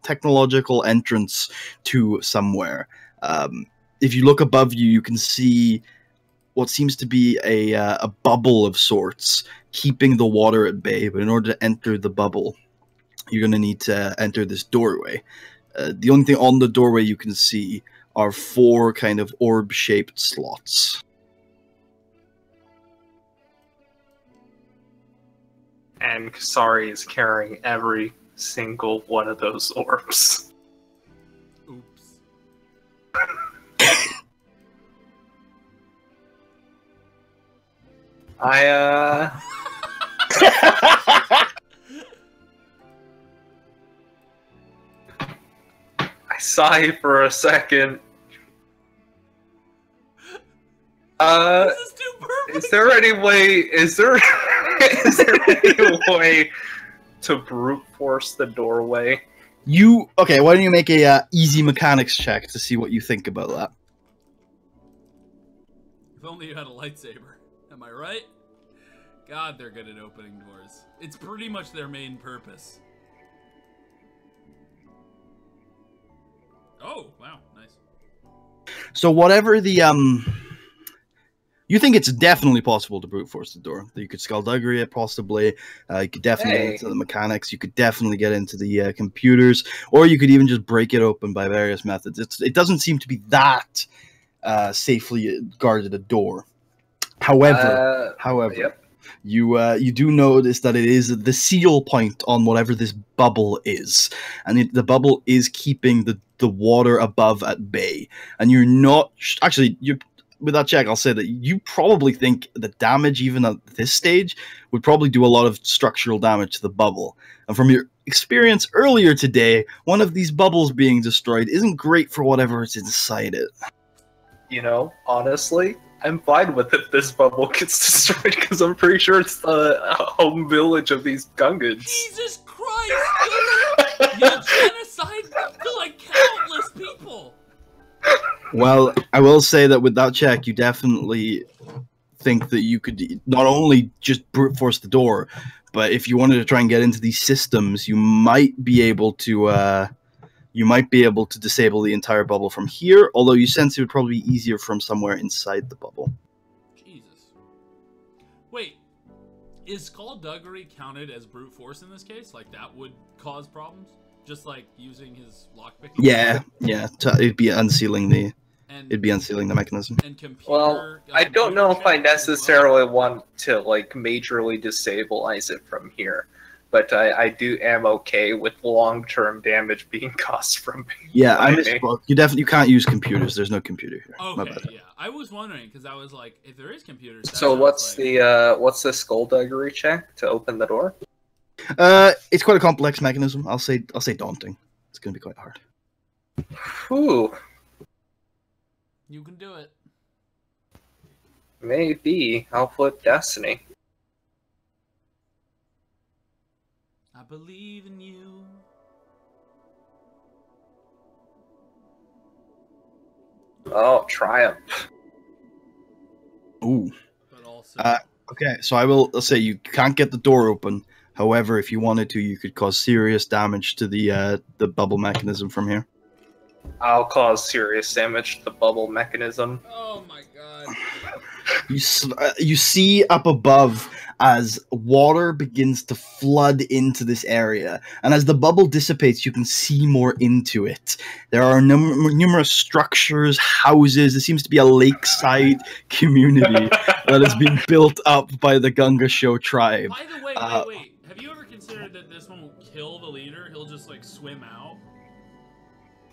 Speaker 1: technological entrance to somewhere. If you look above you, you can see what seems to be a bubble of sorts, keeping the water at bay. But in order to enter the bubble, you're going to need to enter this doorway. The only thing on the doorway you can see are 4 kind of orb-shaped slots.
Speaker 3: And Kasari is carrying every single one of those orbs.
Speaker 4: Oops.
Speaker 3: I sigh for a second.
Speaker 4: This is too perfect.
Speaker 3: Is there any way to brute force the doorway?
Speaker 1: Okay, why don't you make a easy mechanics check to see what you think about that?
Speaker 4: If only you had a lightsaber. Am I right? God, they're good at opening doors. It's pretty much their main purpose. Oh, wow, nice.
Speaker 1: So whatever the you think it's definitely possible to brute force the door. You could skullduggery it, possibly. You could definitely get into the mechanics. You could definitely get into the computers, or you could even just break it open by various methods. It doesn't seem to be that safely guarded a door. However,
Speaker 3: Yep.
Speaker 1: You do notice that it is the seal point on whatever this bubble is, and the bubble is keeping the water above at bay. And you're not actually you. With that check, I'll say that you probably think the damage, even at this stage, would probably do a lot of structural damage to the bubble. And from your experience earlier today, one of these bubbles being destroyed isn't great for whatever is inside it.
Speaker 3: You know, honestly, I'm fine with if this bubble gets destroyed because I'm pretty sure it's the home village of these Gungans.
Speaker 4: Jesus Christ! You genocide to like countless people.
Speaker 1: Well, I will say that with that check, you definitely think that you could not only just brute force the door, but if you wanted to try and get into these systems, you might be able to disable the entire bubble from here. Although you sense it would probably be easier from somewhere inside the bubble.
Speaker 4: Jesus. Wait, is skullduggery counted as brute force in this case? Like that would cause problems? Just like using his lockpicking?
Speaker 1: Yeah. It'd be unsealing the mechanism.
Speaker 4: And computer,
Speaker 3: Well, I don't know if I necessarily want to like majorly destabilize it from here, but I am okay with long-term damage being caused from.
Speaker 1: Yeah, I misspoke. You can't use computers. There's no computer here.
Speaker 4: Okay, yeah. I was wondering because I was like, if there is computers.
Speaker 3: So what's the skullduggery check to open the door?
Speaker 1: It's quite a complex mechanism. I'll say daunting. It's gonna be quite hard.
Speaker 3: Whew.
Speaker 4: You can do it.
Speaker 3: Maybe I'll flip destiny.
Speaker 4: I believe in you.
Speaker 3: Oh, triumph.
Speaker 1: Ooh.
Speaker 4: But also,
Speaker 1: Okay, so I'll say you can't get the door open. However, if you wanted to, you could cause serious damage to the bubble mechanism from here.
Speaker 3: I'll cause serious damage to the bubble mechanism.
Speaker 4: oh my god.
Speaker 1: You see up above as water begins to flood into this area, and as the bubble dissipates, you can see more into it. There are numerous structures, houses. There seems to be a lakeside community that has been built up by the Gunga Show tribe.
Speaker 4: By the way, wait. Have you ever considered that this one will kill the leader? He'll just like swim out.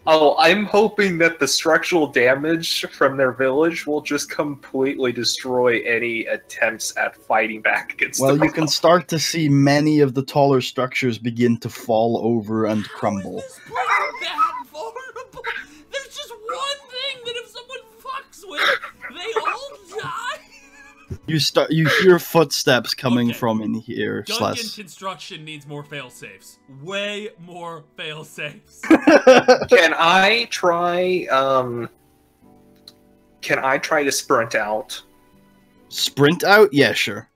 Speaker 3: Oh, I'm hoping that the structural damage from their village will just completely destroy any attempts at fighting back against
Speaker 1: Well,
Speaker 3: the
Speaker 1: you can start to see many of the taller structures begin to fall over and crumble.
Speaker 4: How is this place that vulnerable? There's just one thing that if someone fucks with, they all die.
Speaker 1: You hear footsteps coming
Speaker 4: Okay.
Speaker 1: from in here.
Speaker 4: Gungan construction needs more fail-safes. Way more fail-safes.
Speaker 3: Can I try to sprint out?
Speaker 1: Sprint out? Yeah, sure.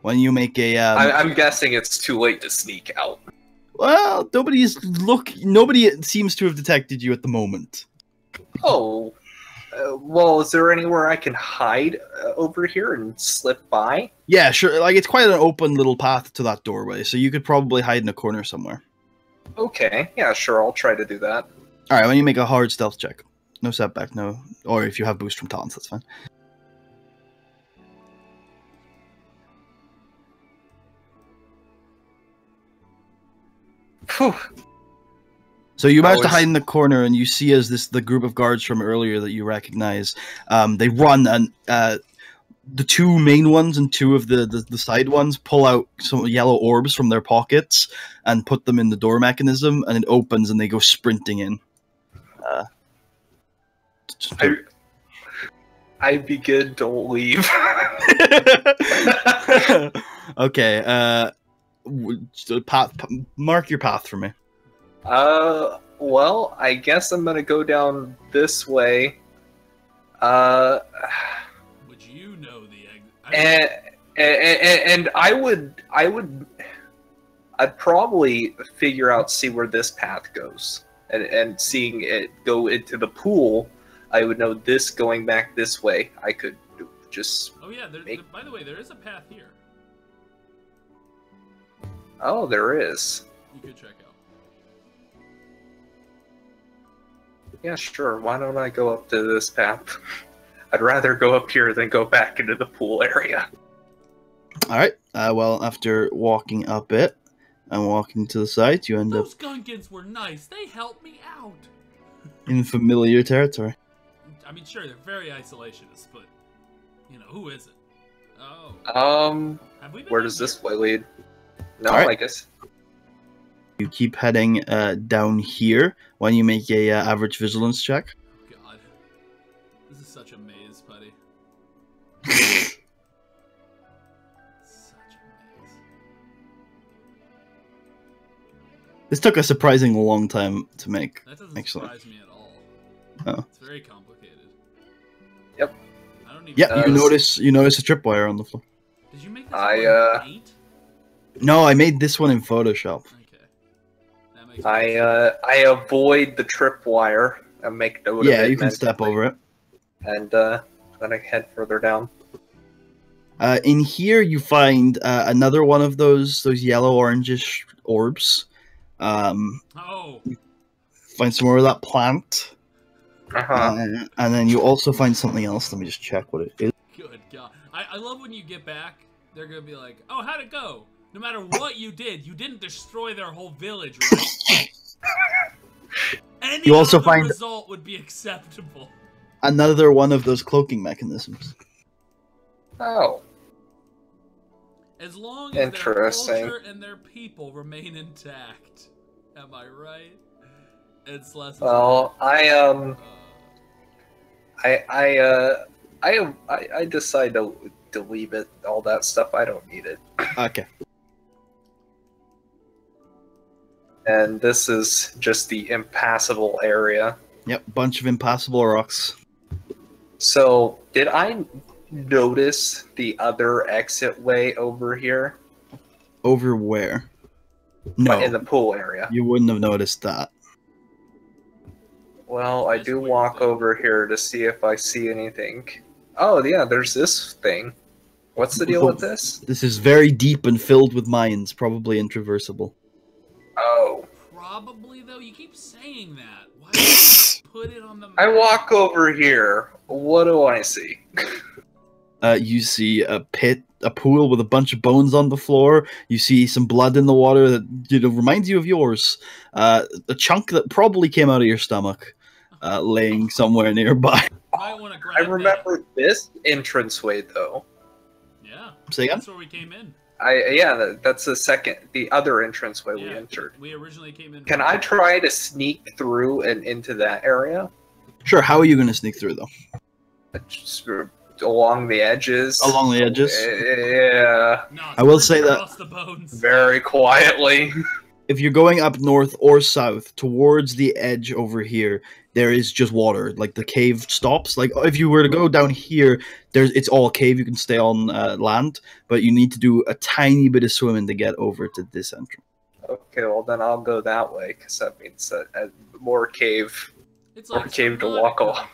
Speaker 1: When you make a
Speaker 3: I'm guessing it's too late to sneak out.
Speaker 1: well, nobody seems to have detected you at the moment.
Speaker 3: Oh, well, is there anywhere I can hide over here and slip by?
Speaker 1: Yeah, sure. Like, it's quite an open little path to that doorway, so you could probably hide in a corner somewhere.
Speaker 3: Okay, yeah, sure, I'll try to do that.
Speaker 1: Alright, when you make a hard stealth check. No setback, no. Or if you have boost from talents, that's fine.
Speaker 3: Phew.
Speaker 1: So you manage to hide in the corner, and you see as the group of guards from earlier that you recognize, they run, and the two main ones and two of the side ones pull out some yellow orbs from their pockets and put them in the door mechanism, and it opens, and they go sprinting in.
Speaker 3: I begin to leave.
Speaker 1: Okay, mark your path for me.
Speaker 3: Well, I guess I'm gonna go down this way.
Speaker 4: Would you know the
Speaker 3: And I'd probably see where this path goes, and seeing it go into the pool, I would know this going back this way. I could just.
Speaker 4: Oh yeah, by the way, there is a path here.
Speaker 3: Oh, there is.
Speaker 4: You could check out.
Speaker 3: Yeah, sure. Why don't I go up to this path? I'd rather go up here than go back into the pool area.
Speaker 1: All right. Well, after walking up it and walking to the side, you end up
Speaker 4: Those Gunkins were nice. They helped me out.
Speaker 1: in familiar territory.
Speaker 4: I mean, sure, they're very isolationist, but you know, who isn't? Oh.
Speaker 3: Um,
Speaker 4: Have we been
Speaker 3: where
Speaker 4: in
Speaker 3: does this
Speaker 4: here?
Speaker 3: way lead? No,
Speaker 1: Alright.
Speaker 3: I guess.
Speaker 1: You keep heading down here when you make a average vigilance check.
Speaker 4: Oh, God. This is such a maze, buddy. Such a maze.
Speaker 1: This took a surprisingly long time to make.
Speaker 4: That doesn't
Speaker 1: Actually.
Speaker 4: surprise me at all.
Speaker 1: Oh.
Speaker 4: It's very complicated.
Speaker 3: Yep.
Speaker 4: I don't even.
Speaker 1: Yeah, you notice a tripwire on the floor.
Speaker 4: Did you make this
Speaker 3: I,
Speaker 4: one in paint?
Speaker 1: No, I made this one in Photoshop.
Speaker 4: Okay. That makes
Speaker 3: I avoid the tripwire and make note of it.
Speaker 1: Yeah, you can step
Speaker 3: mentally,
Speaker 1: over it.
Speaker 3: and then I head further down.
Speaker 1: In here, you find another one of those yellow orangish orbs.
Speaker 4: Oh.
Speaker 1: Find some more of that plant,
Speaker 3: Uh-huh.
Speaker 1: and then you also find something else. Let me just check what it is.
Speaker 4: Good God. I love when you get back, they're going to be like, oh, how'd it go? No matter what you didn't destroy their whole village, right? Any
Speaker 1: You also
Speaker 4: other
Speaker 1: find-
Speaker 4: result would be acceptable.
Speaker 1: Another one of those cloaking mechanisms.
Speaker 3: Oh.
Speaker 4: As long as their
Speaker 3: Interesting.
Speaker 4: culture and their people remain intact. Am I right? It's less.
Speaker 3: Well, I decide to leave it. All that stuff, I don't need it.
Speaker 1: Okay.
Speaker 3: And this is just the impassable area.
Speaker 1: Yep, bunch of impassable rocks.
Speaker 3: So, did I notice the other exit way over here?
Speaker 1: Over where? No,
Speaker 3: In the pool area.
Speaker 1: you wouldn't have noticed that.
Speaker 3: Well, I
Speaker 4: That's
Speaker 3: do
Speaker 4: weird,
Speaker 3: walk
Speaker 4: though.
Speaker 3: over here to see if I see anything. Oh, yeah, there's this thing. What's the deal with this?
Speaker 1: This is very deep and filled with mines, probably intraversible.
Speaker 3: Oh.
Speaker 4: Probably, though. You keep saying that. Why don't you put it on the map?
Speaker 3: I walk over here. What do I see?
Speaker 1: You see a pit, a pool with a bunch of bones on the floor. You see some blood in the water that reminds you of yours. A chunk that probably came out of your stomach, laying somewhere nearby.
Speaker 4: Might want to grab
Speaker 3: I
Speaker 4: that.
Speaker 3: remember this entranceway, though.
Speaker 4: Yeah.
Speaker 1: Say again?
Speaker 4: That's where we came in.
Speaker 3: That's the other entranceway we
Speaker 4: Yeah.
Speaker 3: entered.
Speaker 4: We originally came in.
Speaker 3: Can I try to sneak through and into that area?
Speaker 1: Sure. How are you going to sneak through though?
Speaker 3: Just along the edges.
Speaker 1: Along the edges.
Speaker 3: Yeah,
Speaker 4: No,
Speaker 1: I will say that-
Speaker 4: across the bones.
Speaker 3: very quietly.
Speaker 1: If you're going up north or south towards the edge over here, there is just water. Like the cave stops. Like if you were to go down here, it's all cave. You can stay on land, but you need to do a tiny bit of swimming to get over to this entrance.
Speaker 3: Okay, well then I'll go that way because that means that more cave,
Speaker 4: It's
Speaker 3: more
Speaker 4: like
Speaker 3: cave to
Speaker 4: some
Speaker 3: walk
Speaker 4: nautical.
Speaker 3: along.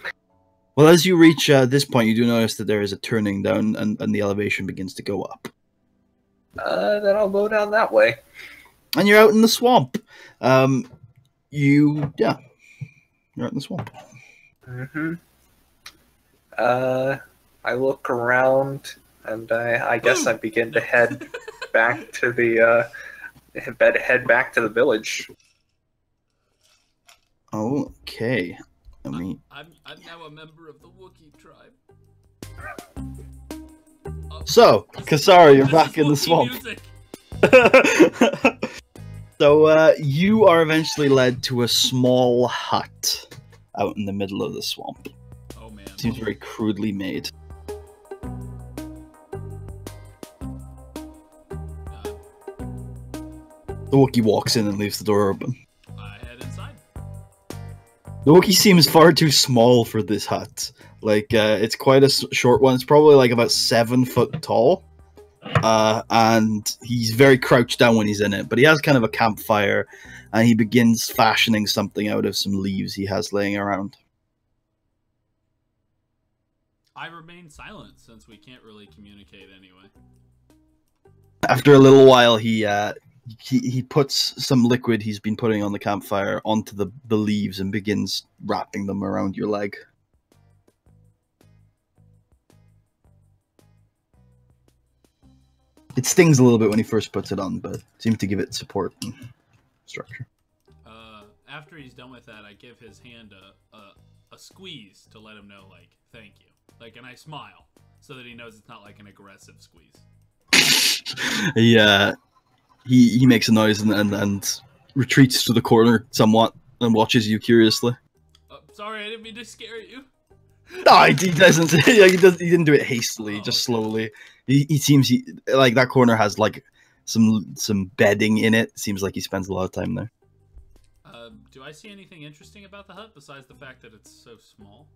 Speaker 1: Well, as you reach this point, you do notice that there is a turning down, and the elevation begins to go up.
Speaker 3: Then I'll go down that way.
Speaker 1: And you're out in the swamp. You're out in the swamp.
Speaker 3: Mm-hmm. I look around and I guess I begin to head back to the head back to the village.
Speaker 1: Okay. Let me.
Speaker 4: I'm now a member of the Wookiee tribe.
Speaker 1: So, Kasara, you're back in the
Speaker 4: Wookiee
Speaker 1: swamp.
Speaker 4: music.
Speaker 1: So, you are eventually led to a small hut out in the middle of the swamp.
Speaker 4: Oh man.
Speaker 1: Seems very crudely made. The Wookiee walks in and leaves the door open.
Speaker 4: I head inside.
Speaker 1: The Wookiee seems far too small for this hut. Like, it's quite a short one. It's probably like about 7 foot tall. And he's very crouched down when he's in it. But he has kind of a campfire, and he begins fashioning something out of some leaves he has laying around.
Speaker 4: I remain silent since we can't really communicate anyway.
Speaker 1: After a little while, he puts some liquid he's been putting on the campfire onto the leaves and begins wrapping them around your leg. It stings a little bit when he first puts it on, but seems to give it support and structure.
Speaker 4: After he's done with that, I give his hand a squeeze to let him know, like, thank you. Like, and I smile so that he knows it's not like an aggressive squeeze.
Speaker 1: He makes a noise and retreats to the corner somewhat and watches you curiously.
Speaker 4: Sorry, I didn't mean to scare you.
Speaker 1: No, he doesn't. He didn't do it hastily, just slowly. He seems like that corner has like some bedding in it. Seems like he spends a lot of time there.
Speaker 4: Do I see anything interesting about the hut besides the fact that it's so small?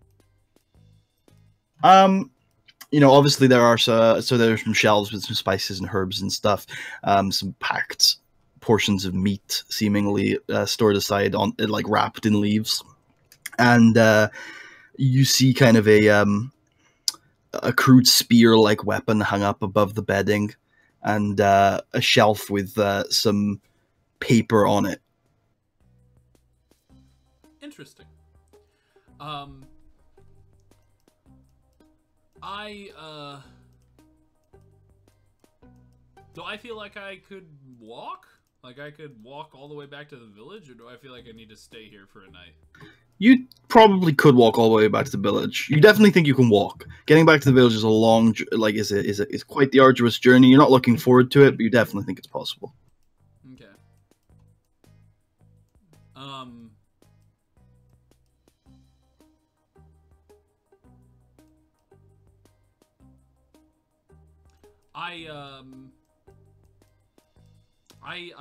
Speaker 1: Obviously there are there's some shelves with some spices and herbs and stuff. Some packed portions of meat seemingly stored aside on like wrapped in leaves, and you see kind of a crude spear-like weapon hung up above the bedding, and a shelf with some paper on it.
Speaker 4: Interesting. Do I feel like I could walk? Like I could walk all the way back to the village, or do I feel like I need to stay here for a night?
Speaker 1: You probably could walk all the way back to the village. You definitely think you can walk. Getting back to the village is a long, is quite the arduous journey. You're not looking forward to it, but you definitely think it's possible.
Speaker 4: Okay.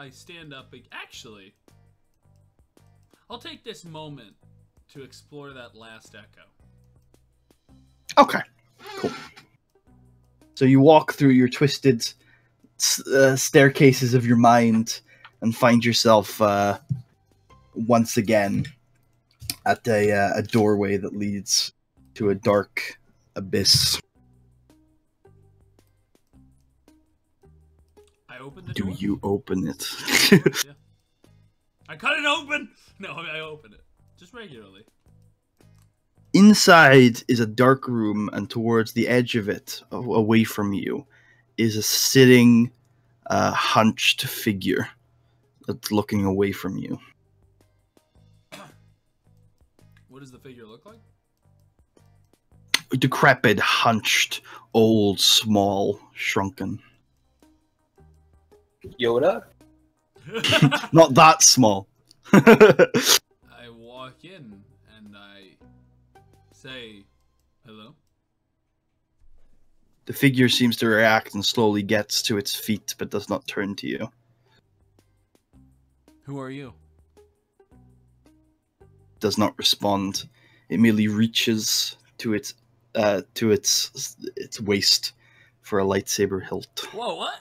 Speaker 4: I stand up. Actually, I'll take this moment to explore that last echo.
Speaker 1: Okay, cool. So you walk through your twisted staircases of your mind and find yourself once again at a doorway that leads to a dark abyss.
Speaker 4: I open the door.
Speaker 1: Do you open it?
Speaker 4: Yeah. I cut it open! No, I open it. Just regularly.
Speaker 1: Inside is a dark room, and towards the edge of it, away from you, is a sitting, hunched figure that's looking away from you.
Speaker 4: What does the figure look like?
Speaker 1: Decrepit, hunched, old, small, shrunken.
Speaker 3: Yoda?
Speaker 1: Not that small.
Speaker 4: I walk in and I say, hello?
Speaker 1: The figure seems to react and slowly gets to its feet, but does not turn to you.
Speaker 4: Who are you?
Speaker 1: Does not respond. It merely reaches to its waist for a lightsaber hilt.
Speaker 4: Whoa, what?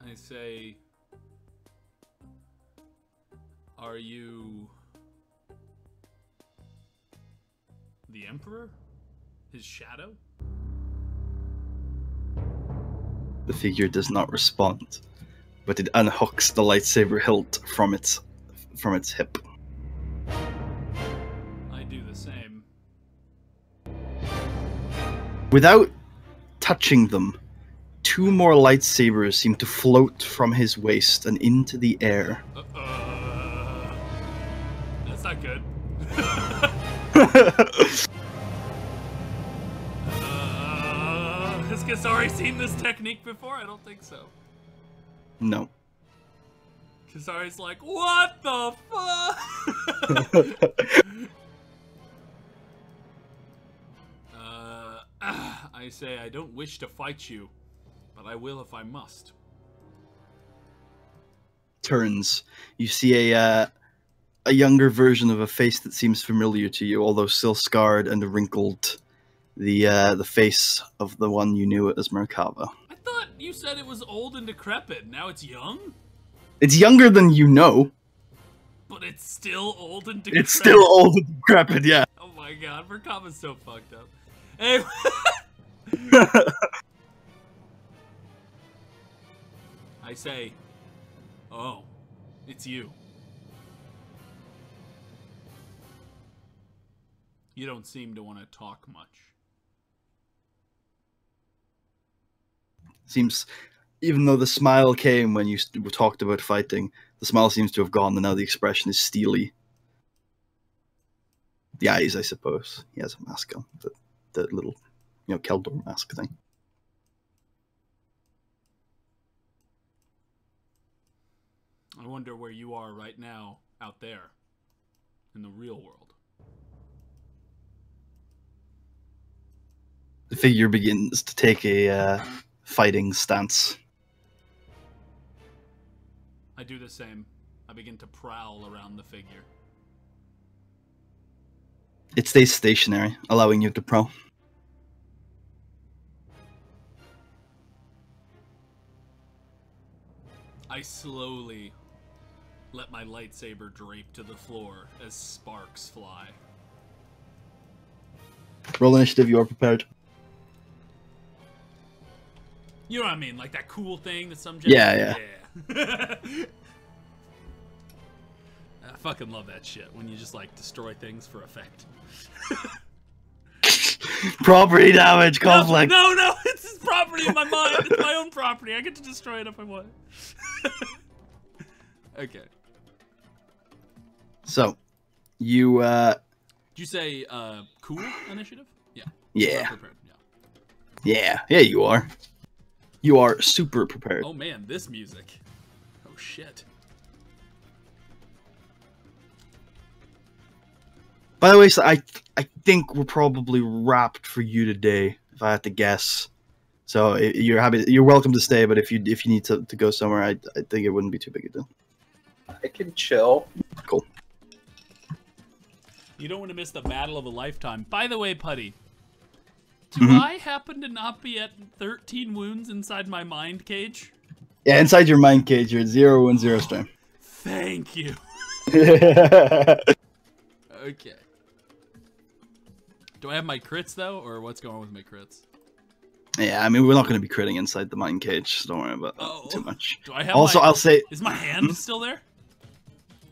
Speaker 4: I say, are you the Emperor? His shadow?
Speaker 1: The figure does not respond, but it unhooks the lightsaber hilt from its hip.
Speaker 4: I do the same.
Speaker 1: Without touching them, two more lightsabers seem to float from his waist and into the air.
Speaker 4: That's not good. Has Kasari seen this technique before? I don't think so.
Speaker 1: No.
Speaker 4: Kasari's like, what the fuck? I say, I don't wish to fight you, but I will if I must.
Speaker 1: Turns. You see a younger version of a face that seems familiar to you, although still scarred and wrinkled. The face of the one you knew as Merkava.
Speaker 4: I thought you said it was old and decrepit. Now it's young?
Speaker 1: It's younger than you know.
Speaker 4: But it's still old and decrepit.
Speaker 1: It's still old and decrepit, yeah.
Speaker 4: Oh my god, Merkava's so fucked up. Hey. I say, oh, it's you. You don't seem to want to talk much.
Speaker 1: Seems, even though the smile came when you talked about fighting, the smile seems to have gone, and now the expression is steely. The eyes, I suppose. He has a mask on, the little, Keldor mask thing.
Speaker 4: I wonder where you are right now, out there, in the real world.
Speaker 1: The figure begins to take a fighting stance.
Speaker 4: I do the same. I begin to prowl around the figure.
Speaker 1: It stays stationary, allowing you to prowl.
Speaker 4: I slowly let my lightsaber drape to the floor as sparks fly.
Speaker 1: Roll initiative, you are prepared.
Speaker 4: You know what I mean? Like that cool thing that some...
Speaker 1: Yeah.
Speaker 4: I fucking love that shit when you just like destroy things for effect.
Speaker 1: Property damage, conflict.
Speaker 4: No, it's his property in my mind. It's my own property. I get to destroy it if I want. Okay.
Speaker 1: So, you
Speaker 4: Did you say cool initiative? Yeah.
Speaker 1: Yeah.
Speaker 4: Prepared.
Speaker 1: Yeah, you are. You are super prepared.
Speaker 4: Oh man, this music. Oh shit.
Speaker 1: By the way, so I think we're probably wrapped for you today, if I had to guess. So you're welcome to stay, but if you need to go somewhere, I think it wouldn't be too big a deal.
Speaker 3: I can chill.
Speaker 1: Cool.
Speaker 4: You don't want to miss the battle of a lifetime. By the way, Putty, do I happen to not be at 13 wounds inside my mind cage?
Speaker 1: Yeah, inside your mind cage, you're at 0 and 0 strain.
Speaker 4: Thank you. Okay. Do I have my crits, though, or what's going on with my crits?
Speaker 1: Yeah, I mean, we're not going to be critting inside the mind cage, so don't worry about that too much.
Speaker 4: Do I have
Speaker 1: also, I'll say...
Speaker 4: Is my hand still there?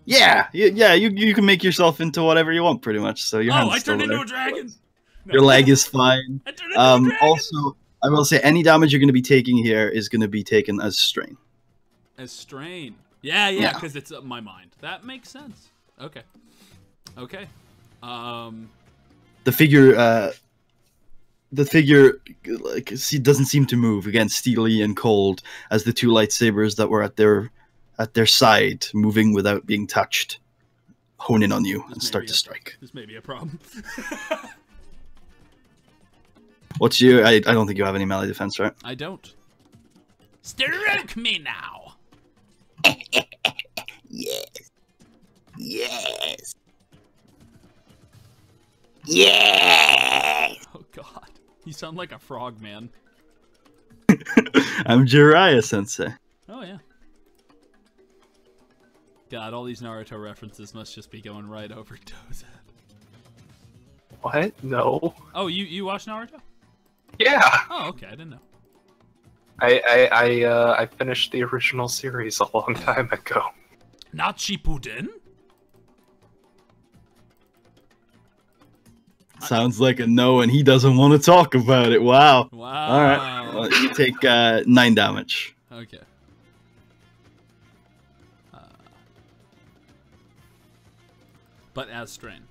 Speaker 1: Yeah, you can make yourself into whatever you want, pretty much. So your hand's
Speaker 4: I
Speaker 1: still
Speaker 4: turned into
Speaker 1: there.
Speaker 4: a dragon! No.
Speaker 1: Your leg is fine.
Speaker 4: I turned into a dragon!
Speaker 1: Also, I will say any damage you're going to be taking here is going to be taken as strain.
Speaker 4: As strain. Yeah, because it's my mind. That makes sense. Okay.
Speaker 1: The figure doesn't seem to move. Again, steely and cold as the two lightsabers that were at their side, moving without being touched, hone in on you and start to strike.
Speaker 4: This may be a problem.
Speaker 1: What's your... I don't think you have any melee defense, right?
Speaker 4: I don't. Stroke me now.
Speaker 1: Yes.
Speaker 4: Oh god. You sound like a frog, man.
Speaker 1: I'm Jiraiya Sensei.
Speaker 4: Oh yeah. God, all these Naruto references must just be going right over Do's head.
Speaker 3: What? No.
Speaker 4: Oh, you watch Naruto?
Speaker 3: Yeah.
Speaker 4: Oh, okay, I didn't know.
Speaker 3: I finished the original series a long time ago.
Speaker 4: Not Shippuden?
Speaker 1: Sounds like a no, and he doesn't want to talk about it. Wow.
Speaker 4: Wow.
Speaker 1: All right. Well, you take 9 damage.
Speaker 4: Okay. But as strain.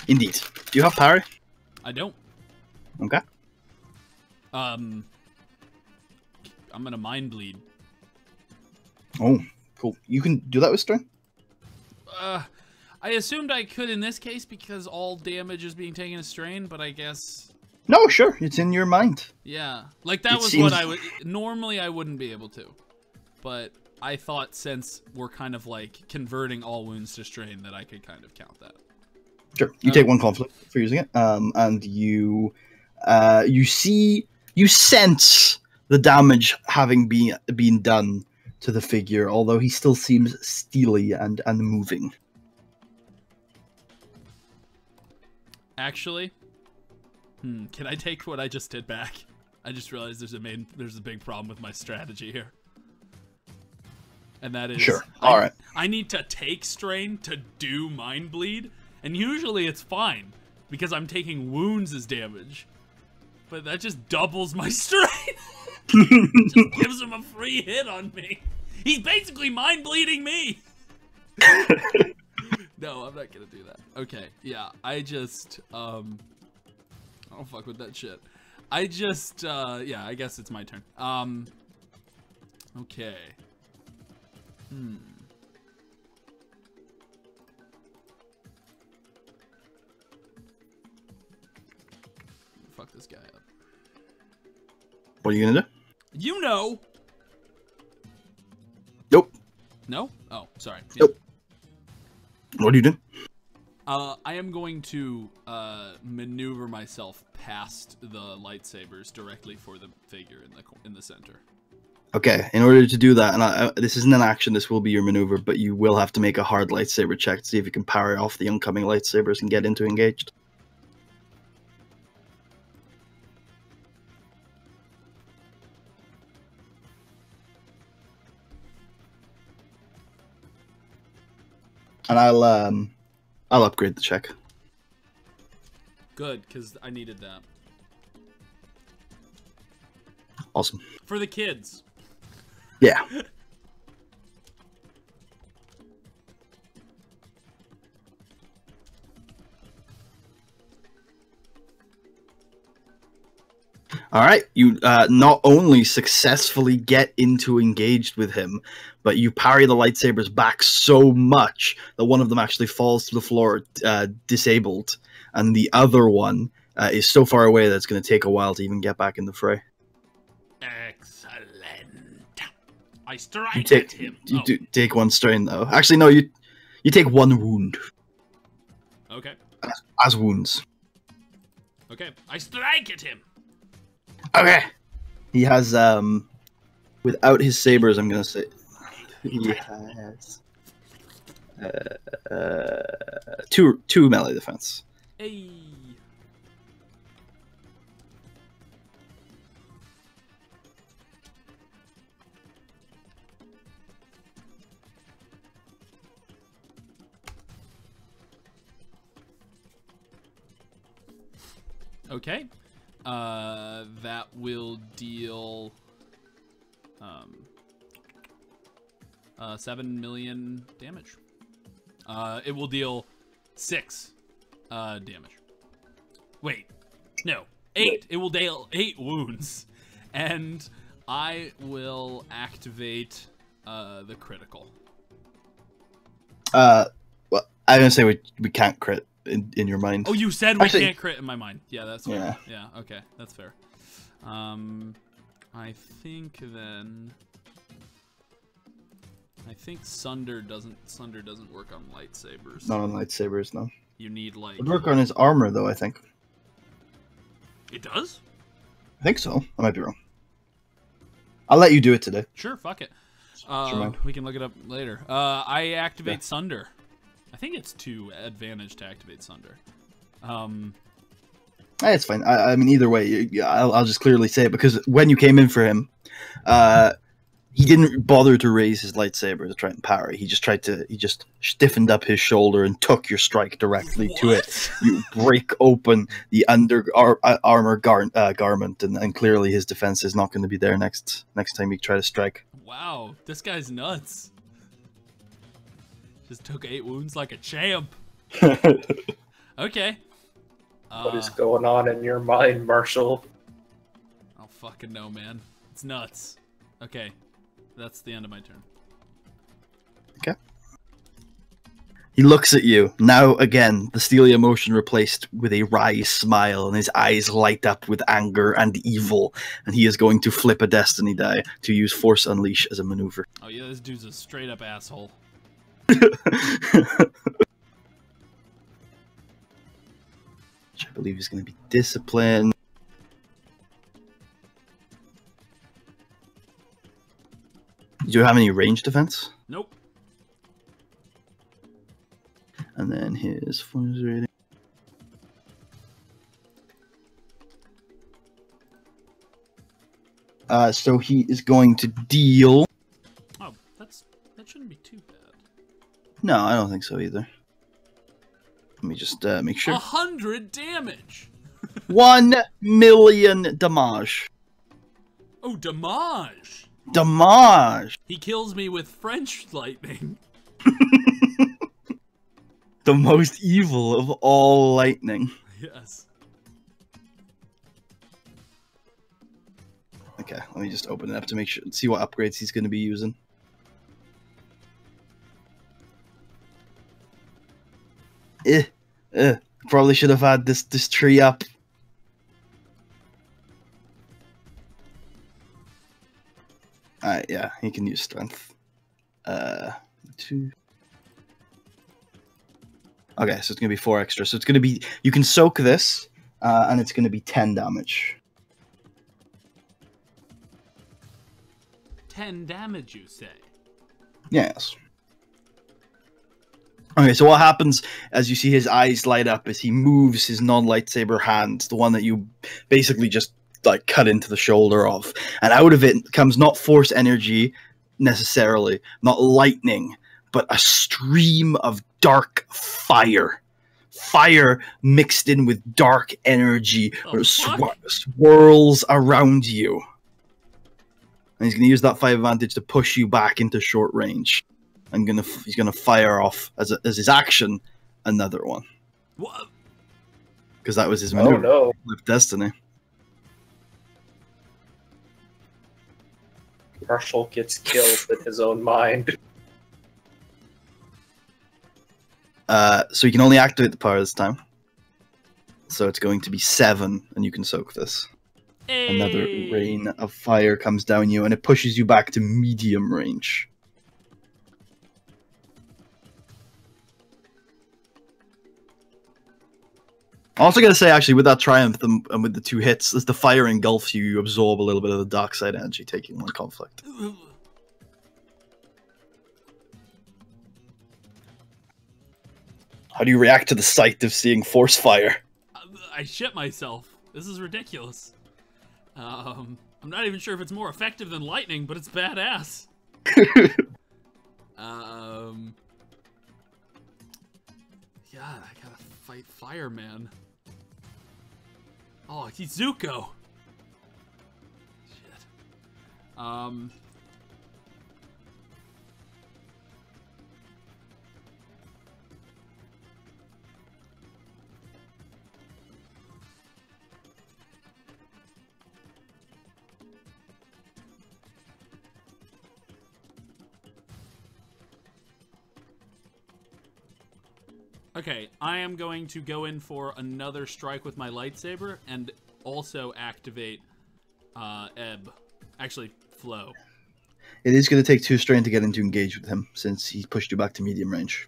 Speaker 1: Indeed. Do you have parry?
Speaker 4: I don't.
Speaker 1: Okay.
Speaker 4: I'm gonna mind bleed.
Speaker 1: Oh, cool. You can do that with strain?
Speaker 4: I assumed I could in this case because all damage is being taken as strain, but I guess...
Speaker 1: No, sure. It's in your mind.
Speaker 4: Yeah. Like, that was what I would... Normally, I wouldn't be able to. But I thought since we're kind of, like, converting all wounds to strain that I could kind of count that.
Speaker 1: Sure. You take 1 conflict for using it, and you sense the damage having been done to the figure, although he still seems steely and moving.
Speaker 4: Actually, can I take what I just did back? I just realized there's a big problem with my strategy here. And that is...
Speaker 1: Sure. Alright.
Speaker 4: I need to take strain to do mind bleed, and usually it's fine, because I'm taking wounds as damage. But that just doubles my strength. Just gives him a free hit on me. He's basically mind bleeding me. No, I'm not gonna do that. Okay, yeah, I just I don't fuck with that shit. I just yeah, I guess it's my turn. Okay. Fuck this guy up.
Speaker 1: What are you gonna do?
Speaker 4: You know.
Speaker 1: Nope.
Speaker 4: No? Oh, sorry. Yeah.
Speaker 1: Nope. What are you doing?
Speaker 4: I am going to maneuver myself past the lightsabers directly for the figure in the center.
Speaker 1: Okay, in order to do that, and this isn't an action, this will be your maneuver, but you will have to make a hard lightsaber check to see if you can power off the oncoming lightsabers and get into engaged. And I'll upgrade the check.
Speaker 4: Good, because I needed that.
Speaker 1: Awesome.
Speaker 4: For the kids.
Speaker 1: Yeah. All right, you not only successfully get into engaged with him, but you parry the lightsabers back so much that one of them actually falls to the floor, disabled, and the other one is so far away that it's going to take a while to even get back in the fray.
Speaker 4: Excellent. I strike
Speaker 1: You take
Speaker 4: at him.
Speaker 1: you do take one strain though. Actually, no, you take one wound
Speaker 4: Okay.
Speaker 1: as wounds.
Speaker 4: Okay. I strike at him.
Speaker 1: Okay. He has without his sabers, I'm gonna say he has two melee defense.
Speaker 4: Hey. Okay. That will deal 7 million damage. It will deal 6 damage. Wait, no, 8. It will deal 8 wounds, and I will activate the critical.
Speaker 1: Well, I'm gonna say we can't crit in your mind.
Speaker 4: Oh, you said we
Speaker 1: Actually,
Speaker 4: can't crit in my mind. Yeah, that's fair.
Speaker 1: Yeah.
Speaker 4: Yeah, okay, that's fair. I think then I think Sunder doesn't work on lightsabers.
Speaker 1: Not on lightsabers, no.
Speaker 4: You need like
Speaker 1: It'd work on his armor though, I think.
Speaker 4: It does?
Speaker 1: I think so. I might be wrong. I'll let you do it today.
Speaker 4: Sure, fuck it.
Speaker 1: mind.
Speaker 4: We can look it up later. I activate Sunder. I think it's 2 advantage to activate Sunder.
Speaker 1: It's fine. I mean, either way, I'll just clearly say it because when you came in for him, he didn't bother to raise his lightsaber to try and parry. He just stiffened up his shoulder and took your strike directly to it. You break open the armor garment, and clearly his defense is not going to be there next time you try to strike.
Speaker 4: Wow, this guy's nuts. Just took 8 wounds like a champ. Okay.
Speaker 3: What is going on in your mind, Marshall?
Speaker 4: I don't fucking know, man. It's nuts. Okay. That's the end of my turn.
Speaker 1: Okay. He looks at you. Now, again, the steely emotion replaced with a wry smile, and his eyes light up with anger and evil, and he is going to flip a destiny die to use Force Unleash as a maneuver.
Speaker 4: Oh yeah, this dude's a straight up asshole.
Speaker 1: Which I believe is going to be discipline. Do you have any range defense?
Speaker 4: Nope.
Speaker 1: And then his force rating. So he is going to deal.
Speaker 4: Oh, that shouldn't be too bad.
Speaker 1: No, I don't think so either. Let me just make sure.
Speaker 4: 100 damage.
Speaker 1: 1 million damage.
Speaker 4: Oh, damage!
Speaker 1: Damage!
Speaker 4: He kills me with French lightning.
Speaker 1: The most evil of all lightning.
Speaker 4: Yes.
Speaker 1: Okay, let me just open it up to make sure, see what upgrades he's going to be using. Probably should have had this tree up. Alright, yeah, he can use strength. 2. Okay, so it's gonna be 4 extra. So it's gonna be, you can soak this, and it's gonna be 10 damage.
Speaker 4: 10 damage, you say?
Speaker 1: Yes. Okay, so what happens as you see his eyes light up is he moves his non-lightsaber hand, the one that you basically just like cut into the shoulder of, and out of it comes not force energy necessarily, not lightning, but a stream of dark fire. Fire mixed in with dark energy swirls around you. And he's going to use that 5 advantage to push you back into short range. He's gonna fire off as his action another one.
Speaker 4: What?
Speaker 1: Because that was his maneuver.
Speaker 3: Oh no!
Speaker 1: With Destiny.
Speaker 3: Marshall gets killed in his own mind.
Speaker 1: So you can only activate the power this time. So it's going to be 7, and you can soak this.
Speaker 4: Hey.
Speaker 1: Another rain of fire comes down you, and it pushes you back to medium range. I'm also going to say, actually, with that triumph and with the 2 hits, as the fire engulfs you, you absorb a little bit of the dark side energy, taking 1 conflict. How do you react to the sight of seeing force fire?
Speaker 4: I shit myself. This is ridiculous. I'm not even sure if it's more effective than lightning, but it's badass. God, I gotta fight Fireman. Oh, he's Zuko. Shit. Okay, I am going to go in for another strike with my lightsaber and also activate Ebb. Actually, Flow.
Speaker 1: It is going to take 2 strain to get into engage with him, since he pushed you back to medium range.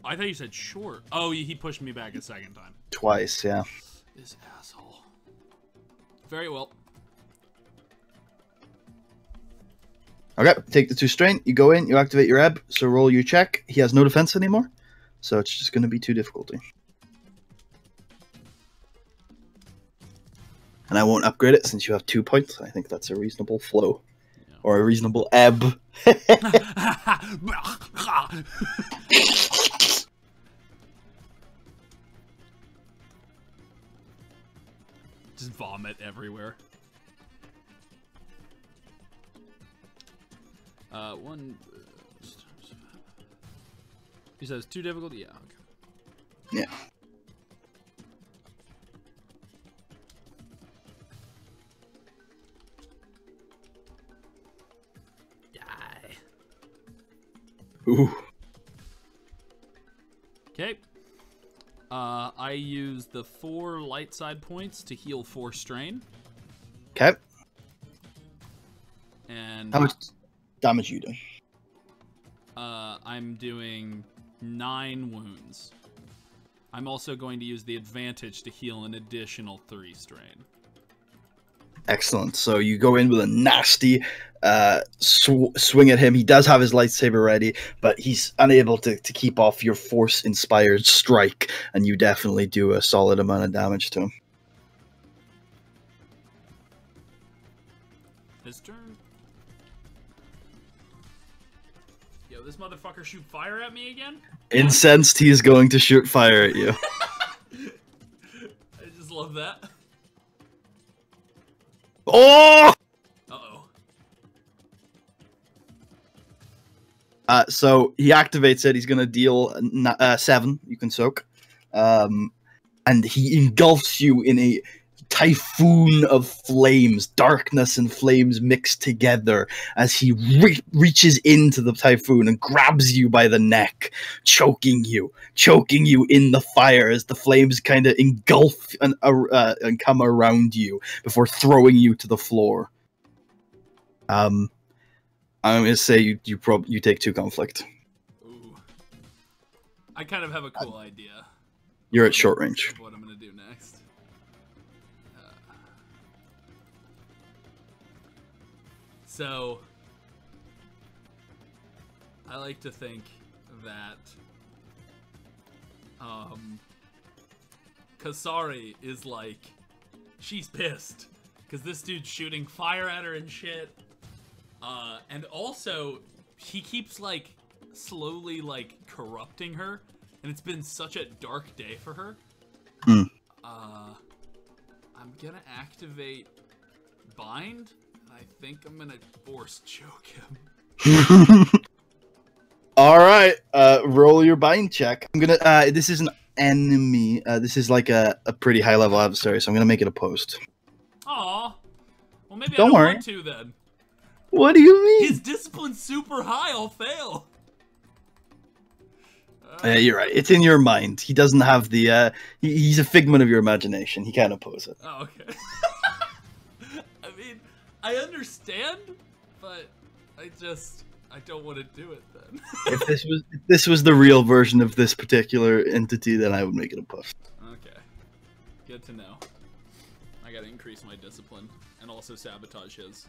Speaker 4: I thought you said short. Oh, he pushed me back a second time.
Speaker 1: Twice, yeah.
Speaker 4: This asshole. Very well.
Speaker 1: Okay, take the 2 strain, you go in, you activate your ebb, so roll your check. He has no defense anymore, so it's just going to be 2 difficulty. And I won't upgrade it since you have 2 points. I think that's a reasonable flow. Yeah. Or a reasonable ebb.
Speaker 4: Just vomit everywhere. One. He says 2 difficulty? Yeah, okay.
Speaker 1: Yeah.
Speaker 4: Die.
Speaker 1: Ooh.
Speaker 4: Okay. I use the 4 light side points to heal 4 strain.
Speaker 1: Okay.
Speaker 4: And
Speaker 1: how much damage you do?
Speaker 4: I'm doing 9 wounds. I'm also going to use the advantage to heal an additional 3 strain.
Speaker 1: Excellent. So you go in with a nasty swing at him. He does have his lightsaber ready, but he's unable to keep off your force-inspired strike, and you definitely do a solid amount of damage to him.
Speaker 4: His turn. Yo,
Speaker 2: this motherfucker shoot fire at me again?
Speaker 1: Incensed, he is going to shoot fire at you.
Speaker 2: I just love that.
Speaker 1: Oh!
Speaker 2: Uh-oh.
Speaker 1: So he activates it. He's going to deal 7. You can soak. And he engulfs you in a typhoon of flames, darkness and flames mixed together as he reaches into the typhoon and grabs you by the neck, choking you in the fire as the flames kind of engulf and come around you before throwing you to the floor. I'm gonna say you take 2 conflict.
Speaker 2: Ooh. I kind of have a cool idea.
Speaker 1: You're at short range.
Speaker 2: What I'm gonna do next. So, I like to think that Kasari is like, she's pissed because this dude's shooting fire at her and shit. And also, he keeps like slowly like corrupting her, and it's been such a dark day for her. I'm gonna activate Bind. I think I'm gonna force choke him.
Speaker 1: All right, roll your bind check. I'm gonna. This is an enemy. This is like a pretty high level adversary, so I'm gonna make it opposed.
Speaker 2: Aw. Well, maybe
Speaker 1: Don't
Speaker 2: I don't
Speaker 1: worry.
Speaker 2: want to then.
Speaker 1: What do you mean?
Speaker 2: His discipline's super high. I'll fail.
Speaker 1: You're right. It's in your mind. He doesn't have the. He's a figment of your imagination. He can't oppose it.
Speaker 2: Oh, okay. I mean, I understand, but I don't want to do it then.
Speaker 1: If this was the real version of this particular entity, then I would make it opposed.
Speaker 2: Okay. Good to know. I gotta increase my discipline and also sabotage his.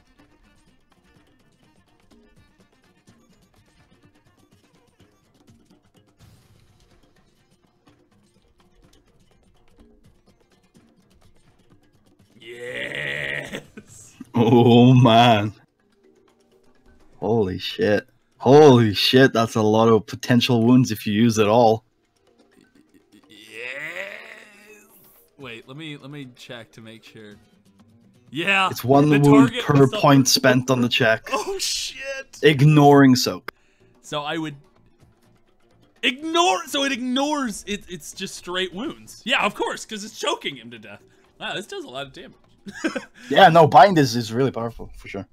Speaker 2: Yes!
Speaker 1: Oh man. Holy shit. Holy shit, that's a lot of potential wounds if you use it all.
Speaker 2: Yes! Wait, let me check to make sure. Yeah.
Speaker 1: It's 1
Speaker 2: the
Speaker 1: wound
Speaker 2: target
Speaker 1: per
Speaker 2: was on
Speaker 1: point
Speaker 2: the
Speaker 1: spent on the check.
Speaker 2: Oh shit!
Speaker 1: Ignoring soak.
Speaker 2: So I would ignore. So it ignores. It's just straight wounds. Yeah, of course, because it's choking him to death. Wow, this does a lot of damage.
Speaker 1: Yeah, no, bind is really powerful for sure.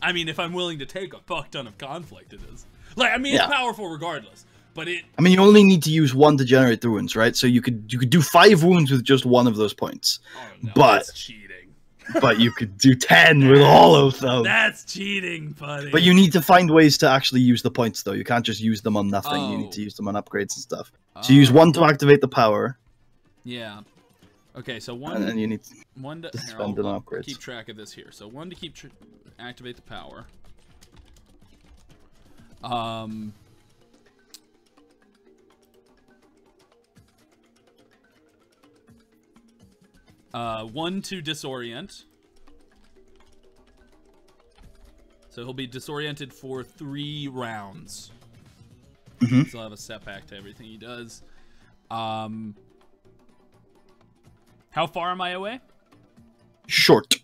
Speaker 2: I mean, if I'm willing to take a fuck ton of conflict, it is. Like, I mean, it's powerful regardless. But it.
Speaker 1: I mean, you only need to use 1 to generate the wounds, right? So you could do 5 wounds with just 1 of those points.
Speaker 2: Oh no,
Speaker 1: but
Speaker 2: that's cheating.
Speaker 1: but you could do 10 with all of them.
Speaker 2: That's cheating, buddy.
Speaker 1: But you need to find ways to actually use the points, though. You can't just use them on nothing. You need
Speaker 2: Oh.
Speaker 1: to use them on upgrades and stuff. So you use 1 to activate the power,
Speaker 2: Yeah. Okay, so 1.
Speaker 1: and then you need to
Speaker 2: 1 to here,
Speaker 1: spend it on
Speaker 2: I'll
Speaker 1: upgrades.
Speaker 2: keep track of this here. So 1 to activate the power. 1 to disorient. So he'll be disoriented for 3 rounds.
Speaker 1: Mhm.
Speaker 2: So he'll have a setback to everything he does. How far am I away?
Speaker 1: Short.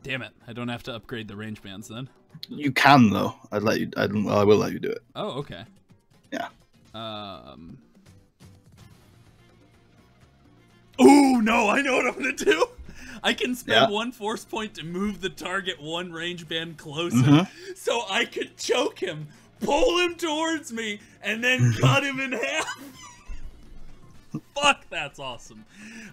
Speaker 2: Damn it! I don't have to upgrade the range bands then.
Speaker 1: You can, though. I will let you do it.
Speaker 2: Oh, okay.
Speaker 1: Yeah.
Speaker 2: Ooh, no! I know what I'm gonna do. I can spend
Speaker 1: Yeah.
Speaker 2: 1 force point to move the target 1 range band closer, so I could choke him, pull him towards me, and then cut him in half. Fuck, that's awesome.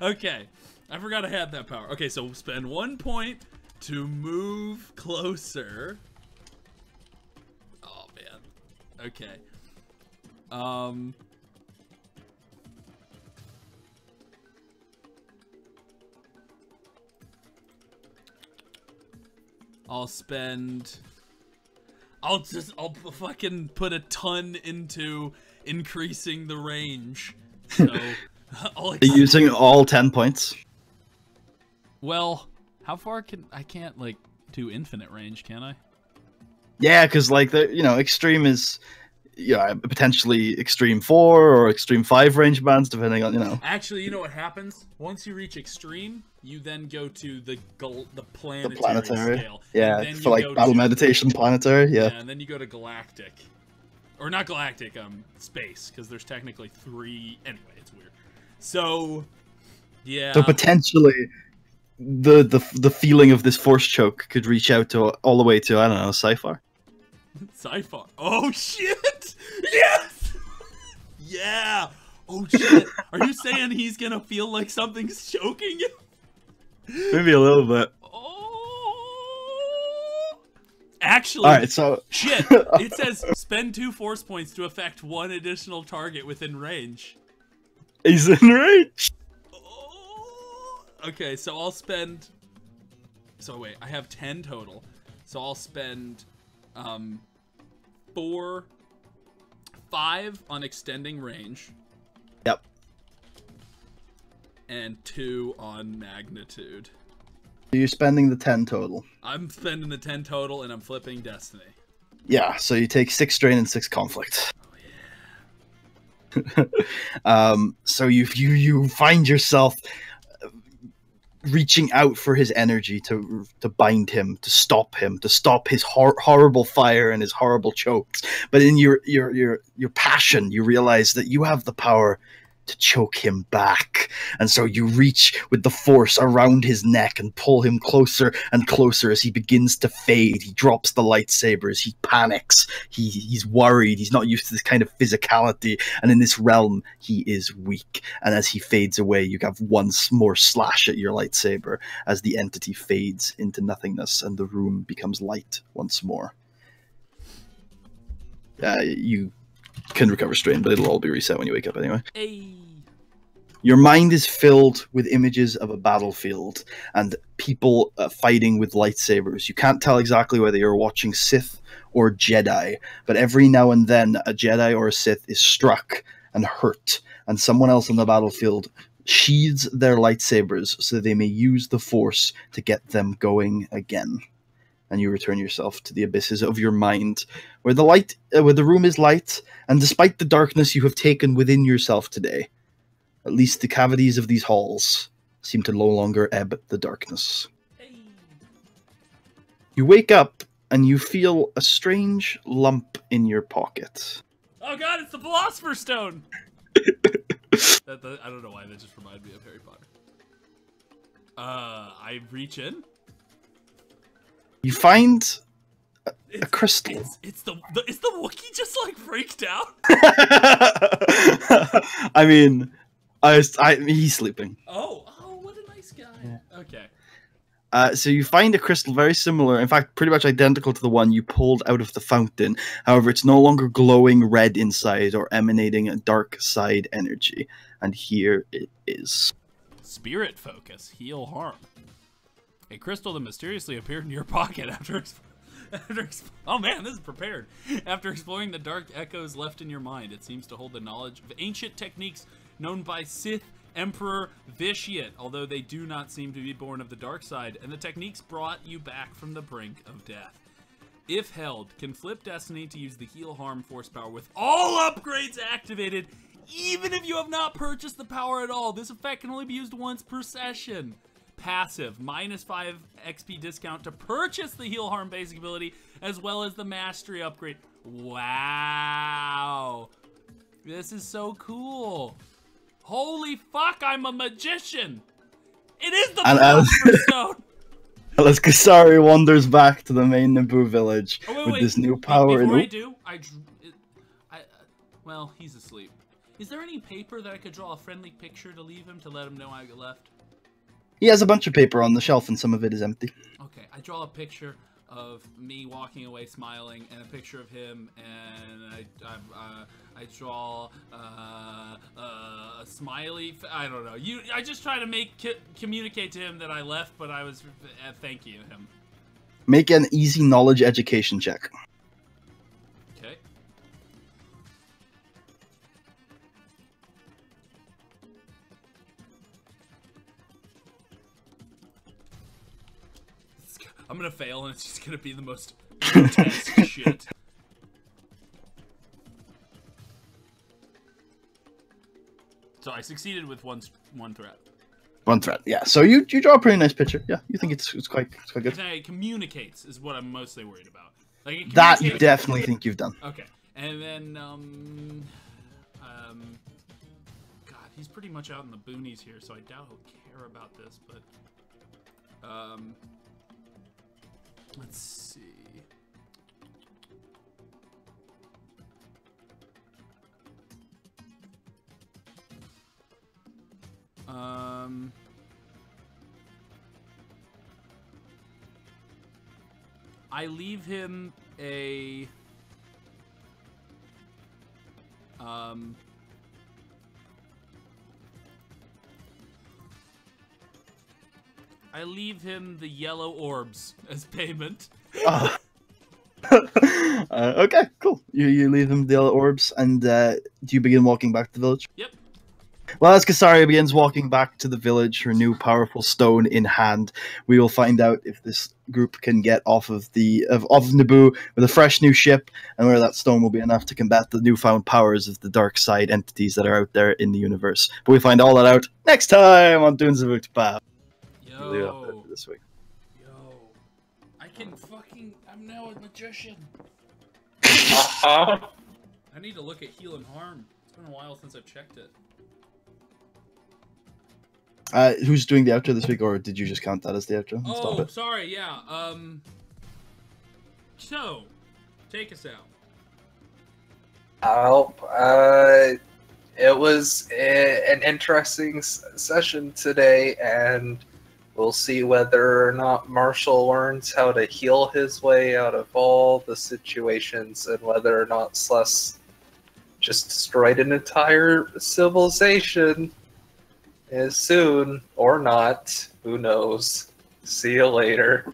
Speaker 2: Okay, I forgot I had that power. Okay, so spend 1 point to move closer. Oh man. Okay. I'll fucking put a ton into increasing the range. So
Speaker 1: Are you using all 10 points?
Speaker 2: well, how far I can't like do infinite range, can I?
Speaker 1: Yeah, because like extreme is potentially extreme 4 or extreme 5 range bands, depending on.
Speaker 2: Actually, you know what happens? Once you reach extreme, you then go to the planetary,
Speaker 1: The planetary
Speaker 2: scale.
Speaker 1: Yeah,
Speaker 2: and then
Speaker 1: for like battle meditation planetary. Yeah.
Speaker 2: And then you go to galactic. Or not galactic, space, because there's technically 3. Anyway, it's weird. So, yeah.
Speaker 1: So potentially, the feeling of this force choke could reach out to all the way to, I don't know, sci-fi.
Speaker 2: Sci-fi. Oh shit! Yes! Yeah! Oh shit! Are you saying he's gonna feel like something's choking him?
Speaker 1: Maybe a little bit.
Speaker 2: Oh. Actually,
Speaker 1: alright, so
Speaker 2: shit. It says spend 2 force points to affect 1 additional target within range.
Speaker 1: He's in range.
Speaker 2: Oh. Okay, so I'll spend. So wait, I have 10 total. So I'll spend 5 on extending range.
Speaker 1: Yep.
Speaker 2: And 2 on magnitude.
Speaker 1: So you're spending the 10 total.
Speaker 2: I'm spending the 10 total, and I'm flipping destiny.
Speaker 1: Yeah, so you take 6 strain and 6 conflict.
Speaker 2: Oh yeah.
Speaker 1: So you find yourself reaching out for his energy to bind him, to stop his horrible fire and his horrible chokes. But in your passion, you realize that you have the power to choke him back, and so you reach with the force around his neck and pull him closer and closer as he begins to fade. He drops the lightsabers, he panics, he's worried, he's not used to this kind of physicality, and in this realm he is weak. And as he fades away, you have one more slash at your lightsaber as the entity fades into nothingness and the room becomes light once more. You can recover strain, but it'll all be reset when you wake up anyway.
Speaker 2: Hey.
Speaker 1: Your mind is filled with images of a battlefield and people fighting with lightsabers. You can't tell exactly whether you're watching Sith or Jedi, but every now and then a Jedi or a Sith is struck and hurt, and someone else on the battlefield sheathes their lightsabers so they may use the Force to get them going again. And you return yourself to the abysses of your mind, where the room is light, and despite the darkness you have taken within yourself today, at least the cavities of these halls seem to no longer ebb the darkness.
Speaker 2: Hey.
Speaker 1: You wake up and you feel a strange lump in your pocket.
Speaker 2: Oh god, it's the Philosopher's Stone! I don't know why, that just reminded me of Harry Potter. I reach in.
Speaker 1: You find a crystal.
Speaker 2: Is the Wookiee just like freaked out?
Speaker 1: I mean, he's sleeping.
Speaker 2: Oh, what a nice guy. Yeah. Okay.
Speaker 1: So you find a crystal very similar, in fact, pretty much identical to the one you pulled out of the fountain. However, it's no longer glowing red inside or emanating a dark side energy. And here it is.
Speaker 2: Spirit focus, heal harm. A crystal that mysteriously appeared in your pocket oh man, this is prepared. After exploring the dark echoes left in your mind, it seems to hold the knowledge of ancient techniques known by Sith Emperor Vitiate, although they do not seem to be born of the dark side, and the techniques brought you back from the brink of death. If held, can flip destiny to use the heal harm force power with all upgrades activated, even if you have not purchased the power at all. This effect can only be used once per session. Passive, -5 XP discount to purchase the heal harm basic ability, as well as the mastery upgrade. Wow. This is so cool. Holy fuck, I'm a magician. It is the Philosopher's Stone.
Speaker 1: As Kasari wanders back to the main Naboo village with this new power.
Speaker 2: Before I do, well, he's asleep. Is there any paper that I could draw a friendly picture to leave him to let him know I left?
Speaker 1: He has a bunch of paper on the shelf, and some of it is empty.
Speaker 2: Okay, I draw a picture of me walking away smiling, and a picture of him, and I draw a smiley. I don't know. I just try to communicate to him that I left, but I was thanking him.
Speaker 1: Make an easy knowledge education check.
Speaker 2: Okay. I'm gonna fail, and it's just gonna be the most
Speaker 4: grotesque shit. So I succeeded with one threat.
Speaker 1: One threat, yeah. So you draw a pretty nice picture. Yeah, you think it's quite good.
Speaker 4: I think it communicates is what I'm mostly worried about. Like it
Speaker 1: That you definitely think you've done.
Speaker 4: Okay, and then God, he's pretty much out in the boonies here, so I doubt he'll care about this. But let's see. I leave him a I leave him the yellow orbs as payment.
Speaker 1: Okay, cool. You leave them the yellow orbs, and do you begin walking back to the village?
Speaker 4: Yep.
Speaker 1: Well, as Kasaria begins walking back to the village, her new powerful stone in hand, we will find out if this group can get off of Naboo with a fresh new ship, and whether that stone will be enough to combat the newfound powers of the dark side entities that are out there in the universe. But we find all that out next time on Dunes of Utapau.
Speaker 4: Yo.
Speaker 1: This week.
Speaker 4: Yo. I'm now a magician.
Speaker 3: Uh-huh.
Speaker 4: I need to look at heal and harm. It's been a while since I've checked it.
Speaker 1: Who's doing the outro this week, or did you just count that as the outro?
Speaker 4: Oh, sorry, yeah. So, take us out.
Speaker 3: It was an interesting session today, and we'll see whether or not Marshall learns how to heal his way out of all the situations, and whether or not Sless just destroyed an entire civilization. Soon, or not, who knows. See you later.